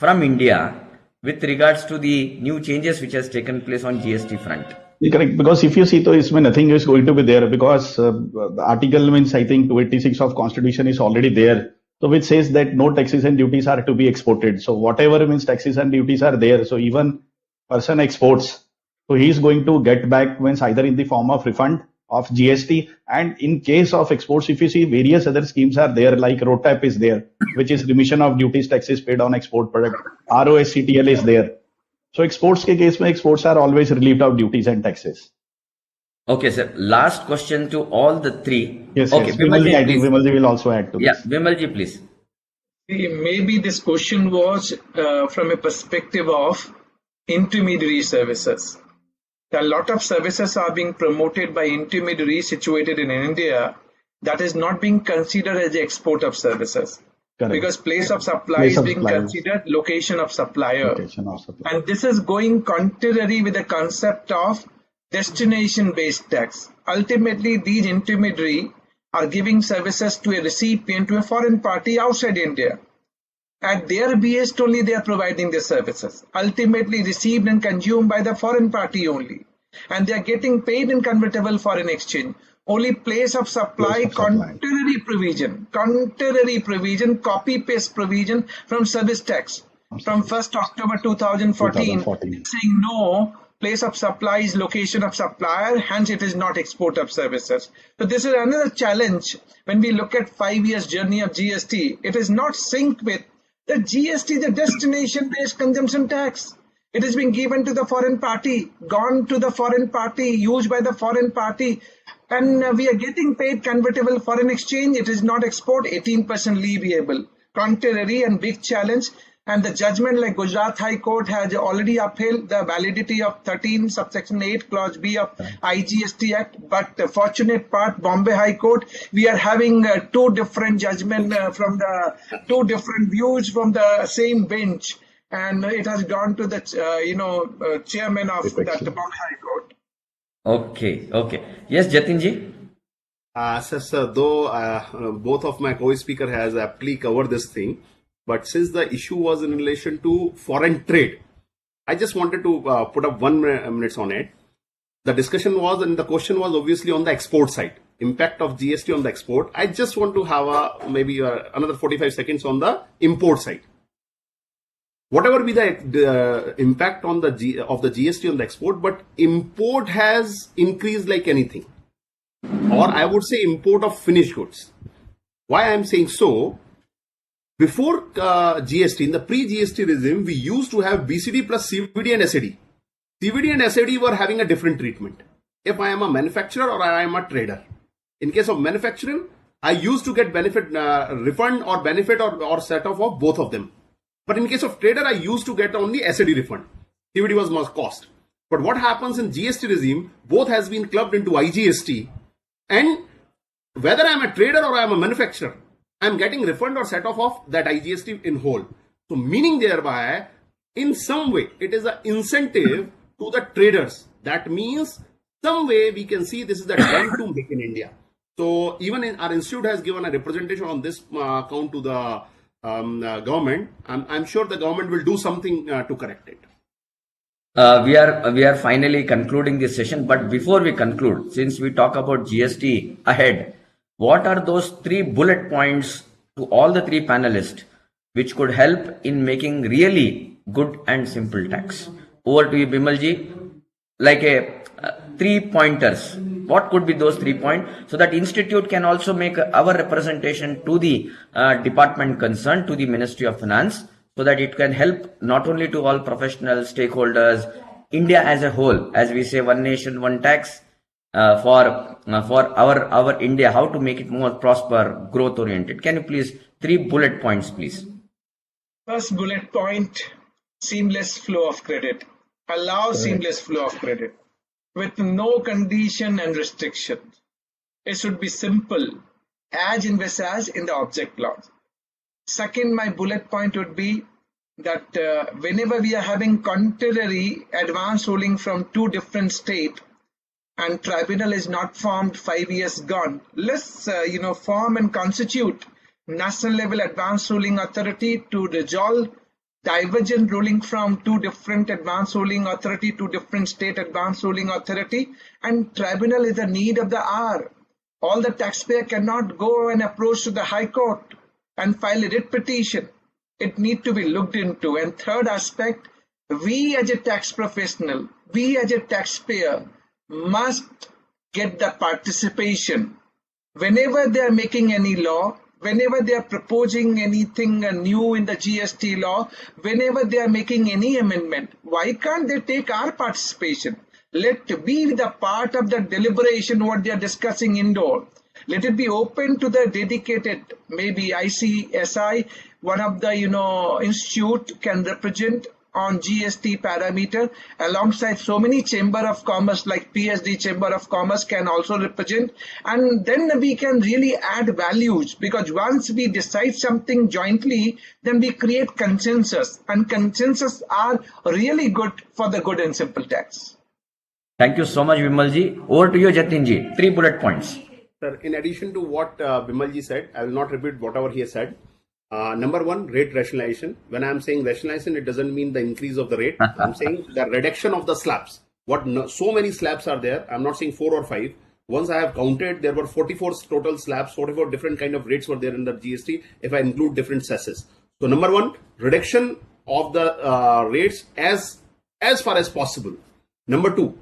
from India with regards to the new changes which has taken place on GST front. Correct, because if you see, so इसमें nothing is going to be there, because the article means I think 286 of Constitution is already there. So which says that no taxes and duties are to be exported. So whatever means taxes and duties are there. So even person exports, so he is going to get back means either in the form of refund of GST, and in case of exports, if you see, various other schemes are there, like ROTAP is there, which is remission of duties taxes paid on export product. ROSCTL is there. So exports ke case mein, exports are always relieved of duties and taxes. Okay, sir. Last question to all the three. Yes, okay, yes. Vimalji, I think Vimalji will also add to this. Yeah, Vimalji, please. Maybe this question was from a perspective of intermediary services. A lot of services are being promoted by intermediaries situated in India, that is not being considered as the export of services. Correct. Because place of supply Place is of being supply is considered location of supplier. location of supply. And this is going contrary with the concept of destination-based tax. Ultimately, these intermediaries are giving services to a recipient, to a foreign party outside India. At their behest only they are providing the services, ultimately received and consumed by the foreign party only. And they are getting paid in convertible foreign exchange. Only place of supply, contrary provision, copy-paste provision from service tax from 1st October 2014 saying no, place of supply is location of supplier, hence it is not export of services. So this is another challenge when we look at 5 years journey of GST. It is not synced with the GST, the destination-based consumption tax. It is being given to the foreign party, gone to the foreign party, used by the foreign party, and we are getting paid convertible foreign exchange. It is not export, 18% leviable. Contrary and big challenge. And the judgment like Gujarat High Court has already upheld the validity of 13 subsection 8 clause B of IGST Act. But the fortunate part, Bombay High Court, we are having two different judgment from the two different views from the same bench. And it has gone to the chairman of that Bombay High Court. Okay. Yes, Jatinji. Sir, though both of my co-speaker has aptly covered this thing, but since the issue was in relation to foreign trade, I just wanted to put up 1 minute on it. The discussion was, and the question was obviously on the export side, impact of GST on the export. I just want to have maybe another 45 seconds on the import side. Whatever be the impact on the GST on the export, but import has increased like anything, or I would say import of finished goods. Why I am saying so? Before GST, in the pre-GST regime, we used to have BCD plus CVD and SAD. CVD and SAD were having a different treatment. If I am a manufacturer or I am a trader. In case of manufacturing, I used to get benefit refund or benefit or set off of both of them. But in case of trader, I used to get only SAD refund. CVD was more cost. But what happens in GST regime, both has been clubbed into IGST. And whether I am a trader or I am a manufacturer, I am getting refund or set off of that IGST in whole. So meaning thereby, in some way, it is an incentive to the traders. That means some way we can see this is the trend to make in India. So even in our institute has given a representation on this count to the government. I'm sure the government will do something to correct it. We are finally concluding this session, but before we conclude, since we talk about GST ahead, what are those 3 bullet points to all the 3 panelists which could help in making really good and simple tax? Over to you, Bimalji. Like 3 pointers. What could be those 3 points so that institute can also make our representation to the department concerned, to the Ministry of Finance, so that it can help not only to all professional stakeholders, India as a whole, as we say, one nation, one tax, for our India, how to make it more prosper, growth oriented. Can you please 3 bullet points, please? First bullet point, seamless flow of credit. Allow seamless flow of credit with no condition and restrictions. It should be simple, as envisaged in the object clause. Second, my bullet point would be that whenever we are having contrary advance ruling from 2 different states and tribunal is not formed 5 years gone, let's form and constitute national level advance ruling authority to resolve divergent ruling from 2 different advance ruling authority to different state advance ruling authority, and tribunal is the need of the hour. All the taxpayer cannot go and approach to the High Court and file a writ petition. It need to be looked into. And third aspect, we as a tax professional, we as a taxpayer must get the participation. Whenever they are making any law, whenever they are proposing anything new in the GST law, whenever they are making any amendment, why can't they take our participation? Let be the part of the deliberation what they are discussing indoor. Let it be open to the dedicated, maybe ICSI, one of the institute can represent, on GST parameter alongside so many chamber of commerce like PSD chamber of commerce can also represent, and then we can really add values, because once we decide something jointly, then we create consensus, and consensus are really good for the good and simple tax. Thank you so much, Vimalji. Over to you, Jatinji. 3 bullet points. Sir, in addition to what Vimalji said, I will not repeat whatever he has said. Number one, rate rationalization. When I am saying rationalization, it doesn't mean the increase of the rate. I'm saying the reduction of the slabs. So many slabs are there. I'm not saying 4 or 5. Once I have counted, there were 44 total slabs, 44 different kind of rates were there in the GST if I include different cesses. So number one, reduction of the rates as far as possible. Number two,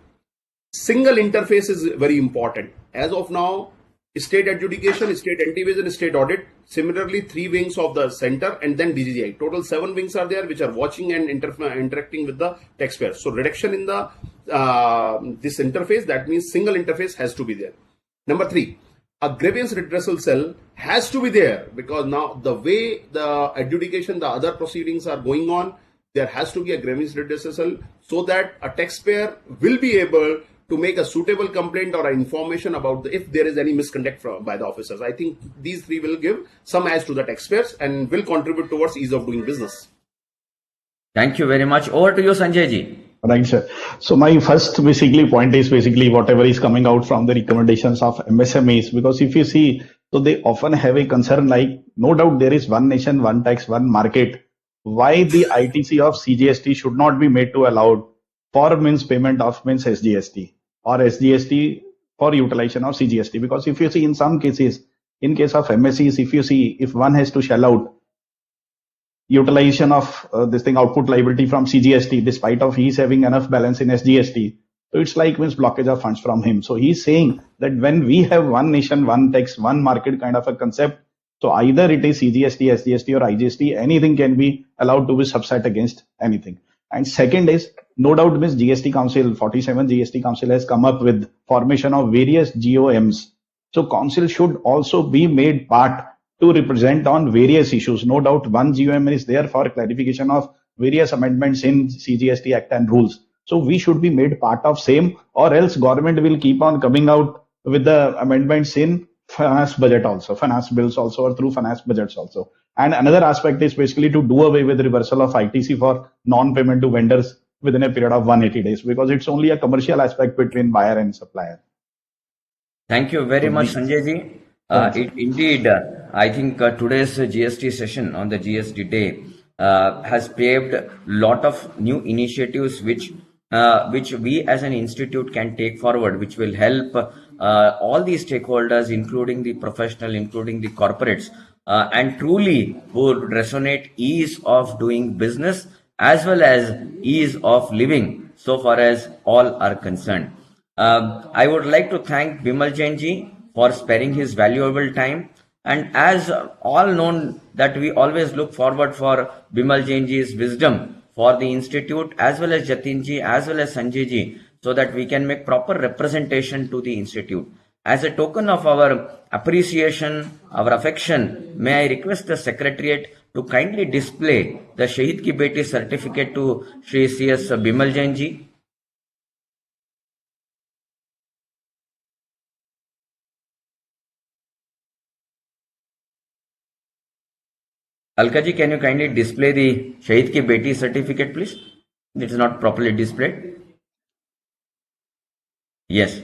single interface is very important. As of now, state adjudication, state anti-evasion, state audit. Similarly, 3 wings of the center and then DGI. Total 7 wings are there which are watching and interacting with the taxpayers. So reduction in the this interface, that means single interface has to be there. Number 3, a grievance redressal cell has to be there, because now the way the adjudication, the other proceedings are going on, there has to be a grievance redressal cell so that a taxpayer will be able to make a suitable complaint or information about if there is any misconduct by the officers. I think these 3 will give some edge to the taxpayers and will contribute towards ease of doing business. Thank you very much. Over to you, Sanjay ji. Right, sir. So my first point is whatever is coming out from the recommendations of MSMEs, because if you see, so they often have a concern like, no doubt there is one nation, one tax, one market. Why the ITC of CGST should not be made to allow for payment of SGST or SGST for utilization of CGST? Because if you see in some cases, in case of MSEs, if you see, if one has to shell out utilization of output liability from CGST, despite of he's having enough balance in SGST, so it's like blockage of funds from him. So he's saying that when we have one nation, one tax, one market kind of a concept, so either it is CGST, SGST or IGST, anything can be allowed to be subset against anything. And second is, no doubt GST Council, 47 GST Council has come up with formation of various GOMs. So council should also be made part to represent on various issues. No doubt one GOM is there for clarification of various amendments in CGST Act and rules. So we should be made part of same, or else government will keep on coming out with the amendments in finance budget also, finance bills also, or through finance budgets also. And another aspect is basically to do away with reversal of ITC for non-payment to vendors within a period of 180 days, because it's only a commercial aspect between buyer and supplier. Thank you very much, Sanjay ji. Indeed, I think today's GST session on the GST day has paved a lot of new initiatives which we as an institute can take forward, which will help all the stakeholders, including the professional, including the corporates, and truly would resonate ease of doing business as well as ease of living so far as all are concerned. I would like to thank Bimal Jain ji for sparing his valuable time. And as all known that we always look forward for Bimal Jain ji's wisdom for the institute, as well as Jatin ji, as well as Sanjay ji, so that we can make proper representation to the institute. As a token of our appreciation, our affection, may I request the Secretariat to kindly display the Shahid Ki Beti certificate to Shri C.S. Bimal Jain ji. Alka ji, can you kindly display the Shahid Ki Beti certificate, please? It is not properly displayed. Yes.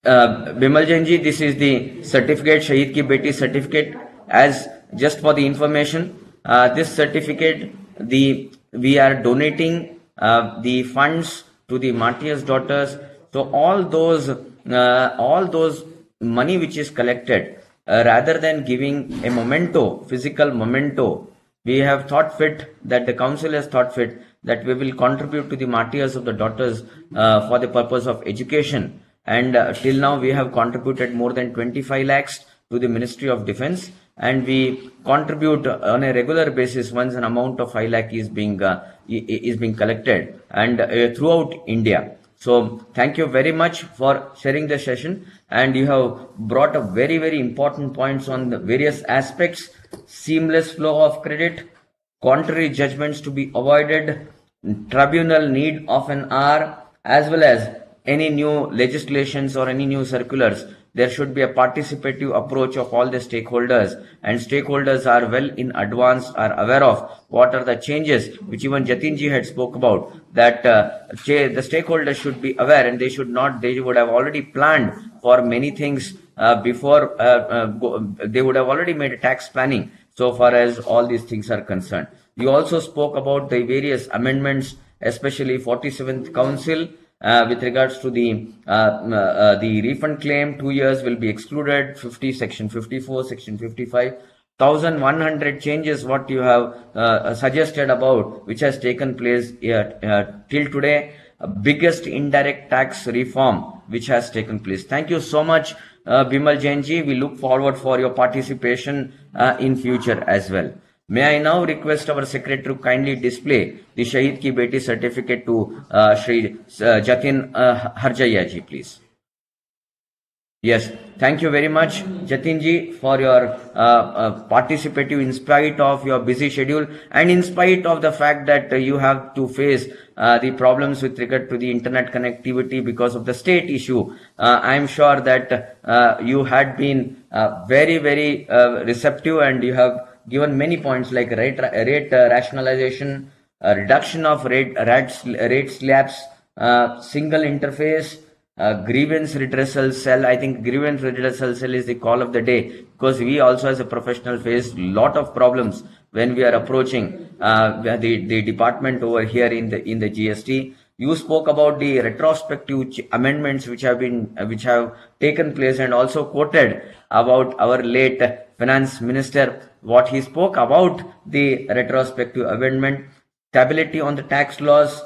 Bimal Jain ji, this is the certificate, Shahid Ki Beti certificate. As just for the information, this certificate, we are donating the funds to the martyrs' daughters. So all those money which is collected, rather than giving a memento, physical memento, we have thought fit, that the council has thought fit, that we will contribute to the martyrs of the daughters for the purpose of education. And till now we have contributed more than 25 lakhs to the Ministry of Defence, and we contribute on a regular basis once an amount of 5 lakh is being collected and throughout India. So thank you very much for sharing the session, and you have brought up very, very important points on the various aspects: seamless flow of credit, contrary judgments to be avoided, tribunal need of an hour, as well as any new legislations or any new circulars. There should be a participative approach of all the stakeholders, and stakeholders are well in advance, are aware of what are the changes which even Jatinji had spoke about, that the stakeholders should be aware, and they would have already planned for many things before they would have already made a tax planning so far as all these things are concerned. You also spoke about the various amendments, especially 47th Council with regards to the refund claim. 2 years will be excluded. 50 section 54, section 55. 1100 changes what you have suggested about, which has taken place till today. Biggest indirect tax reform which has taken place. Thank you so much, Bimal Jainji. We look forward for your participation in future as well. May I now request our secretary to kindly display the Shahid Ki Beti certificate to Shri Jatin Harjaiya ji, please. Yes, thank you very much, Jatin ji, for your participative in spite of your busy schedule and in spite of the fact that you have to face the problems with regard to the internet connectivity because of the state issue. I am sure that you had been very receptive, and you have given many points like rate rationalization, reduction of rate slabs, single interface, grievance redressal cell. I think grievance redressal cell is the call of the day, because we also as a professional face lot of problems when we are approaching the department over here in the GST. You spoke about the retrospective amendments which have taken place, and also quoted about our late finance minister, what he spoke about the retrospective amendment. Stability on the tax laws,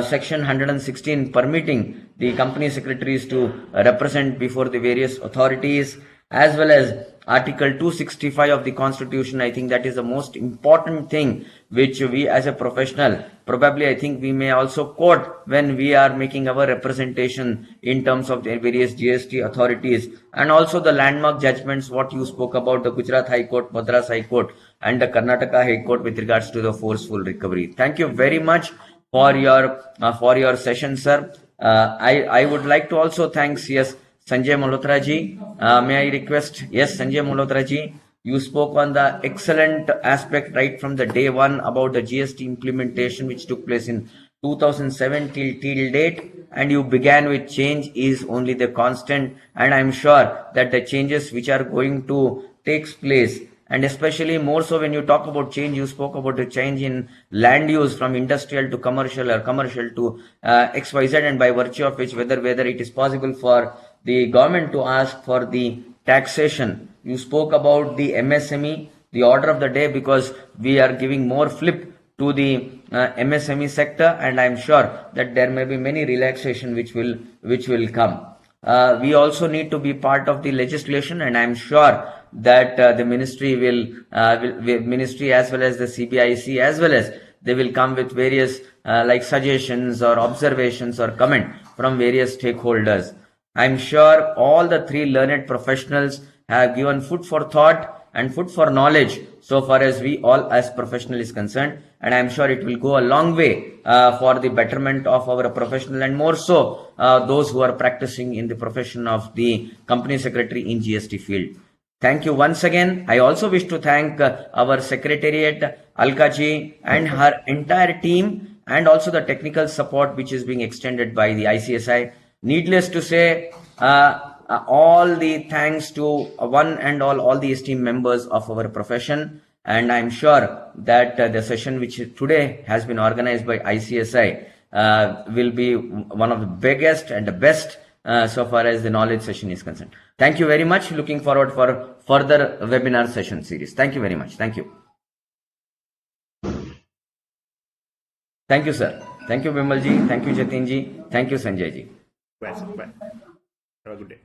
section 116 permitting the company secretaries to represent before the various authorities, as well as Article 265 of the Constitution. I think that is the most important thing which we as a professional, probably I think we may also quote when we are making our representation in terms of the various GST authorities, and also the landmark judgments what you spoke about, the Gujarat High Court, Madras High Court and the Karnataka High Court with regards to the forceful recovery. Thank you very much for your session, sir. I would like to also thank CS Sanjay Malhotra ji. May I request? Yes, Sanjay Malhotra ji, you spoke on the excellent aspect right from the day one about the GST implementation which took place in 2007 till date, and you began with change is only the constant, and I'm sure that the changes which are going to take place, and especially more so when you talk about change, you spoke about the change in land use from industrial to commercial or commercial to XYZ, and by virtue of which whether it is possible for the government to ask for the taxation. You spoke about the MSME, the order of the day, because we are giving more flip to the MSME sector, and I'm sure that there may be many relaxation which will come. We also need to be part of the legislation, and I'm sure that the ministry ministry as well as the CBIC as well as they will come with various like suggestions or observations or comment from various stakeholders. I'm sure all the three learned professionals have given food for thought and food for knowledge so far as we all as professional is concerned, and I'm sure it will go a long way for the betterment of our professional, and more so those who are practicing in the profession of the company secretary in GST field. Thank you once again. I also wish to thank our secretariat, Alka-ji, and her entire team, and also the technical support which is being extended by the ICSI. Needless to say, all the thanks to one and all the esteemed members of our profession, and I'm sure that the session which today has been organized by ICSI will be one of the biggest and the best so far as the knowledge session is concerned. Thank you very much. Looking forward for further webinar session series. Thank you very much. Thank you. Thank you, sir. Thank you, Bimal ji. Thank you, Jatin ji. Thank you, Sanjay ji. Bye. Have a good day.